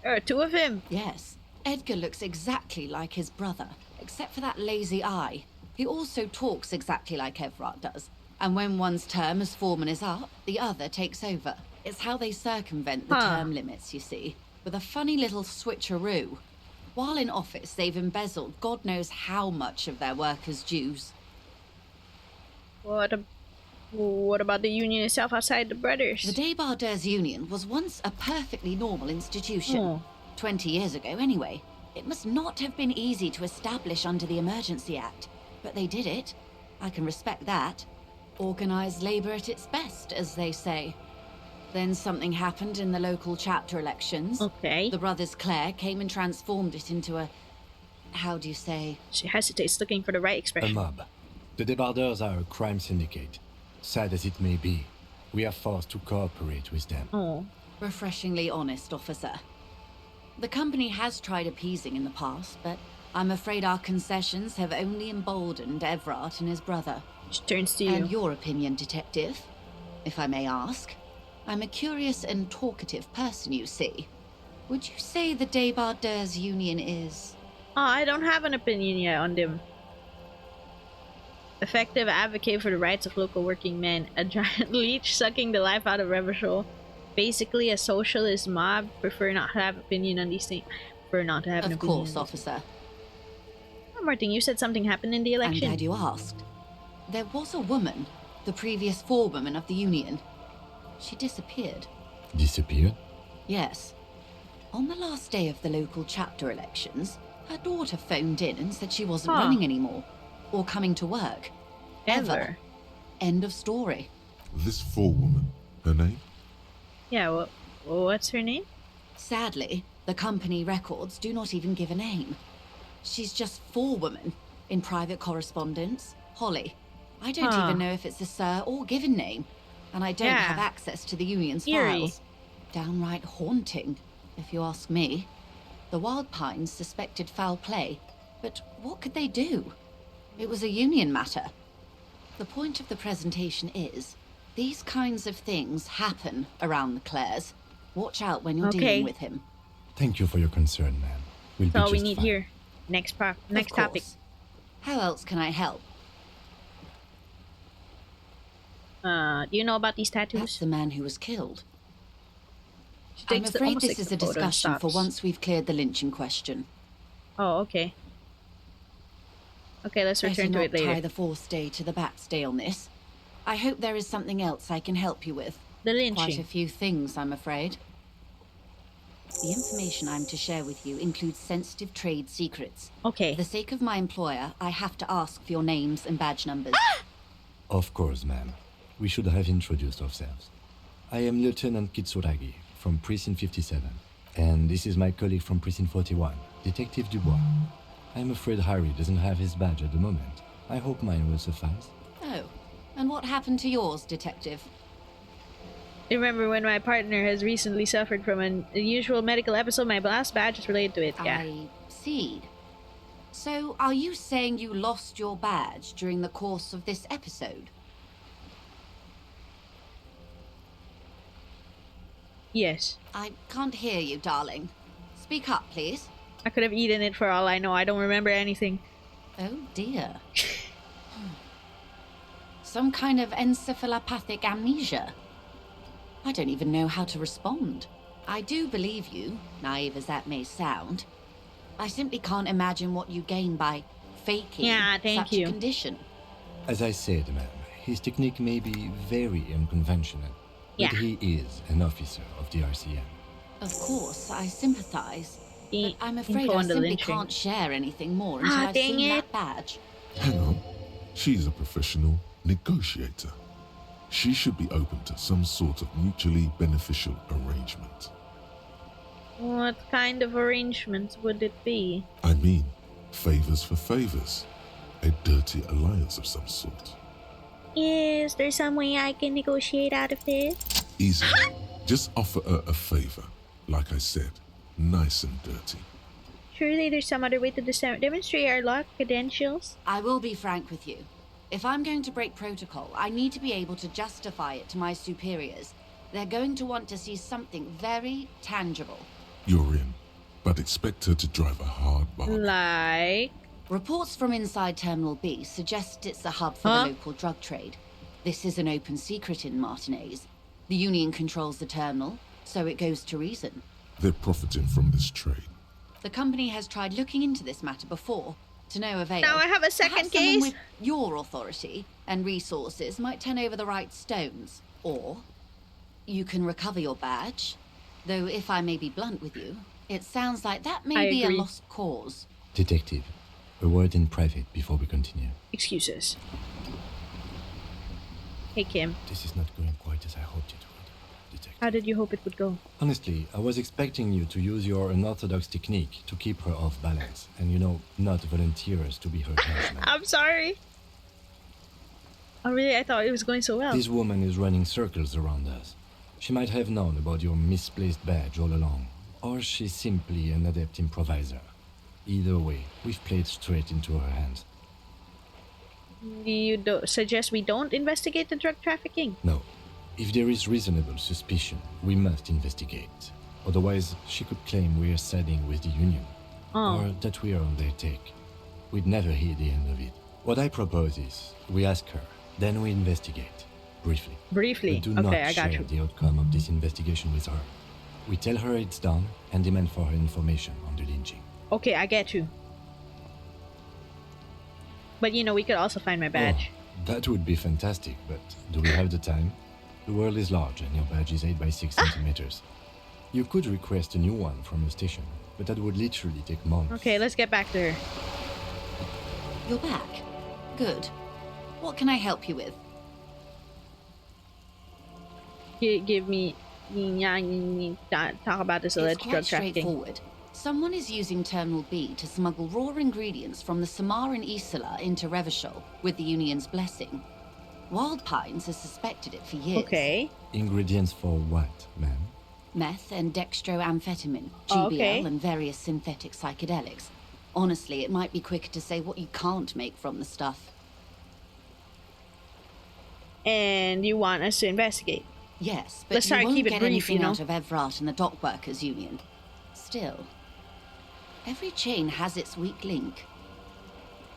There are 2 of him? Yes. Edgar looks exactly like his brother, except for that lazy eye. He also talks exactly like Evrart does. And when one's term as foreman is up, the other takes over. It's how they circumvent the term limits, you see, with a funny little switcheroo. While in office, they've embezzled God knows how much of their workers' dues. What about the union itself outside the brothers? The Debardeurs Union was once a perfectly normal institution. 20 years ago, anyway. It must not have been easy to establish under the Emergency Act, but they did it. I can respect that. Organized labor at its best, as they say. Then something happened in the local chapter elections. Okay. The brothers Clare came and transformed it into a... how do you say? She hesitates, looking for the right expression. A mob. The Debardeurs are a crime syndicate. Sad as it may be, we are forced to cooperate with them. Oh. Refreshingly honest, officer. The company has tried appeasing in the past, but I'm afraid our concessions have only emboldened Evrart and his brother. She turns to you. And your opinion, detective, if I may ask. I'm a curious and talkative person, you see. Would you say the Debardeurs Union is... I don't have an opinion yet on them. Effective advocate for the rights of local working men. A giant leech sucking the life out of Revachol. Basically a socialist mob. Prefer not to have opinion on these things. Prefer not to have an opinion. Of course, officer. One more thing, you said something happened in the election. I'm glad you asked. There was a woman, the previous forewoman of the union. She disappeared. Disappeared? Yes. On the last day of the local chapter elections, her daughter phoned in and said she wasn't running anymore. Or coming to work. Ever. End of story. This forewoman, her name? Yeah, what's her name? Sadly, the company records do not even give a name. She's just forewoman in private correspondence. Holly. I don't even know if it's a sir or given name. And I don't have access to the union's files. Downright haunting, if you ask me. The Wild Pines suspected foul play, but what could they do? It was a union matter. The point of the presentation is, these kinds of things happen around the Clares. Watch out when you're dealing with him. Thank you for your concern, ma'am. We'll That's all be we just need fine. here. Next topic. How else can I help? Do you know about these tattoos? That's the man who was killed. I'm afraid this is a discussion for once we've cleared the lynching question. Oh, okay. Okay, let's return to it later. Tie the fourth day to the Bat's Day on this. I hope there is something else I can help you with. The lynching. Quite a few things, I'm afraid. The information I'm to share with you includes sensitive trade secrets. Okay. For the sake of my employer, I have to ask for your names and badge numbers. Of course, ma'am. We should have introduced ourselves. I am Lieutenant Kitsuragi from Precinct 57, and this is my colleague from Precinct 41, Detective Dubois. I'm afraid Harry doesn't have his badge at the moment. I hope mine will suffice. Oh, and what happened to yours, Detective? Remember when my partner has recently suffered from an unusual medical episode? My last badge is related to it, yeah. I see. So, are you saying you lost your badge during the course of this episode? Yes. I can't hear you, darling. Speak up, please. I could have eaten it for all I know. I don't remember anything. Oh, dear. Some kind of encephalopathic amnesia. I don't even know how to respond. I do believe you, naive as that may sound. I simply can't imagine what you gain by faking such a condition. As I said, ma'am, his technique may be very unconventional, but he is an officer of the RCM. Of course, I sympathize. But I'm afraid I simply can't share anything more until I've seen that badge. Hang on. She's a professional negotiator. She should be open to some sort of mutually beneficial arrangement. What kind of arrangement would it be? I mean, favors for favors. A dirty alliance of some sort. Is there some way I can negotiate out of this? Easy. Just offer her a favor. Like I said, nice and dirty. Surely there's some other way to demonstrate our lock credentials. I will be frank with you. If I'm going to break protocol, I need to be able to justify it to my superiors. They're going to want to see something very tangible. You're in, but expect her to drive a hard bargain. Like? Reports from inside Terminal B suggest it's a hub for the local drug trade. This is an open secret in Martinez. The Union controls the terminal, so it goes to reason. They're profiting from this trade. The company has tried looking into this matter before, to no avail. Now I have a second Perhaps someone case. with your authority and resources might turn over the right stones. Or you can recover your badge. Though if I may be blunt with you, it sounds like that may be a lost cause. Detective, a word in private before we continue. Excuses. Hey, Kim. This is not going quite as I hoped it would, Detective. How did you hope it would go? Honestly, I was expecting you to use your unorthodox technique to keep her off balance, and not volunteer us to be her henchman. I'm sorry. Oh, really? I thought it was going so well. This woman is running circles around us. She might have known about your misplaced badge all along, or she's simply an adept improviser. Either way, we've played straight into her hands. You suggest we don't investigate the drug trafficking? No. If there is reasonable suspicion, we must investigate. Otherwise, she could claim we're siding with the Union, or that we're on their take. We'd never hear the end of it. What I propose is, we ask her, then we investigate. Briefly. Briefly? We do Okay, not I got share you. the outcome of this investigation with her. We tell her it's done and demand for her information on the lynching. Okay, I get you. But we could also find my badge. Oh, that would be fantastic, but do we have the time? The world is large and your badge is 8 by 6 centimeters. You could request a new one from the station, but that would literally take months. Okay, let's get back to her. You're back. Good. What can I help you with? Give me... Talk about this alleged drug It's quite trafficking. straightforward. Someone is using Terminal B to smuggle raw ingredients from the Samaran Isola into Revachol with the Union's blessing. Wild Pines has suspected it for years. Okay. Ingredients for what, ma'am? Meth and dextroamphetamine, Oh, GBL, okay. and various synthetic psychedelics. Honestly, it might be quicker to say what you can't make from the stuff. And you want us to investigate? Yes, but Let's try you and won't keep it get brief, anything out of Evrat and the Dock Workers Union. Still, every chain has its weak link.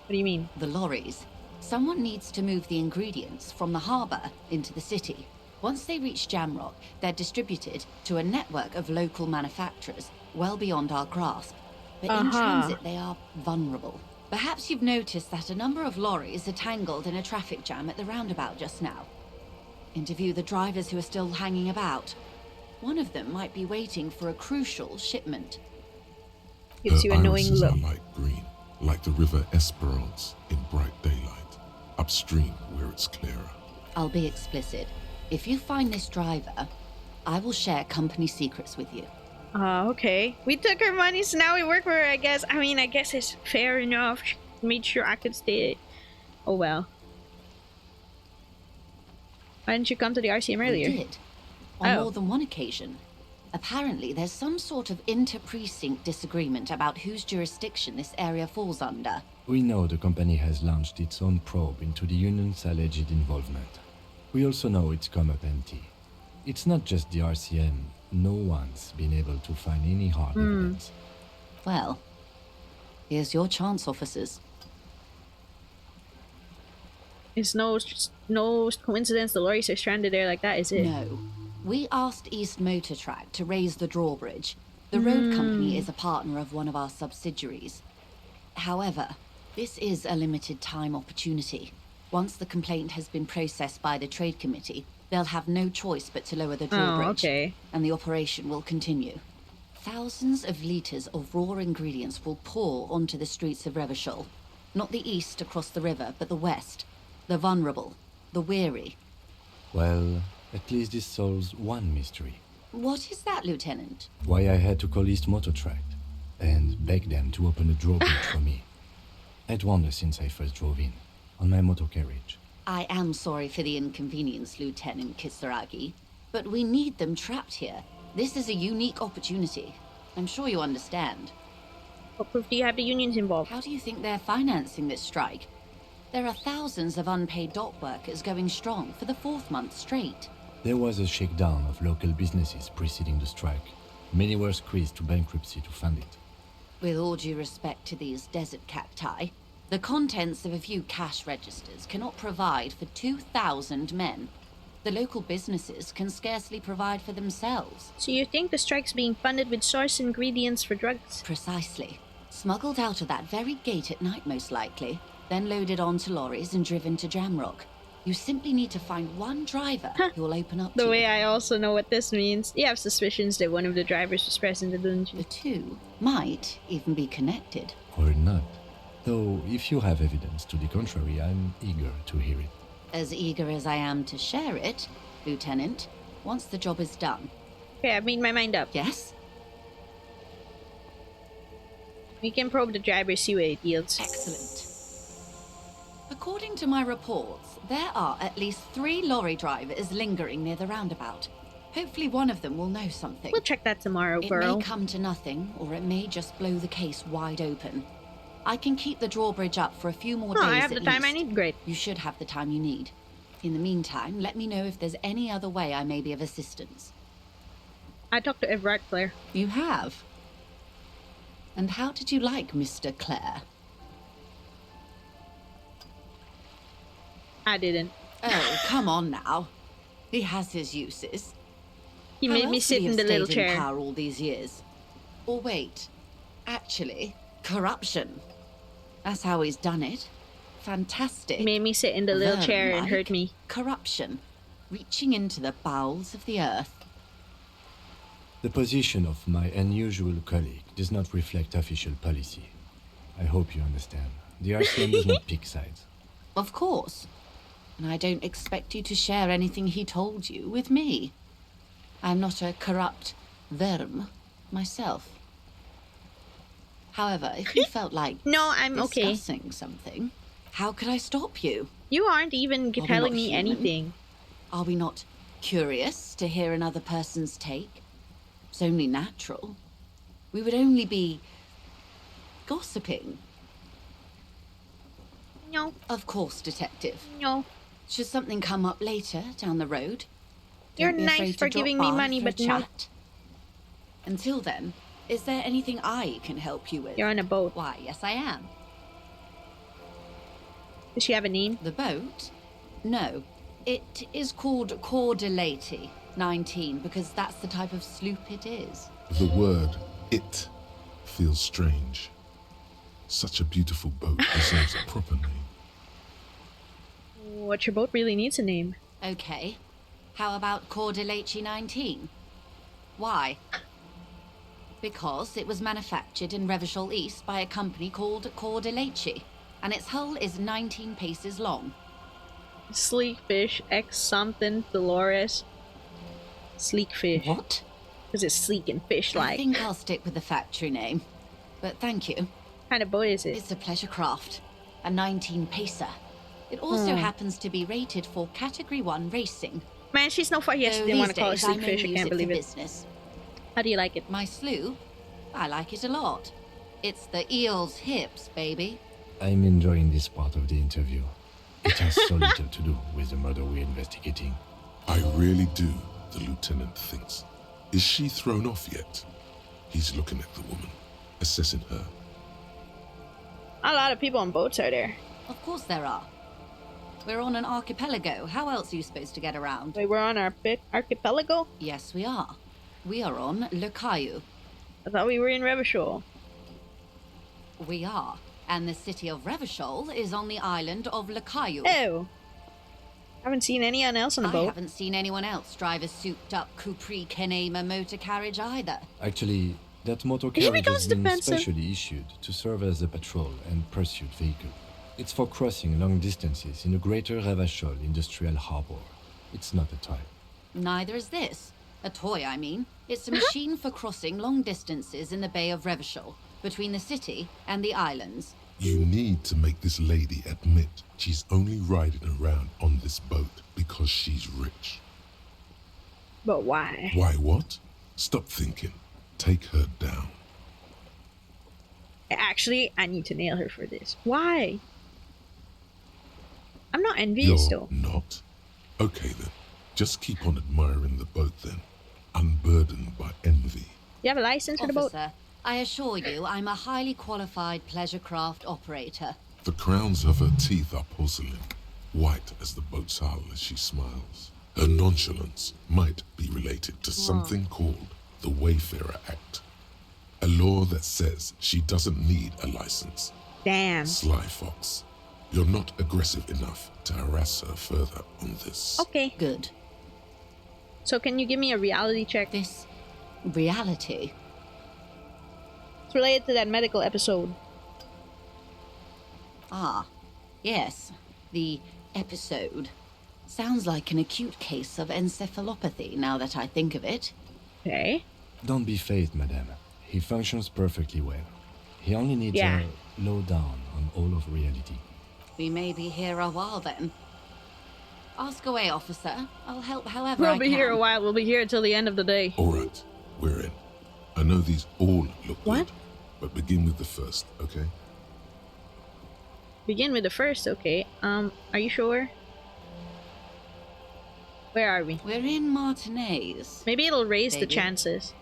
What do you mean? The lorries. Someone needs to move the ingredients from the harbour into the city. Once they reach Jamrock, they're distributed to a network of local manufacturers well beyond our grasp. But in transit, they are vulnerable. Perhaps you've noticed that a number of lorries are tangled in a traffic jam at the roundabout just now. Interview the drivers who are still hanging about. One of them might be waiting for a crucial shipment. Gives you a knowing irises look. are light green, like the river Esperance in bright daylight, upstream where it's clearer. I'll be explicit. If you find this driver, I will share company secrets with you. Okay. We took her money, so now we work for her, I guess. I mean, I guess it's fair enough. She made sure I could stay. Oh, well. Why didn't you come to the RCM earlier? We did. On more than one occasion. Apparently, there's some sort of inter-precinct disagreement about whose jurisdiction this area falls under. We know the company has launched its own probe into the Union's alleged involvement. We also know it's come up empty. It's not just the RCM. No one's been able to find any hard evidence. Well, here's your chance, officers. It's no coincidence the lorries are stranded there like that, is it? No. We asked East Motor Track to raise the drawbridge. The road company is a partner of one of our subsidiaries. However, this is a limited time opportunity. Once the complaint has been processed by the trade committee, they'll have no choice but to lower the drawbridge. And the operation will continue. Thousands of litres of raw ingredients will pour onto the streets of Revachol. Not the east across the river, but the west. The vulnerable. The weary. Well, at least this solves one mystery. What is that, Lieutenant? Why I had to call East Motor Track and beg them to open a drawbridge for me. I'd wondered since I first drove in, on my motor carriage. I am sorry for the inconvenience, Lieutenant Kisaragi, but we need them trapped here. This is a unique opportunity. I'm sure you understand. What proof do you have the unions involved? How do you think they're financing this strike? There are thousands of unpaid dock workers going strong for the 4th month straight. There was a shakedown of local businesses preceding the strike. Many were squeezed to bankruptcy to fund it. With all due respect to these desert cacti, The contents of a few cash registers cannot provide for 2,000 men. The local businesses can scarcely provide for themselves. So you think the strike's being funded with source ingredients for drugs? Precisely. Smuggled out of that very gate at night, most likely, then loaded onto lorries and driven to Jamrock. You simply need to find one driver who will open up to The you. way I also know what this means. You have suspicions that one of the drivers was present, don't you? The two might even be connected. Or not. Though, if you have evidence to the contrary, I'm eager to hear it. As eager as I am to share it, Lieutenant, once the job is done. Okay, I've made my mind up. Yes? We can probe the driver, see what it yields. Excellent. According to my reports, there are at least 3 lorry drivers lingering near the roundabout. Hopefully one of them will know something. We'll check that tomorrow, It girl. may come to nothing, or it may just blow the case wide open. I can keep the drawbridge up for a few more days I have the time I least. need, great. You should have the time you need. In the meantime, let me know if there's any other way I may be of assistance. I talked to Everett Claire. You have? And how did you like Mr. Clare? I didn't. Oh, come on now. He has his uses. He How made me else sit would he in the have little stayed in chair. power all these years? Or wait, actually, corruption. That's how he's done it. Fantastic. He made me sit in the little chair and Vermin-like hurt me. Corruption, reaching into the bowels of the earth. The position of my unusual colleague does not reflect official policy. I hope you understand. The RCM does not pick sides. Of course. And I don't expect you to share anything he told you with me. I'm not a corrupt verm myself. However, if you felt like No, I'm okay. discussing something, how could I stop you? You aren't even Are we telling not me human? anything. Are we not curious to hear another person's take? It's only natural. We would only be gossiping. No. Of course, Detective. No. Should something come up later down the road, You're don't be nice afraid to for drop giving me by money, for a but no. chat. Until then, is there anything I can help you with? You're on a boat. Why, yes, I am. Does she have a name? The boat? No. It is called Cordelati 19 because that's the type of sloop it is. The word "it" feels strange. Such a beautiful boat deserves a proper name. What, your boat really needs a name. Okay. How about Cordelati 19? Why? Because it was manufactured in Revachol East by a company called Cordelati, and its hull is 19 paces long. Sleek fish, X something, Dolores. Sleek fish. What? Because it's sleek and I fish-like. think I'll stick with the factory name. But thank you. What kind of boat is it? It's a pleasure craft. A 19-pacer. It also happens to be rated for Category 1 racing. Man, she's no fun. Yes, Though didn't want to these call it days sleek I fish. I mainly can't use believe for it. business. How do you like it? My sloop? I like it a lot. It's the eel's hips, baby. I'm enjoying this part of the interview. It has so little to do with the murder we're investigating. I really do, the lieutenant thinks. Is she thrown off yet? He's looking at the woman, assessing her. A lot of people on boats are there. Of course there are. We're on an archipelago. How else are you supposed to get around? Wait, we're on our archipelago? Yes, we are. We are on Le Caillou. I thought we were in Revachol. We are. And the city of Revachol is on the island of Le Caillou. Oh. Haven't seen anyone else on the I boat. haven't seen anyone else drive a souped-up Capri Kenema motor carriage either. Actually, that motor He carriage becomes has been defensive. specially issued to serve as a patrol and pursuit vehicle. It's for crossing long distances in the greater Revachol industrial harbor. It's not a toy. Neither is this. A toy, I mean. It's a machine for crossing long distances in the Bay of Revachol, between the city and the islands. You need to make this lady admit she's only riding around on this boat because she's rich. But why? Why what? Stop thinking. Take her down. Actually, I need to nail her for this. Why? I'm not envious You're though. not? Okay then. Just keep on admiring the boat then. Unburdened by envy. You have a license for the boat? Officer, I assure you I'm a highly qualified pleasure craft operator. The crowns of her teeth are porcelain, white as the boat's hull as she smiles. Her nonchalance might be related to something called the Wayfarer Act, a law that says she doesn't need a license. Damn. Sly Fox, you're not aggressive enough to harass her further on this. Okay. Good. So can you give me a reality check? This reality? It's related to that medical episode. Ah, yes. The episode. Sounds like an acute case of encephalopathy, now that I think of it. Okay. Don't be phased, madame. He functions perfectly well. He only needs a lowdown on all of reality. We may be here a while then. Ask away, officer. I'll help however I We'll can. be here a while. We'll be here until the end of the day. All right, we're in. I know these all look good, but begin with the first, okay? Begin with the first, okay. Are you sure? Where are we? We're in Martinez. Maybe it'll raise the chances.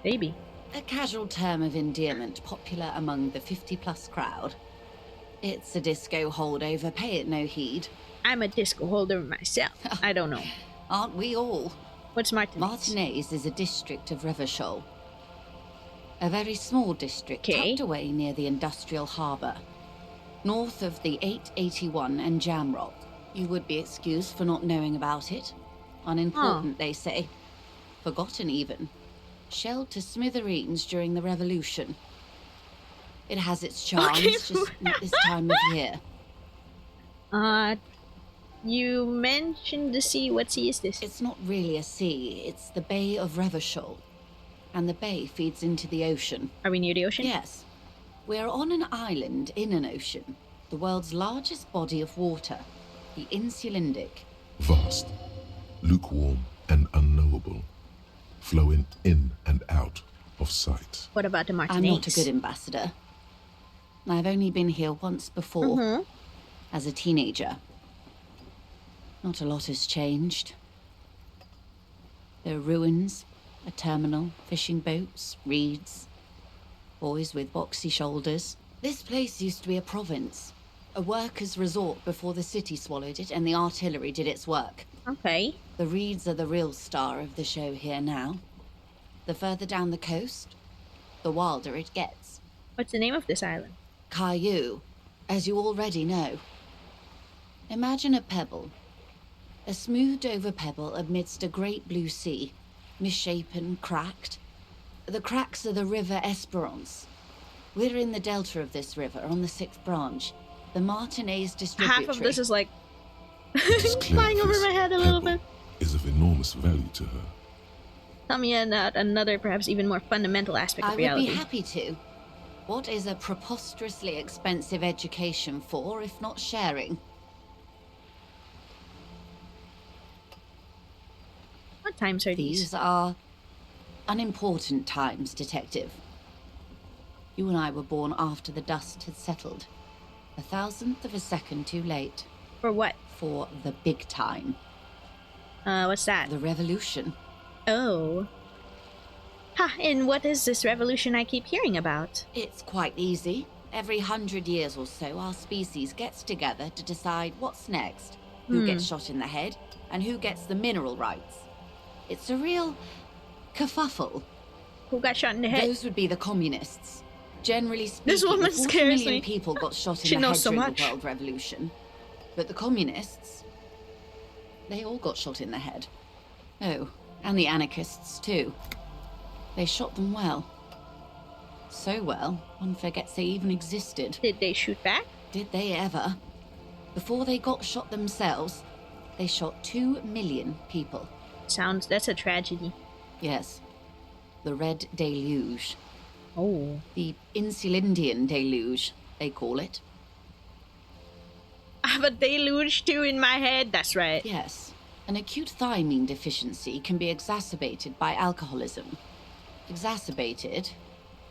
Maybe. A casual term of endearment popular among the 50-plus crowd. It's a disco holdover, pay it no heed. I'm a disco holdover myself. I don't know. Aren't we all? What's Martinez? Martinez is a district of Revachol. A very small district tucked away near the industrial harbour. North of the 881 and Jamrock. You would be excused for not knowing about it. Unimportant, they say. Forgotten even. Shelled to smithereens during the Revolution. It has its charms, just not this time of year. You mentioned the sea. What sea is this? It's not really a sea. It's the Bay of Revachol. And the bay feeds into the ocean. Are we near the ocean? Yes. We're on an island in an ocean. The world's largest body of water. The Insulindic. Vast, lukewarm and unknowable, flowing in and out of sight. What about the Martinez? I'm not a good ambassador. I've only been here once before, as a teenager. Not a lot has changed. There are ruins, a terminal, fishing boats, reeds, boys with boxy shoulders. This place used to be a province, a workers' resort before the city swallowed it and the artillery did its work. Okay. The reeds are the real star of the show here now. The further down the coast, the wilder it gets. What's the name of this island? Caillou, as you already know. Imagine a pebble. A smoothed-over pebble amidst a great blue sea, misshapen, cracked. The cracks are the River Esperance. We're in the delta of this river, on the 6th branch. The Martinez distributary. Half of this is like flying over my head a little bit. Is of enormous value to her. Tell me another, perhaps even more fundamental aspect of reality. I would be happy to. What is a preposterously expensive education for, if not sharing? What times are these? These are unimportant times, Detective. You and I were born after the dust had settled. 1,000th of a second too late. For what? For the big time. What's that? The revolution. Oh. Ha, and what is this revolution I keep hearing about? It's quite easy. Every 100 years or so, our species gets together to decide what's next. Who gets shot in the head, and who gets the mineral rights. It's a real kerfuffle. Who got shot in the head? Those would be the communists. Generally speaking, this woman 40 scares million me. people got shot in the head so during much. the World Revolution. But the communists, they all got shot in the head. Oh, and the anarchists too. They shot them well. So well, one forgets they even existed. Did they shoot back? Did they ever? Before they got shot themselves, they shot 2 million people. That's a tragedy. Yes. The Red Deluge. Oh. The Insulindian Deluge, they call it. I have a deluge too in my head, that's right. Yes. An acute thiamine deficiency can be exacerbated by alcoholism. Exacerbated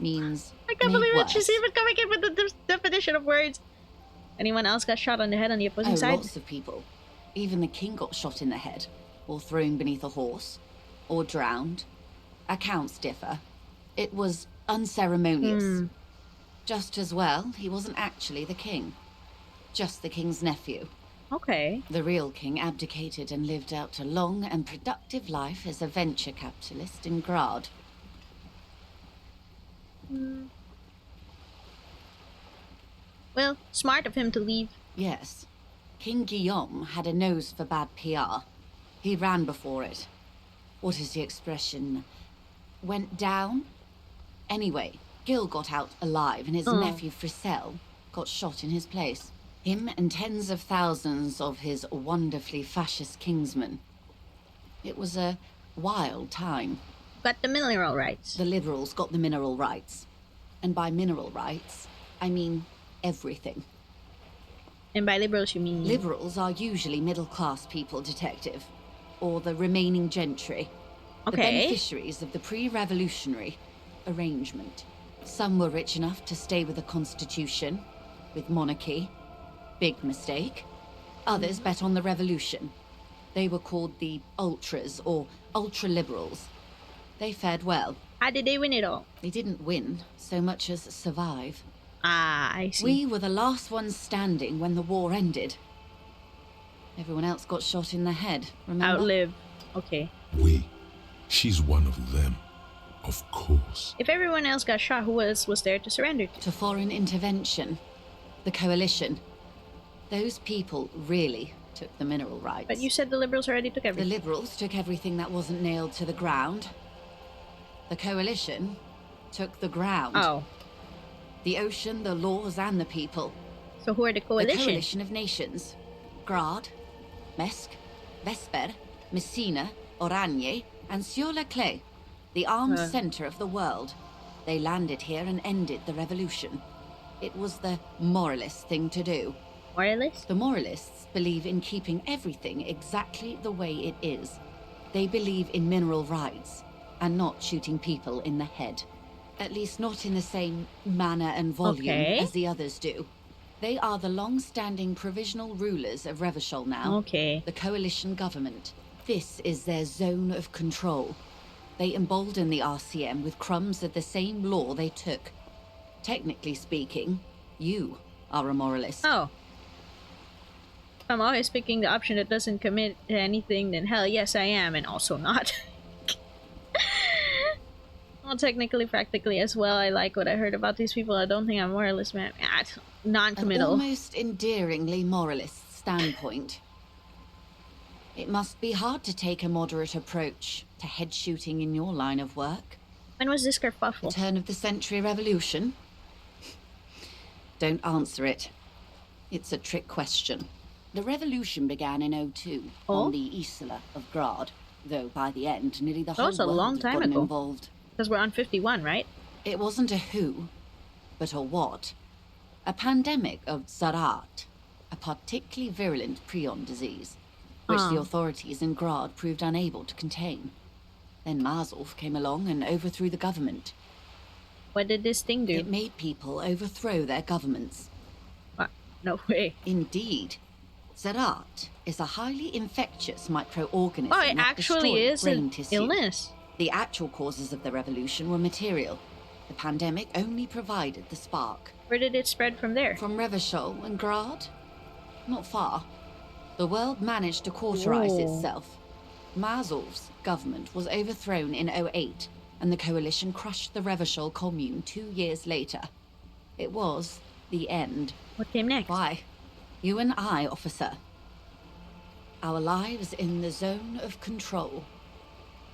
means I can't believe worse. she's even coming in with the definition of words. Anyone else got shot on the head on the opposing side? Lots of people. Even the king got shot in the head, or thrown beneath a horse, or drowned. Accounts differ. It was unceremonious. Just as well, he wasn't actually the king. Just the king's nephew. Okay. The real king abdicated and lived out a long and productive life as a venture capitalist in Grad. Well, smart of him to leave. Yes. King Guillaume had a nose for bad PR. He ran before it. What is the expression? Went down? Anyway, Gil got out alive and his nephew Frisell got shot in his place. Him and tens of thousands of his wonderfully fascist kingsmen. It was a wild time. Got the mineral rights. The liberals got the mineral rights. And by mineral rights, I mean everything. And by liberals, you mean? Liberals are usually middle-class people, Detective. Or the remaining gentry. Okay. The beneficiaries of the pre-revolutionary arrangement. Some were rich enough to stay with the Constitution, with monarchy. Big mistake. Others bet on the revolution. They were called the ultras, or ultra-liberals. They fared well. How did they win it all? They didn't win so much as survive. Ah, I see. We were the last ones standing when the war ended. Everyone else got shot in the head, remember? Outlive. Okay. We. She's one of them. Of course. If everyone else got shot, who was there to surrender to? To foreign intervention. The coalition. Those people really took the mineral rights. But you said the liberals already took everything. The liberals took everything that wasn't nailed to the ground. The coalition took the ground. Oh. The ocean, the laws, and the people. So who are the coalition? The coalition of nations. Grad, Mesk, Vesper, Messina, Oranje, and Sur-la-Clay. The armed center of the world. They landed here and ended the revolution. It was the moralist thing to do. Moralists? The moralists believe in keeping everything exactly the way it is. They believe in mineral rights, and not shooting people in the head. At least not in the same manner and volume as the others do. They are the long-standing provisional rulers of Revachol now. Okay. The coalition government. This is their zone of control. They embolden the RCM with crumbs of the same law they took. Technically speaking, you are a moralist. Oh. If I'm always picking the option that doesn't commit to anything, then hell yes I am, and also not. Well, technically, practically as well. I like what I heard about these people. I don't think I'm moralist, man. Non-committal. An almost endearingly moralist standpoint. It must be hard to take a moderate approach to head shooting in your line of work. When was this kerfuffle? The turn of the century revolution? Don't answer it. It's a trick question. The revolution began in 02 on the Isla of Grad, though by the end, nearly the whole world had gotten involved. Because we're on 51, right? It wasn't a who, but a what. A pandemic of Zarat, a particularly virulent prion disease, which the authorities in Grad proved unable to contain. Then Mazov came along and overthrew the government. What did this thing do? It made people overthrow their governments. What? No way. Indeed. Zarat is a highly infectious microorganism Oh, it that actually is brain an tissue. illness. The actual causes of the revolution were material. The pandemic only provided the spark. Where did it spread from there? From Revachol and Grad? Not far. The world managed to cauterize itself. Mazov's government was overthrown in 08, and the coalition crushed the Revachol commune 2 years later. It was the end. What came next? Why? You and I, officer. Our lives in the zone of control.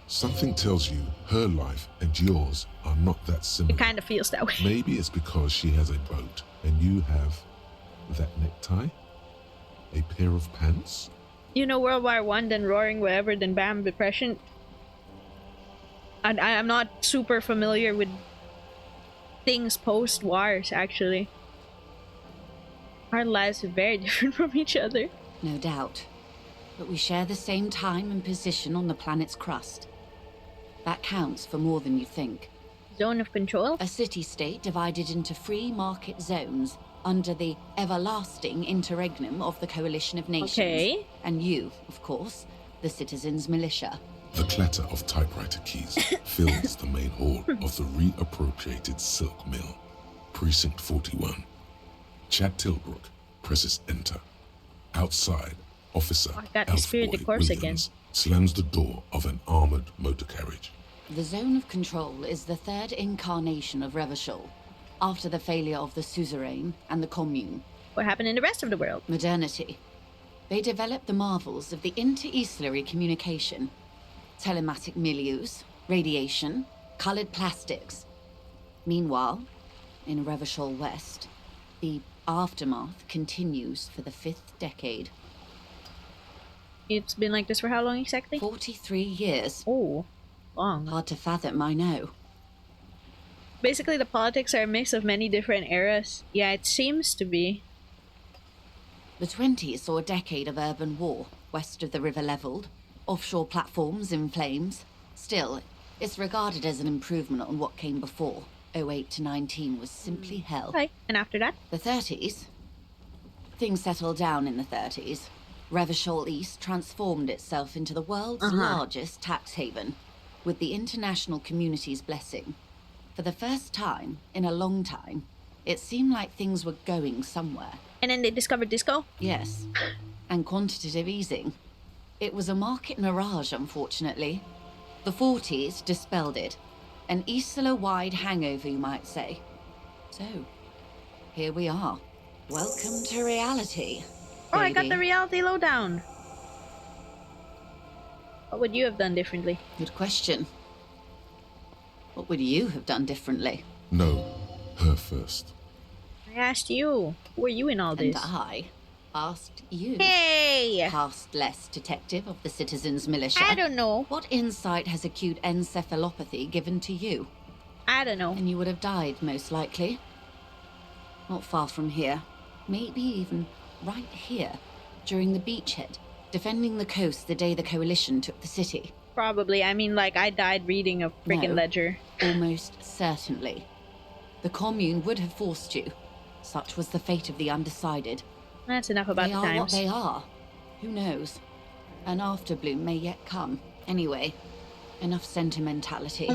Something tells you her life and yours are not that similar. It kind of feels that way. Maybe it's because she has a boat and you have that necktie, a pair of pants. You know, World War I, then Roaring Whatever, then Bam, Depression. And I'm not super familiar with things post-wars, actually. Our lives are very different from each other. No doubt. But we share the same time and position on the planet's crust. That counts for more than you think. Zone of control? A city-state divided into free market zones under the everlasting interregnum of the Coalition of Nations. Okay. And you, of course, the citizens' militia. The clatter of typewriter keys fills the main hall of the reappropriated silk mill. Precinct 41. Chad Tilbrook presses enter. Outside, Officer I got the spirit Elfboy of course again. Williams slams the door of an armored motor carriage. The Zone of Control is the third incarnation of Revachol, after the failure of the Suzerain and the Commune. What happened in the rest of the world? Modernity. They developed the marvels of the inter-eastlery communication, telematic milieus, radiation, colored plastics. Meanwhile, in Revachol West, the aftermath continues for the 5th decade. It's been like this for how long exactly? 43 years. Oh, long. Hard to fathom, I know. Basically, the politics are a mix of many different eras. Yeah, it seems to be. The 20s saw a decade of urban war, west of the river leveled, offshore platforms in flames. Still, it's regarded as an improvement on what came before. 08 to 19 was simply hell. Okay, and after that? The 30s? Things settled down in the 30s. Revachol East transformed itself into the world's largest tax haven, with the international community's blessing. For the first time in a long time, it seemed like things were going somewhere. And then they discovered disco? Yes, and quantitative easing. It was a market mirage, unfortunately. The 40s dispelled it. An Isla-wide hangover, you might say. So, here we are. Welcome to reality. Oh, I got the reality lowdown. What would you have done differently? Good question. What would you have done differently? No, her first. I asked you. Who are you in all this? And I asked you. Hey! Past-less detective of the Citizens Militia. I don't know. What insight has acute encephalopathy given to you? I don't know. And you would have died, most likely. Not far from here. Maybe even right here, during the beachhead, defending the coast the day the Coalition took the city. Probably. I mean, like, I died reading a freaking ledger. Almost certainly. The Commune would have forced you. Such was the fate of the undecided. That's enough about the times. They are what they are. Who knows? An afterbloom may yet come. Anyway, enough sentimentality.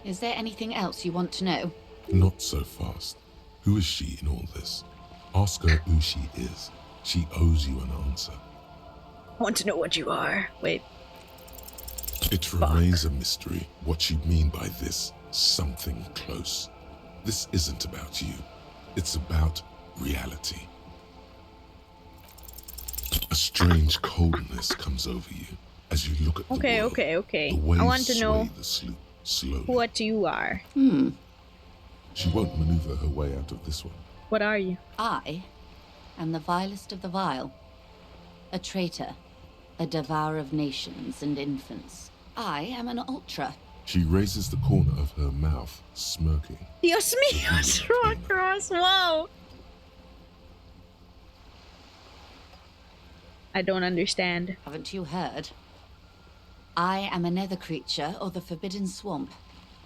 Is there anything else you want to know? Not so fast. Who is she in all this? Ask her who she is. She owes you an answer. I want to know what you are. Wait. It remains a mystery what you mean by this something close. This isn't about you. It's about reality. A strange coldness comes over you as you look at the world. Okay. The waves I want to know the sloop slowly. what you are. She won't maneuver her way out of this one. What are you? I am the vilest of the vile. A traitor. A devourer of nations and infants. I am an ultra. She raises the corner of her mouth, smirking. Dios mío, Rockcross, whoa! I don't understand. Haven't you heard? I am a nether creature of the Forbidden Swamp.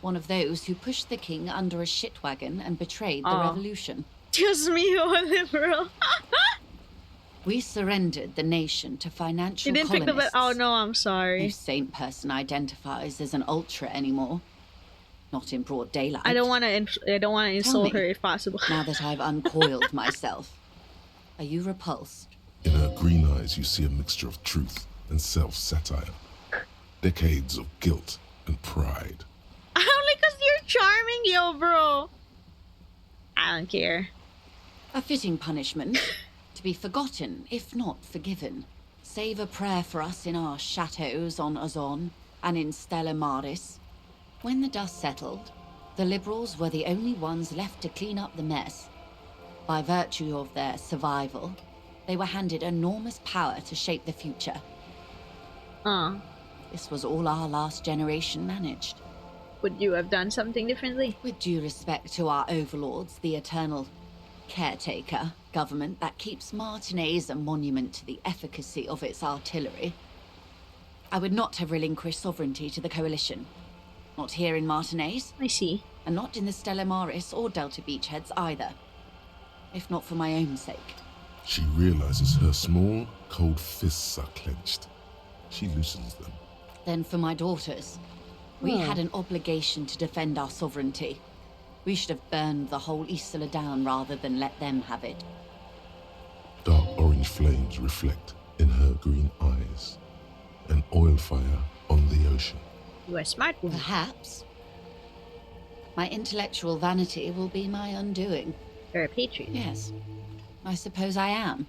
One of those who pushed the king under a shit wagon and betrayed the revolution. Dios mío, liberal. We surrendered the nation to financial You didn't colonists. pick the oh no, I'm sorry. No saint person identifies as an ultra anymore. Not in broad daylight. I don't want to insult her if possible. Now that I've uncoiled myself, are you repulsed? In her green eyes, you see a mixture of truth and self-satire. Decades of guilt and pride. Only because you're charming, yo, bro. I don't care. A fitting punishment. To be forgotten, if not forgiven. Save a prayer for us in our chateaus on Ozon and in Stella Maris. When the dust settled, the Liberals were the only ones left to clean up the mess. By virtue of their survival, they were handed enormous power to shape the future. This was all our last generation managed. Would you have done something differently? With due respect to our overlords, the eternal caretaker government that keeps Martinez a monument to the efficacy of its artillery, I would not have relinquished sovereignty to the Coalition. Not here in Martinez. I see. And not in the Stella Maris or Delta Beachheads either. If not for my own sake. She realizes her small, cold fists are clenched. She loosens them. Then for my daughters. We had an obligation to defend our sovereignty. We should have burned the whole Isola down rather than let them have it. Dark orange flames reflect in her green eyes. An oil fire on the ocean. You are smart woman. Perhaps. My intellectual vanity will be my undoing. You're a patriot. Yes, I suppose I am.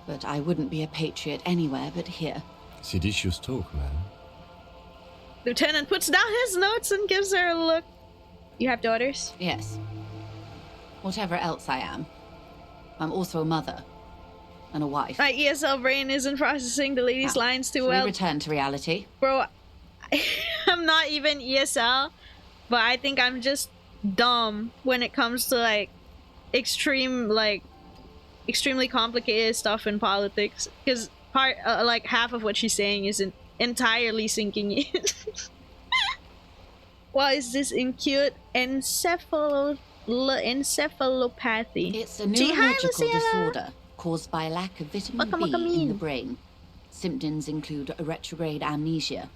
But I wouldn't be a patriot anywhere but here. Seditious talk, man. Lieutenant puts down his notes and gives her a look. You have daughters? Yes. Whatever else I am, I'm also a mother and a wife. My ESL brain isn't processing the lady's lines too well. We return to reality. Bro, I'm not even ESL, but I think I'm just dumb when it comes to like extremely complicated stuff in politics. Because like half of what she's saying isn't entirely sinking in. What is this acute encephalopathy? It's a neurological disorder caused by a lack of vitamin B in the brain. Symptoms include a retrograde amnesia.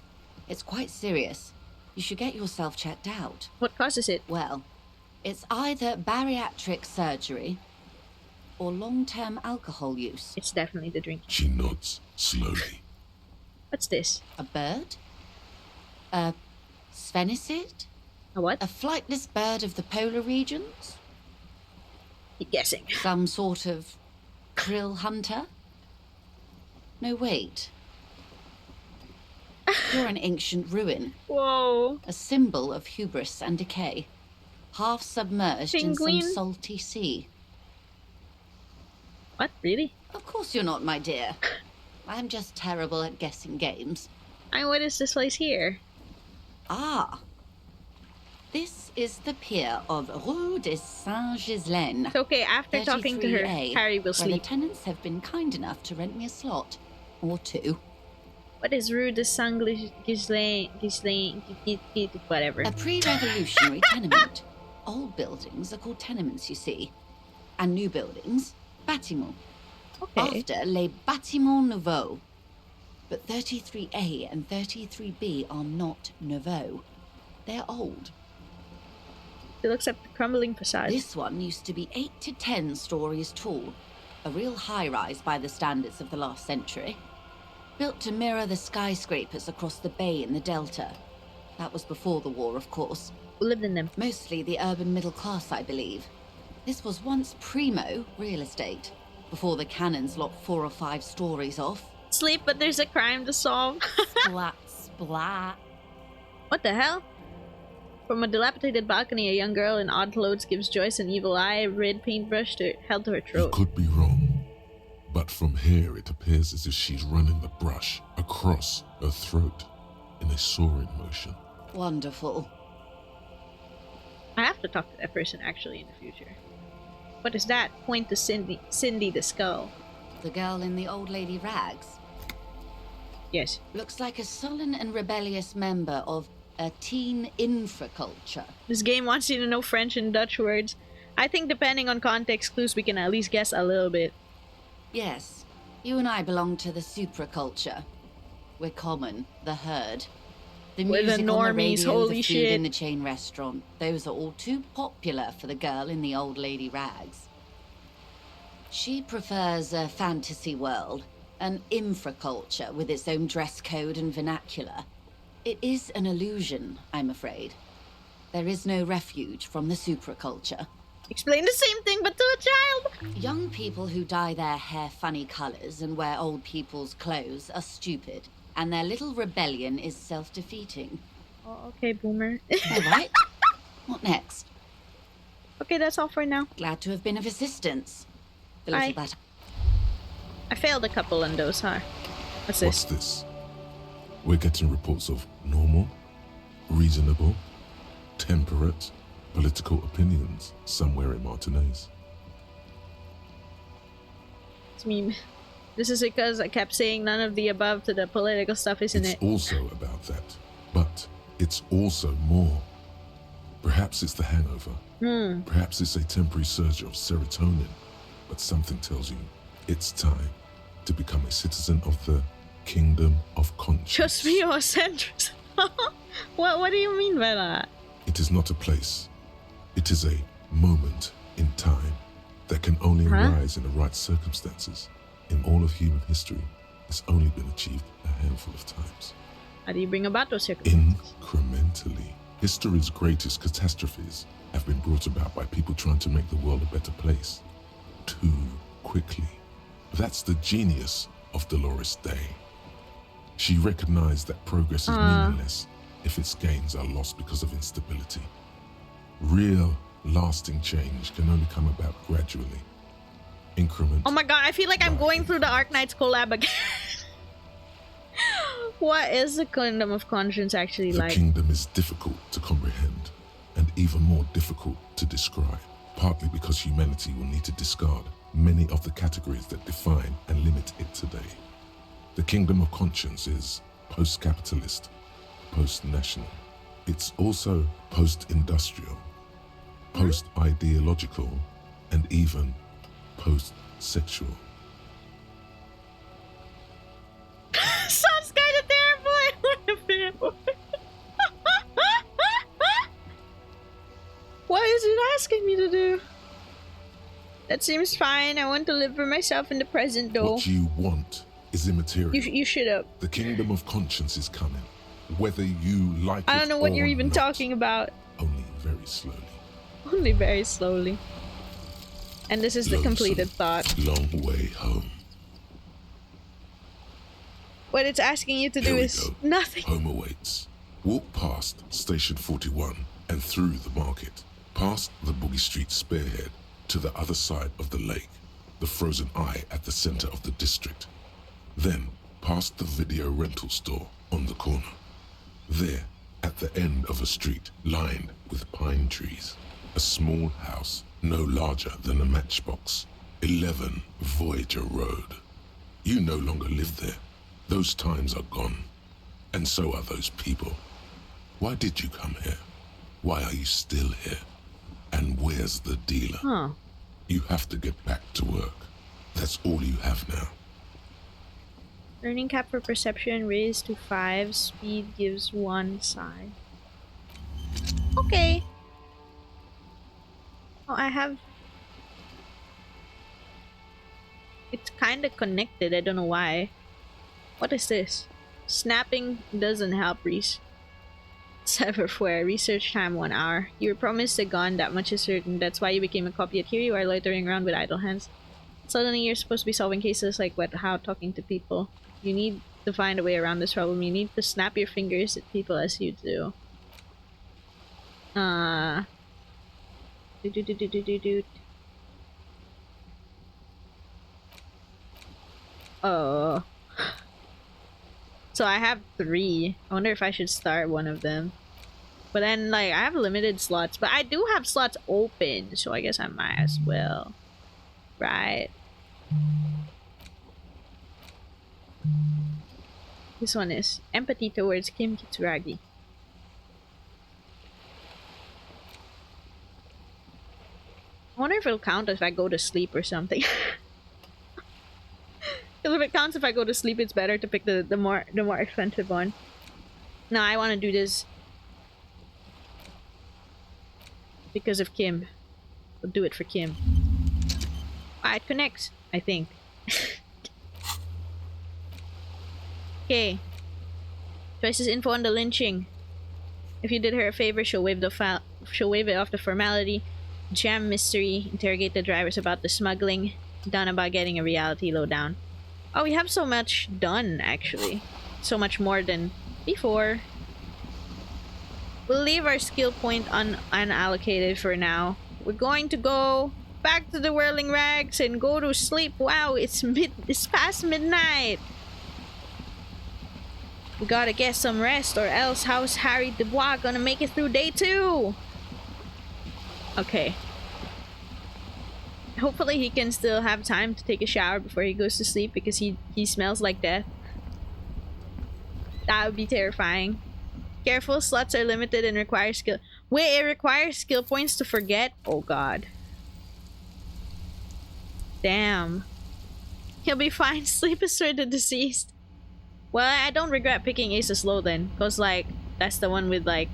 It's quite serious. You should get yourself checked out. What causes it? Well, it's either bariatric surgery or long-term alcohol use. It's definitely the drink. She nods slowly. What's this? A bird? A sphenicid? A what? A flightless bird of the polar regions? Keep guessing. Some sort of krill hunter? No, wait. You're an ancient ruin. Whoa. A symbol of hubris and decay. Half submerged in some salty sea. What? Really? Of course you're not, my dear. I'm just terrible at guessing games. What is this place here? Ah. This is the pier of Rue de Saint-Ghislain. Okay, after talking to her, Harry will sleep. Where the tenants have been kind enough to rent me a slot. Or two. What is Rue de Saint-Ghislain? Whatever. A pre-revolutionary tenement. Old buildings are called tenements, you see. And new buildings, bâtiments. Okay. After les bâtiments nouveaux. But 33A and 33B are not nouveaux. They're old. It looks like the crumbling facade. This one used to be 8 to 10 stories tall. A real high-rise by the standards of the last century. Built to mirror the skyscrapers across the bay in the Delta. That was before the war, of course. Who lived in them? Mostly the urban middle class, I believe. This was once primo real estate, before the cannons lopped 4 or 5 stories off. Sleep, but there's a crime to solve. Splat, splat. What the hell? From a dilapidated balcony, a young girl in odd clothes gives Joyce an evil eye, red paintbrush held to her throat. You could be wrong, but from here it appears as if she's running the brush across her throat in a soaring motion. Wonderful. I have to talk to that person actually in the future. What is that? Point to Cindy the skull. The girl in the old lady rags? Yes. Looks like a sullen and rebellious member of a teen infraculture. This game wants you to know French and Dutch words. I think depending on context clues, we can at least guess a little bit. Yes. You and I belong to the supraculture. We're common, the herd. The We're music the normies, on the radio, holy the food shit. in the chain restaurant. Those are all too popular for the girl in the old lady rags. She prefers a fantasy world, an infraculture with its own dress code and vernacular. It is an illusion, I'm afraid. There is no refuge from the supraculture. Explain the same thing, but to a child! Young people who dye their hair funny colors and wear old people's clothes are stupid, and their little rebellion is self-defeating. Oh, okay, boomer. All right. What next? Okay, that's all for now. Glad to have been of assistance. Bye. I failed a couple on those, huh? What's this? We're getting reports of normal, reasonable, temperate, political opinions somewhere in Martinez. It's me. This is because I kept saying none of the above to the political stuff, isn't it? It's also about that, but it's also more. Perhaps it's the hangover. Perhaps it's a temporary surge of serotonin, but something tells you it's time to become a citizen of the Kingdom of Conscience. Just me or centrist? What do you mean by that? It is not a place, It is a moment in time that can only arise in the right circumstances. In all of human history, it's only been achieved a handful of times. How do you bring about those circumstances? Incrementally. History's greatest catastrophes have been brought about by people trying to make the world a better place. Too quickly. That's the genius of Dolores Day. She recognized that progress is meaningless if its gains are lost because of instability. Real, lasting change can only come about gradually. Increment. Oh my god, I feel like I'm going through the Arknights collab again. What is the Kingdom of Conscience actually like? The kingdom is difficult to comprehend and even more difficult to describe, partly because humanity will need to discard many of the categories that define and limit it today. The Kingdom of Conscience is post-capitalist, post-national. It's also post-industrial, post-ideological, and even post-sexual. Sounds kind of terrible. What is it asking me to do? That seems fine. I want to live for myself in the present, though. What you want is immaterial. You should have. The Kingdom of Conscience is coming, whether you like it or not. I don't know what you're even talking about. Only very slowly. Only very slowly. And this is the completed thought. Long way home. What it's asking you to do is nothing. Home awaits. Walk past Station 41 and through the market, past the Boogie Street spearhead to the other side of the lake, the frozen eye at the center of the district. Then past the video rental store on the corner. There, at the end of a street lined with pine trees, a small house no larger than a matchbox, 11 Voyager Road. You no longer live there. Those times are gone, and so are those people. Why did you come here? Why are you still here? And where's the dealer? You have to get back to work. That's all you have now. Learning cap for perception raised to 5. Speed gives 1 side. Okay. Oh, I have... It's kind of connected. I don't know why. What is this? Snapping doesn't help, Reese. Cyberware. Research time 1 hour. You were promised a gun, that much is certain. That's why you became a copy. Yet here you are loitering around with idle hands. Suddenly you're supposed to be solving cases like how talking to people. You need to find a way around this problem. You need to snap your fingers at people as you do. Oh. So I have 3. I wonder if I should start one of them. But then, like, I have limited slots. But I do have slots open, so I guess I might as well. Right. This one is empathy towards Kim Kitsuragi. I wonder if it'll count if I go to sleep or something. Because if it counts if I go to sleep, it's better to pick the more expensive one. No, I want to do this because of Kim. I'll do it for Kim. Ah, it connects, I think. Okay. Choices info on the lynching. If you did her a favor, she'll waive it off the formality. Jam mystery. Interrogate the drivers about the smuggling. Done about getting a reality lowdown. Oh, we have so much done, actually. So much more than before. We'll leave our skill point unallocated for now. We're going to go back to the Whirling Rags and go to sleep. Wow, it's past midnight. We gotta get some rest, or else how's Harry Dubois gonna make it through day 2? Okay. Hopefully he can still have time to take a shower before he goes to sleep, because he smells like death. That would be terrifying. Careful, slots are limited and require skill. Wait, it requires skill points to forget? Oh god. Damn. He'll be fine. Sleep is for the deceased. Well, I don't regret picking Ace of Slow then, because like that's the one with like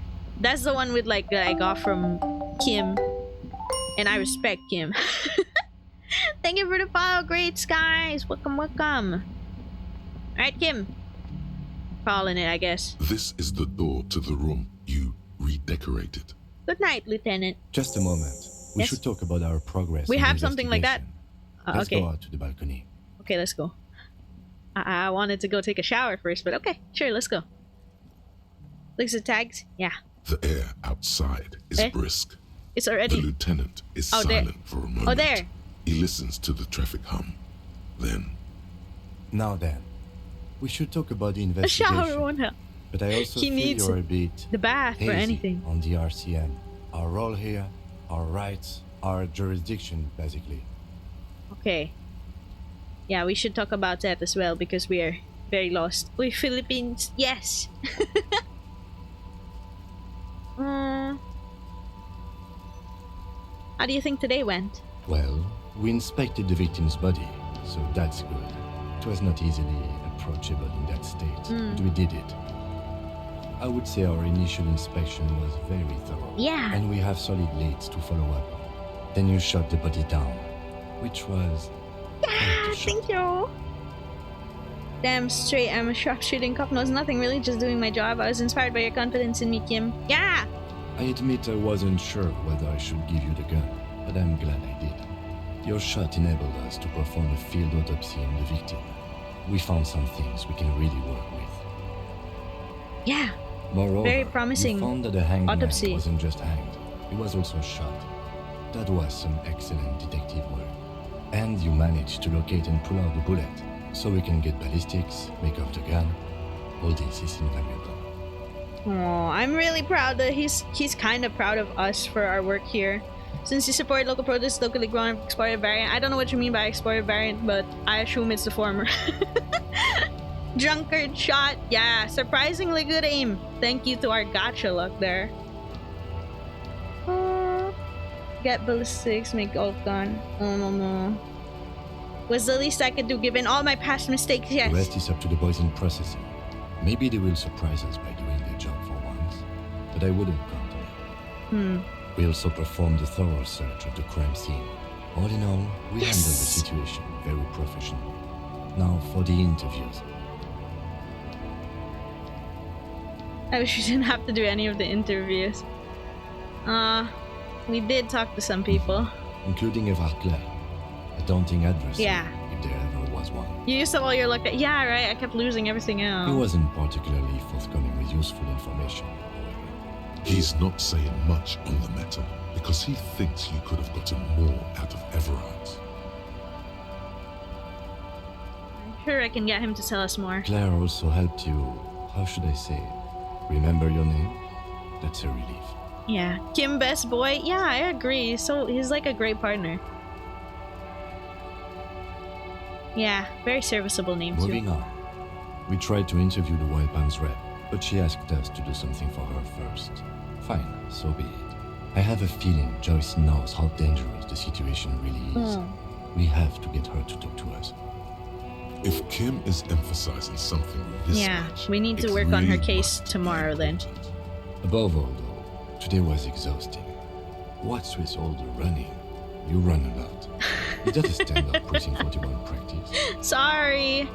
I got from Kim. And I respect Kim. Thank you for the follow, great skies. Welcome, welcome. Alright, Kim. Calling it, I guess. This is the door to the room you redecorated. Good night, Lieutenant. Just a moment. We should talk about our progress. We in have something like that. Let's Okay. go out to the balcony. Okay, let's go. I wanted to go take a shower first, but okay, sure, let's go. Looks at tags? Yeah. The air outside is brisk. It's already. The lieutenant is silent there. for a moment. Oh, there. He listens to the traffic hum. Then. Now then, we should talk about the A investigation. shower won't help. But I also He feel needs you're a bit the bath hazy or anything. on the RCM. Our role here, our rights, our jurisdiction, basically. Okay. Yeah, we should talk about that as well because we are very lost. We Philippines, yes. How do you think today went? Well, we inspected the victim's body, so that's good. It was not easily approachable in that state, but we did it. I would say our initial inspection was very thorough. Yeah. And we have solid leads to follow up on. Then you shot the body down, which was... Yeah, thank you. Damn straight, I'm a sharpshooting cop. Knows nothing really, just doing my job. I was inspired by your confidence in me, Kim. Yeah! I admit I wasn't sure whether I should give you the gun, but I'm glad I did. Your shot enabled us to perform a field autopsy on the victim. We found some things we can really work with. Yeah. Moreover, very promising we found that the hanged autopsy. man wasn't just hanged, he was also shot. That was some excellent detective work. And you managed to locate and pull out the bullet, so we can get ballistics, make off the gun. All this is invaluable. Oh, I'm really proud that he's kind of proud of us for our work here. Since you support local produce, locally grown exported variant. I don't know what you mean by exported variant, but I assume it's the former. Drunkard shot. Yeah, surprisingly good aim. Thank you to our gotcha luck there. Get ballistics, make off gun. Oh no. Was the least I could do given all my past mistakes, yes. The rest is up to the boys in processing. Maybe they will surprise us by doing their job for once, but I wouldn't count on it. We also performed a thorough search of the crime scene. All in all, we handled the situation very professionally. Now for the interviews. I wish we didn't have to do any of the interviews. We did talk to some people. Including Evrard Claire, a daunting adversary, Yeah. if there ever was one. You used up all your luck. Yeah, right. I kept losing everything else. He wasn't particularly forthcoming with useful information, however. He's not saying much on the matter because he thinks you could have gotten more out of Everard. I'm sure I can get him to tell us more. Claire also helped you, how should I say, remember your name? That's a relief. Yeah. Kim, best boy. Yeah, I agree. So he's like a great partner. Yeah, very serviceable name too. Moving on. We tried to interview the Wild Palms rep, but she asked us to do something for her first. Fine, so be it. I have a feeling Joyce knows how dangerous the situation really is. We have to get her to talk to us. If Kim is emphasizing something this much, we need to it work on her really case must be tomorrow then. important. Above all, though, today was exhausting. What's with all the running? You run a lot. Is that a standard Precinct 41 practice? Sorry.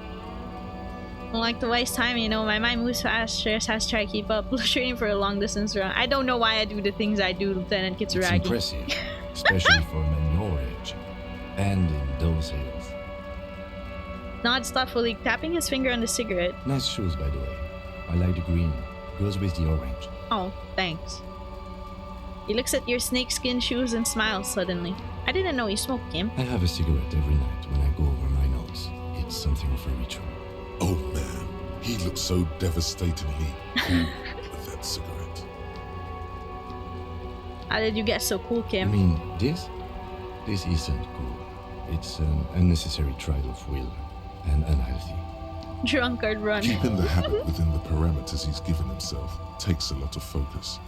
Don't like to waste time, you know. My mind moves fast. Stress has to try to keep up. Training for a long distance run. I don't know why I do the things I do, Lieutenant It's Kitsuragi. impressive, especially for a man your age. And in those hills. Nods thoughtfully, tapping his finger on the cigarette. Nice shoes, by the way. I like the green. Goes with the orange. Oh, thanks. He looks at your snakeskin shoes and smiles suddenly. I didn't know you smoked, Kim. I have a cigarette every night when I go over my notes. It's something of a ritual. Oh man, he looks so devastatingly cool with that cigarette. How did you get so cool, I Kim? mean, this isn't cool. It's an unnecessary trial of will and unhealthy. Drunkard run. Keeping the habit within the parameters he's given himself takes a lot of focus.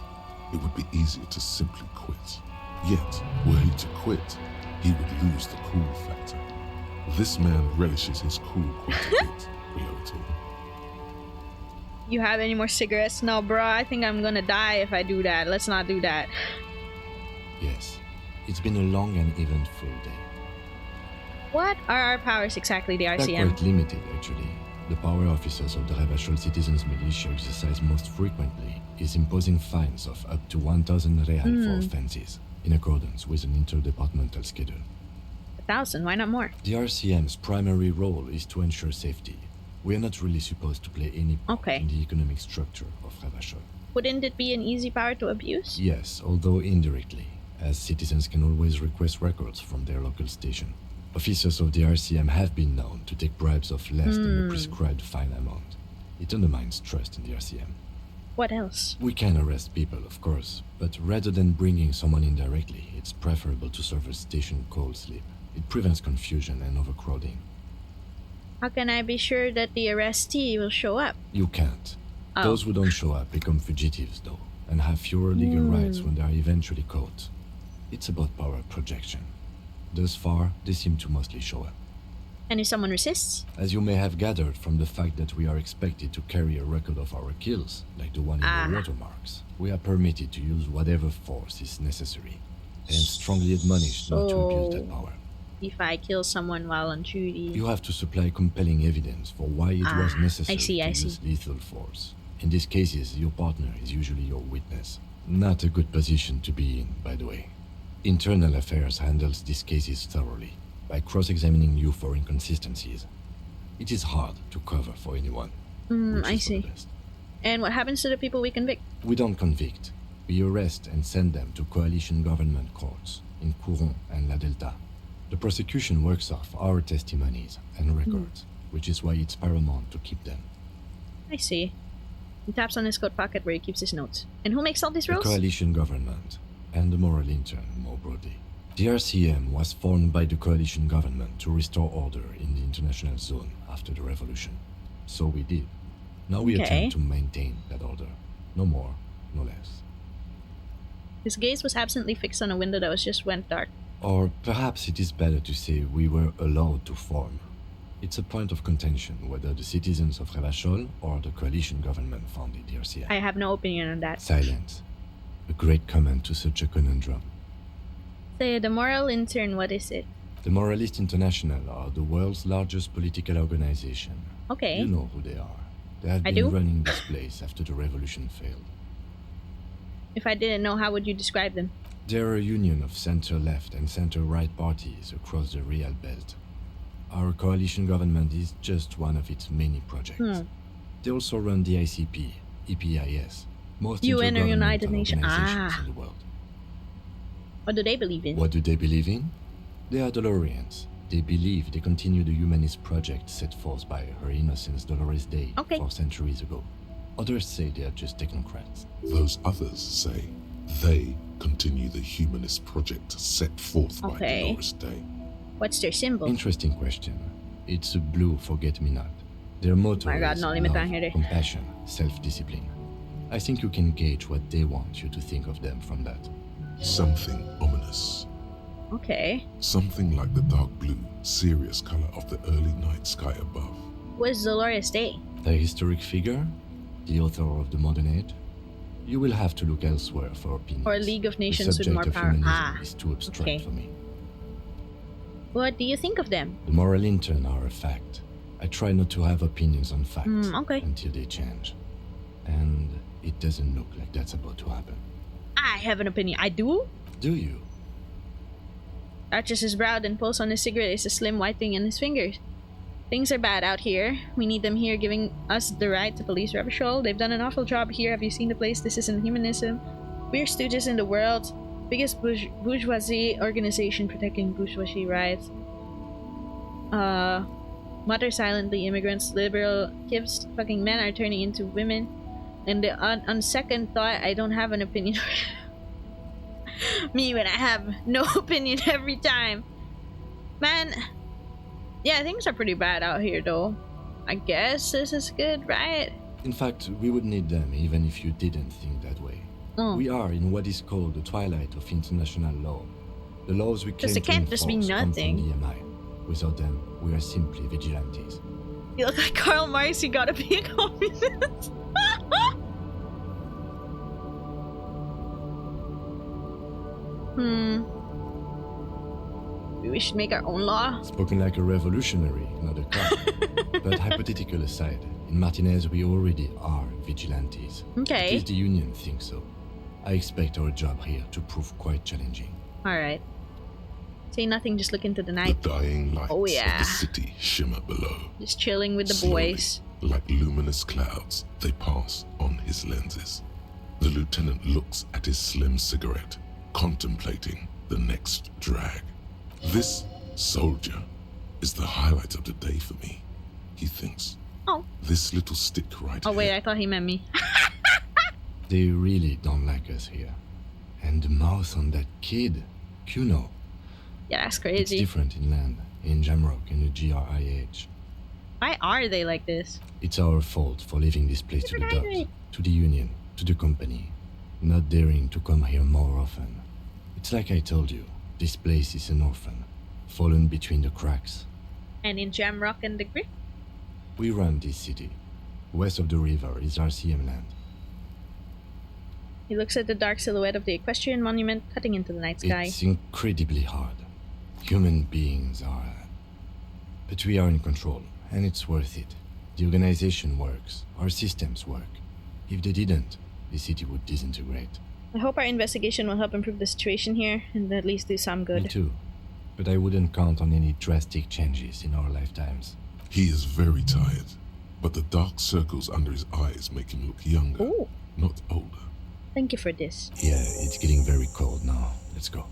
It would be easier to simply quit. Yet, were he to quit, he would lose the cool factor. This man relishes his cool quite a bit below it all. You have any more cigarettes? No, bro. I think I'm gonna die if I do that. Let's not do that. Yes, It's been a long and eventful day. What are our powers exactly, the They're RCM? quite limited, actually. The power officers of the Ravachol Citizens Militia exercise most frequently is imposing fines of up to 1,000 real for offenses, in accordance with an interdepartmental schedule. 1,000, why not more? The RCM's primary role is to ensure safety. We are not really supposed to play any part in the economic structure of Ravachol. Wouldn't it be an easy power to abuse? Yes, although indirectly, as citizens can always request records from their local station. Officers of the RCM have been known to take bribes of less than the prescribed fine amount. It undermines trust in the RCM. What else? We can arrest people, of course, but rather than bringing someone in directly, it's preferable to serve a station cold sleep. It prevents confusion and overcrowding. How can I be sure that the arrestee will show up? You can't. Those who don't show up become fugitives, though, and have fewer legal rights when they are eventually caught. It's about power projection. Thus far, they seem to mostly show up. And if someone resists? As you may have gathered from the fact that we are expected to carry a record of our kills, like the one in the watermarks, we are permitted to use whatever force is necessary, and strongly admonished not to abuse that power. If I kill someone while on duty... You have to supply compelling evidence for why it was necessary to use lethal force. In these cases, your partner is usually your witness. Not a good position to be in, by the way. Internal Affairs handles these cases thoroughly, by cross-examining you for inconsistencies. It is hard to cover for anyone. I see. And what happens to the people we convict? We don't convict. We arrest and send them to coalition government courts in Couron and La Delta. The prosecution works off our testimonies and records, which is why it's paramount to keep them. I see. He taps on his coat pocket where he keeps his notes. And who makes all these rules? The coalition government, and the moral intern, more broadly. The RCM was formed by the coalition government to restore order in the international zone after the revolution. So we did. Now we attempt to maintain that order. No more, no less. His gaze was absently fixed on a window that just went dark. Or perhaps it is better to say we were allowed to form. It's a point of contention whether the citizens of Ravachol or the coalition government founded the RCM. I have no opinion on that. Silence. A great comment to such a conundrum. Say, the moral intern, what is it? The Moralist International are the world's largest political organization. Okay. You know who they are. They have been running this place after the revolution failed. If I didn't know, how would you describe them? They're a union of center-left and center-right parties across the Real Belt. Our coalition government is just one of its many projects. They also run the ICP, EPIS, most UN or United Nations in the world. What do they believe in? What do they believe in? They are Dolorians. They believe they continue the humanist project set forth by Her Innocence Dolores Day 4 centuries ago. Others say they are just technocrats. Those others say they continue the humanist project set forth by Dolores Day. What's their symbol? Interesting question. It's a blue forget-me-not. Their motto is love, compassion, self-discipline. I think you can gauge what they want you to think of them from that. Something ominous. Okay. Something like the dark blue, serious color of the early night sky above. What's Dolores Day? The historic figure? The author of the modern age? You will have to look elsewhere for opinions. Or League of Nations with more power. Is too abstract for me. What do you think of them? The moral intern are a fact. I try not to have opinions on facts until they change. And it doesn't look like that's about to happen. I have an opinion. I do? Do you? Arches his brow, then pulls on his cigarette is a slim white thing in his fingers. Things are bad out here. We need them here giving us the right to police Ravachol. They've done an awful job here. Have you seen the place? This isn't humanism. We're stooges in the world. Biggest bourgeoisie organization protecting bourgeoisie rights. Mutter silently. Immigrants, liberal kids, fucking men are turning into women. And on second thought, I don't have an opinion. Me when I have no opinion every time. Man, yeah, things are pretty bad out here though. I guess this is good, right? In fact, we would need them even if you didn't think that way. We are in what is called the twilight of international law. The laws we claim to enforce come from the EMI. Without them, we are simply vigilantes. You look like Karl Marx, you gotta be a communist. Maybe we should make our own law. Spoken like a revolutionary, not a cop. But hypothetical aside, in Martinez we already are vigilantes. Okay. At least the union thinks so. I expect our job here to prove quite challenging. Alright. Say nothing, just look into the night. The dying lights of the city shimmer below. Just chilling with the Slowly, boys. Like luminous clouds, they pass on his lenses. The lieutenant looks at his slim cigarette, contemplating the next drag. This soldier is the highlight of the day for me, he thinks. Oh. This little stick right here. Oh wait, I thought he meant me. They really don't like us here. And the mouth on that kid, Kuno. Yeah, that's It's crazy. different inland, in Jamrock, in the GRIH. Why are they like this? It's our fault for leaving this place to the docks, to the union, to the company, not daring to come here more often. It's like I told you, this place is an orphan, fallen between the cracks. And in Jamrock and the Grip? We run this city. West of the river is RCM land. He looks at the dark silhouette of the equestrian monument cutting into the night sky. It's incredibly hard. Human beings are... But we are in control, and it's worth it. The organization works, our systems work. If they didn't, the city would disintegrate. I hope our investigation will help improve the situation here, and at least do some good. Me too. But I wouldn't count on any drastic changes in our lifetimes. He is very tired, but the dark circles under his eyes make him look younger, not older. Thank you for this. Yeah, it's getting very cold now. Let's go.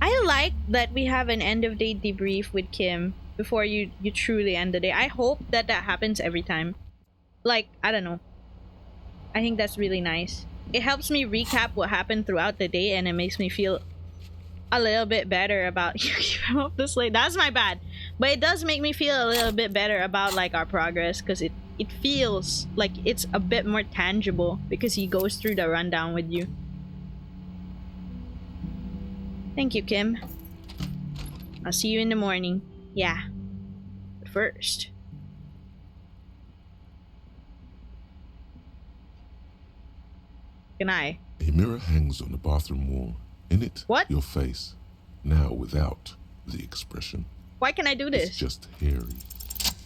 I like that we have an end of day debrief with Kim before you truly end the day. I hope that happens every time. Like, I don't know. I think that's really nice. It helps me recap what happened throughout the day, and it makes me feel a little bit better about you keep up this late. That's my bad. But it does make me feel a little bit better about like our progress, because it feels like it's a bit more tangible because he goes through the rundown with you. Thank you, Kim. I'll see you in the morning. Yeah. But first... Good night. A mirror hangs on the bathroom wall. In it, what? Your face. Now without the expression. Why can I do this? It's just hairy.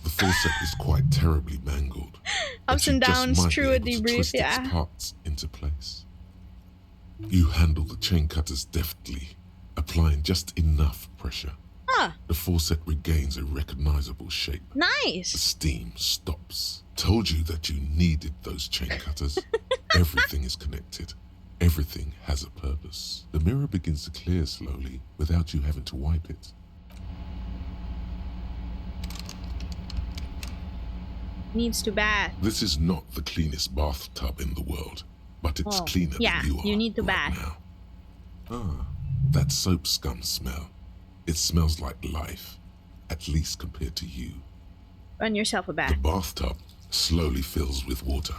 The faucet is quite terribly mangled. Ups and downs, true a debrief, twist its parts into place. You handle the chain cutters deftly, applying just enough pressure. The faucet regains a recognizable shape. Nice. The steam stops. Told you that you needed those chain cutters. Everything is connected. Everything has a purpose. The mirror begins to clear slowly without you having to wipe it. Needs to bath. This is not the cleanest bathtub in the world, but it's cleaner than you are. You need to bath. Now. Ah, that soap scum smell. It smells like life, at least compared to you. Run yourself a bath. The bathtub slowly fills with water.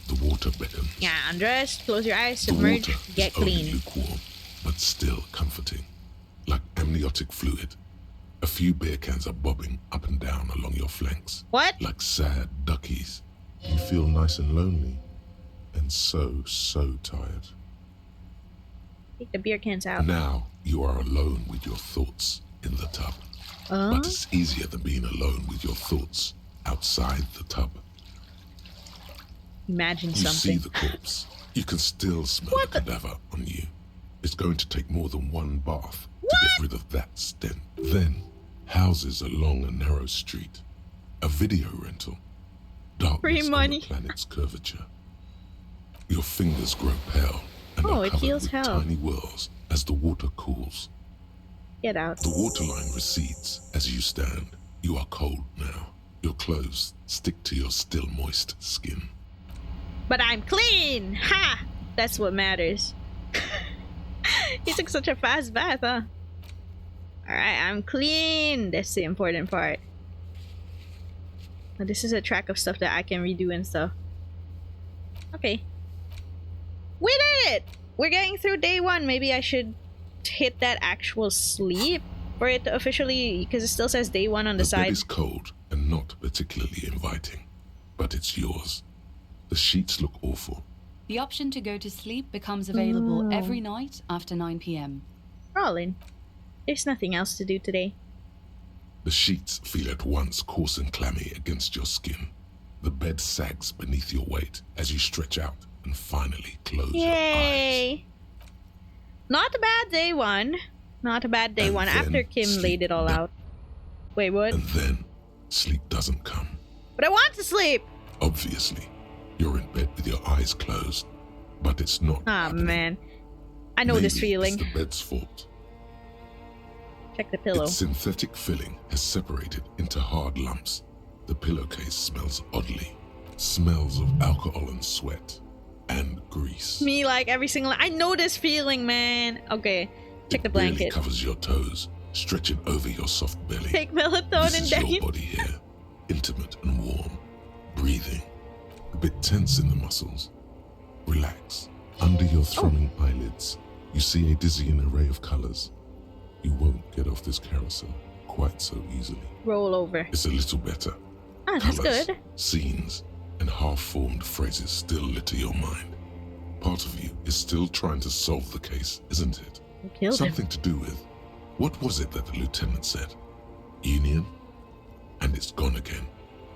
The water beckons. Yeah, undress, close your eyes, submerge, get clean. Only lukewarm, but still comforting. Like amniotic fluid. A few beer cans are bobbing up and down along your flanks. What? Like sad duckies. You feel nice and lonely. And so tired. Take the beer cans out. Now you are alone with your thoughts in the tub. But it's easier than being alone with your thoughts outside the tub. Imagine you something. You see the corpse. You can still smell the cadaver on you. It's going to take more than one bath to get rid of that stench. Then, houses along a narrow street. A video rental. Darkness on the planet's curvature. Your fingers grow pale and are covered with tiny whirls as the water cools. Get out. The waterline recedes as you stand. You are cold now. Your clothes stick to your still moist skin. But I'm clean! Ha! That's what matters. He took such a fast bath, huh? Alright, I'm clean! That's the important part. Now, this is a track of stuff that I can redo and stuff. Okay. We did it! We're getting through day one. Maybe I should hit that actual sleep for it to officially, because it still says day one on the side. The bed is cold and not particularly inviting, but it's yours. The sheets look awful. The option to go to sleep becomes available every night after 9 p.m. Rolling. There's nothing else to do today. The sheets feel at once coarse and clammy against your skin. The bed sags beneath your weight as you stretch out and finally close your eyes. Not a bad day one. Not a bad day one after Kim laid it all out. Wait, what? And then sleep doesn't come. But I want to sleep! Obviously, you're in bed with your eyes closed, but it's not happening. Man. I know this feeling. It's the bed's fault. Check the pillow. Its synthetic filling has separated into hard lumps. The pillowcase smells oddly. Smells of alcohol and sweat and grease. Me, like every single... I know this feeling, man. Okay, check the blanket. It covers your toes, stretching over your soft belly. Take melatonin, This is your body here, intimate and warm, breathing, a bit tense in the muscles. Relax. Under your thrumming eyelids, you see a dizzying array of colors. You won't get off this carousel quite so easily. Roll over. It's a little better. Ah, that's Colors, good. scenes, and half-formed phrases still litter your mind. Part of you is still trying to solve the case, isn't it? You killed Something him. to do with, what was it that the lieutenant said? Union? And it's gone again.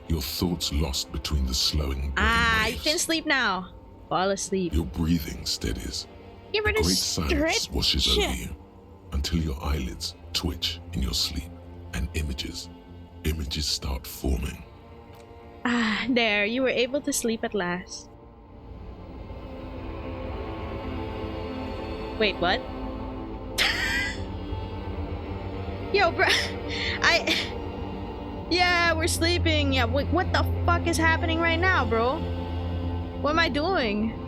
Your thoughts lost between the slowing brain You can sleep now. Fall asleep. Your breathing steadies. Give it a a great silence stretch. washes over you until your eyelids twitch in your sleep and images start forming. There, you were able to sleep at last. Wait, what? Yo, bro, yeah, we're sleeping. Yeah, wait, what the fuck is happening right now, bro? What am I doing?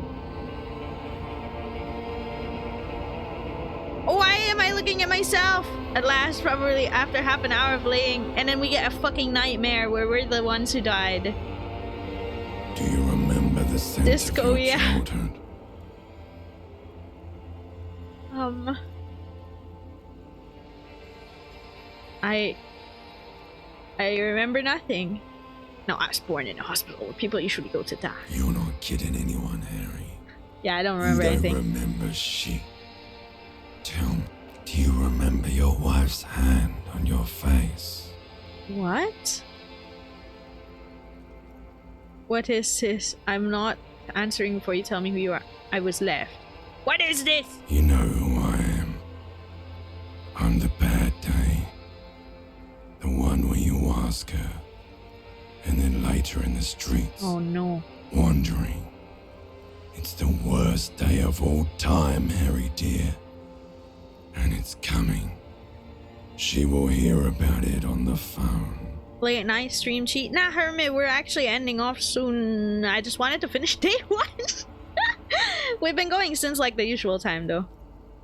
Why am I looking at myself? At last, probably after half an hour of laying, and then we get a fucking nightmare where we're the ones who died. Do you remember the sense Disco, of your yeah. childhood? I remember nothing. No, I was born in a hospital where people usually go to die. You're not kidding anyone, Harry. Yeah, I don't remember you don't anything. remember shit. Tell me, do you remember your wife's hand on your face? What? What is this? I'm not answering before you tell me who you are. I was left. What is this? You know who I am. I'm the bad day. The one where you ask her, and then later in the streets. Oh no. Wandering. It's the worst day of all time, Harry dear. And it's coming. She will hear about it on the phone. Play at night, stream cheat. Nah, Hermit, we're actually ending off soon. I just wanted to finish day one. We've been going since like the usual time though.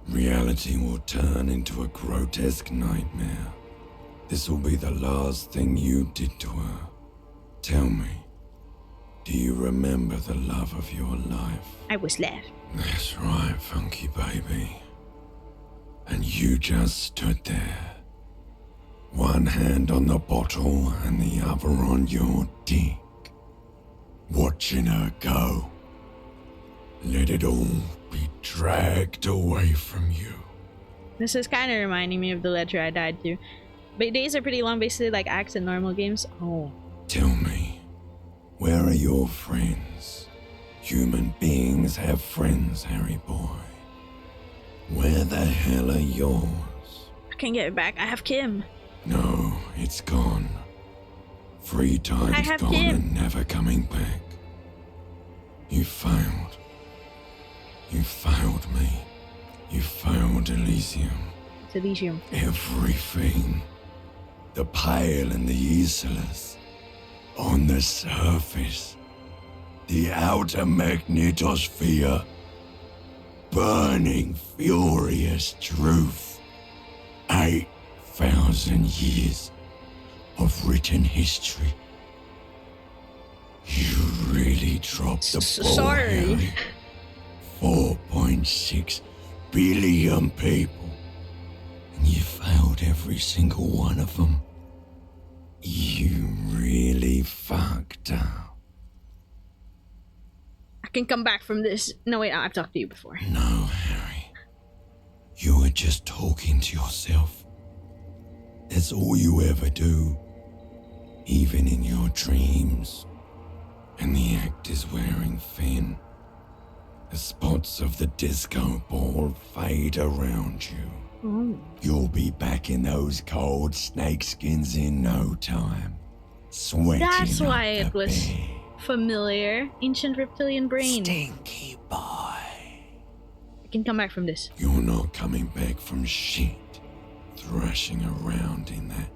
Reality will turn into a grotesque nightmare. This will be the last thing you did to her. Tell me, do you remember the love of your life? I was left. That's right, funky baby. And you just stood there. One hand on the bottle and the other on your dick. Watching her go. Let it all be dragged away from you. This is kind of reminding me of the ledger I died to. But days are pretty long, basically like acts in normal games. Oh. Tell me, where are your friends? Human beings have friends, Harry boy. Where the hell are yours? I can get it back. I have Kim. No, it's gone. 3 times gone Kim. and never coming back. You failed. You failed me. You failed Elysium. It's Elysium. Everything. The Pale and the Isolas. On the surface. The outer magnetosphere. Burning, furious truth. 8,000 years of written history. You really dropped the ball, Sorry. Harry. 4.6 billion people. And you failed every single one of them. You really fucked up. I can come back from this. No, wait, I've talked to you before. No, Harry. You were just talking to yourself. That's all you ever do, even in your dreams. And the act is wearing thin. The spots of the disco ball fade around you. Ooh. You'll be back in those cold snakeskins in no time. Sweating. That's why up it the was bed. familiar. Ancient reptilian brain. Stinky boy. I can come back from this. You're not coming back from shit. Thrashing around in that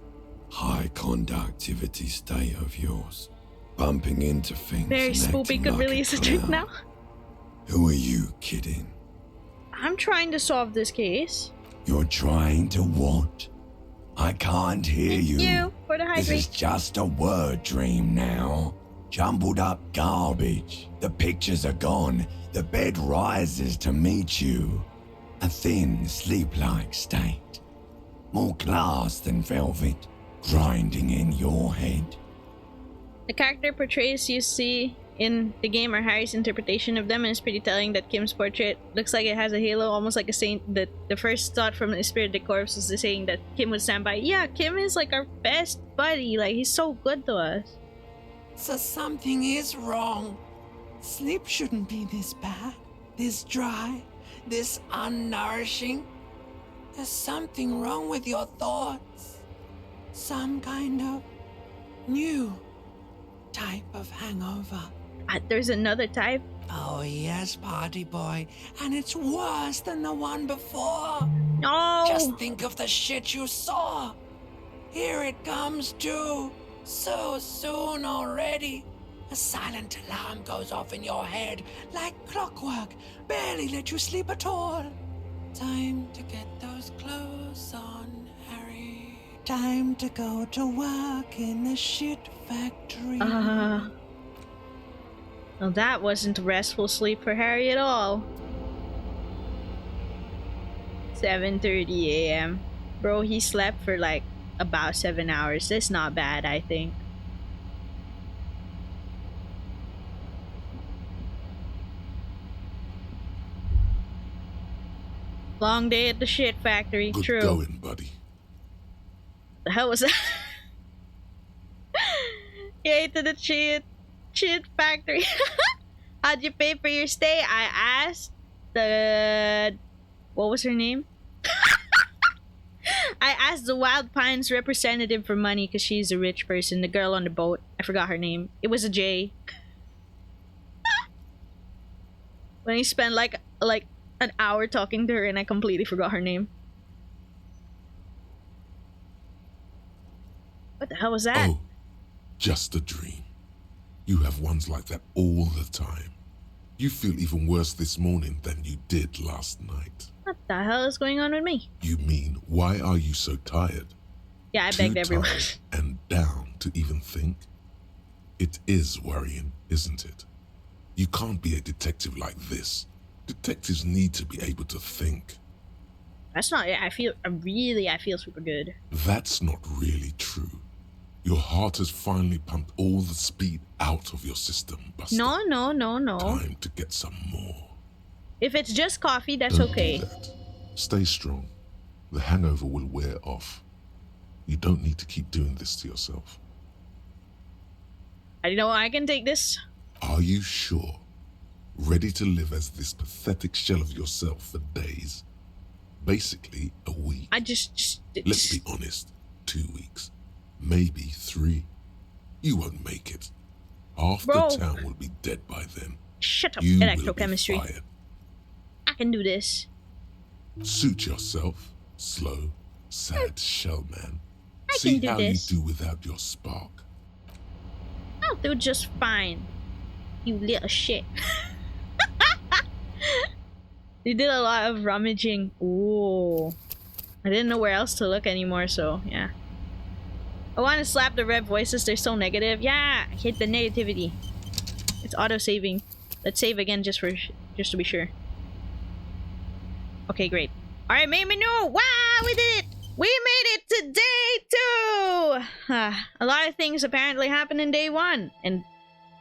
high conductivity state of yours. Bumping into things. Very and spoopy acting could like release a a trick clown. now. Who are you kidding? I'm trying to solve this case. You're trying to what? I can't hear you. You for the This is hydrate. just a word dream now. Jumbled up garbage. The pictures are gone. The bed rises to meet you. A thin, sleep-like state. More glass than velvet, grinding in your head. The character portrays you see in the game are Harry's interpretation of them, and it's pretty telling that Kim's portrait looks like it has a halo, almost like a saint. That the first thought from the Spirit of the Corpse was the saying that Kim would stand by. Yeah, Kim is like our best buddy. Like, he's so good to us. So something is wrong. Sleep shouldn't be this bad, this dry, this unnourishing. There's something wrong with your thoughts. Some kind of new type of hangover. There's another type. Oh yes, party boy. And it's worse than the one before. No! Just think of the shit you saw. Here it comes too. So soon already. A silent alarm goes off in your head like clockwork. Barely let you sleep at all. Time to get those clothes on, Harry. Time to go to work in the shit factory. Well, that wasn't restful sleep for Harry at all. 7:30 a.m. Bro, he slept for like about 7 hours. That's not bad, I think. Long day at the shit factory. Good True. going, buddy. The hell was that? Yay to the shit factory. How'd you pay for your stay? I asked the... What was her name? I asked the Wild Pines representative for money because she's a rich person. The girl on the boat. I forgot her name. It was a J. When he spent like an hour talking to her and I completely forgot her name. What the hell was that? Oh, just a dream. You have ones like that all the time. You feel even worse this morning than you did last night. What the hell is going on with me? You mean, why are you so tired? Yeah, I Too begged everyone. tired and down to even think? It is worrying, isn't it? You can't be a detective like this. Detectives need to be able to think. That's not it. I feel super good. That's not really true. Your heart has finally pumped all the speed out of your system, Buster. No. Time to get some more. If it's just coffee, that's Don't okay. do that. Stay strong. The hangover will wear off. You don't need to keep doing this to yourself. I know I can take this. Are you sure? Ready to live as this pathetic shell of yourself for days? Basically, a week. Let's Let's be honest. 2 weeks. Maybe 3. You won't make it. Half Bro. the town will be dead by then. Shut up, You will electrochemistry. be fired. I can do this. Suit yourself, slow, sad shell man. I See can do how this. you do without your spark. I'll do just fine. You little shit. You did a lot of rummaging. Ooh. I didn't know where else to look anymore, so yeah. I want to slap the red voices. They're so negative. Yeah, I hate the negativity. It's auto-saving. Let's save again just to be sure. Okay, great. All right, main menu. Wow, we did it. We made it to day 2. A lot of things apparently happened in day 1, and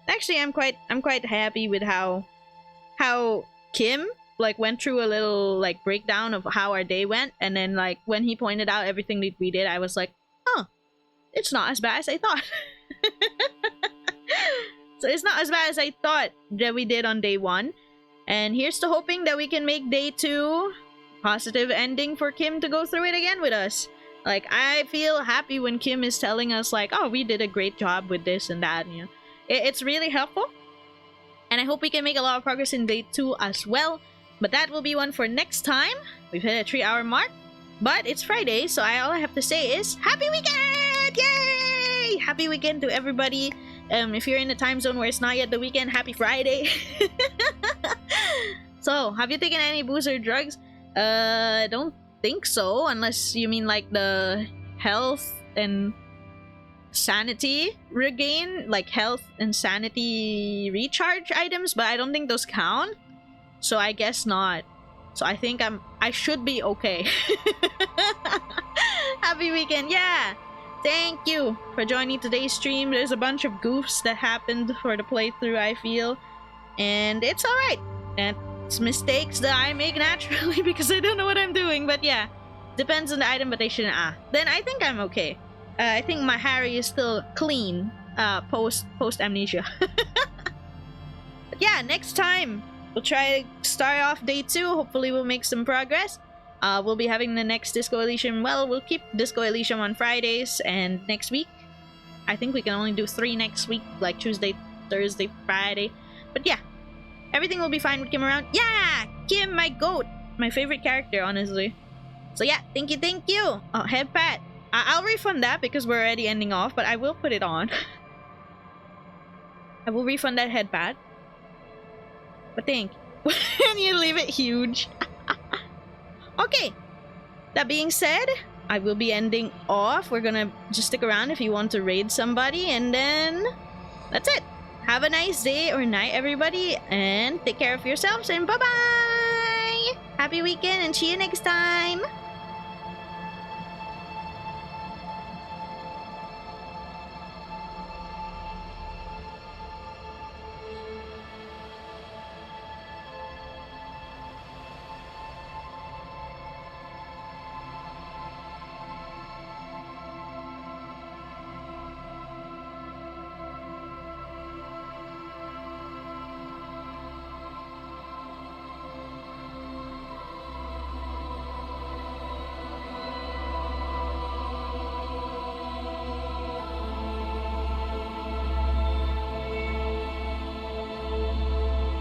actually, I'm quite happy with how Kim like went through a little like breakdown of how our day went, and then like when he pointed out everything that we did, I was like, Huh. It's not as bad as I thought. So it's not as bad as I thought that we did on day 1. And here's to hoping that we can make day 2 positive ending for Kim to go through it again with us. Like, I feel happy when Kim is telling us, like, oh, we did a great job with this and that, you know. It's really helpful. And I hope we can make a lot of progress in day 2 as well. But that will be one for next time. We've hit a 3-hour mark. But it's Friday, so all I have to say is, happy weekend! Yay! Happy weekend to everybody. If you're in a time zone where it's not yet the weekend, happy Friday. So, have you taken any booze or drugs? I don't think so, unless you mean like the health and sanity regain, like health and sanity recharge items, but I don't think those count, so I guess not. So I think I should be okay. Happy weekend. Yeah, thank you for joining today's stream. There's a bunch of goofs that happened for the playthrough, I feel, and it's all right. It's mistakes that I make naturally because I don't know what I'm doing, but yeah, depends on the item, but they shouldn't. Then I think I'm okay. I think my Harry is still clean post amnesia. But yeah, next time we'll try to start off day 2. Hopefully we'll make some progress. We'll be having the next Disco Elysium. Well, we'll keep Disco Elysium on Fridays, and next week I think we can only do 3 next week, like Tuesday, Thursday, Friday. But yeah, everything will be fine with Kim around. Yeah, Kim, my goat, my favorite character, honestly. So yeah, thank you. Oh, head pat. I'll refund that because we're already ending off, but I will put it on. I will refund that head pat. But thank you. And you leave it huge. Okay. That being said, I will be ending off. We're gonna just stick around if you want to raid somebody, and then that's it. Have a nice day or night, everybody, and take care of yourselves, and bye-bye! Happy weekend, and see you next time!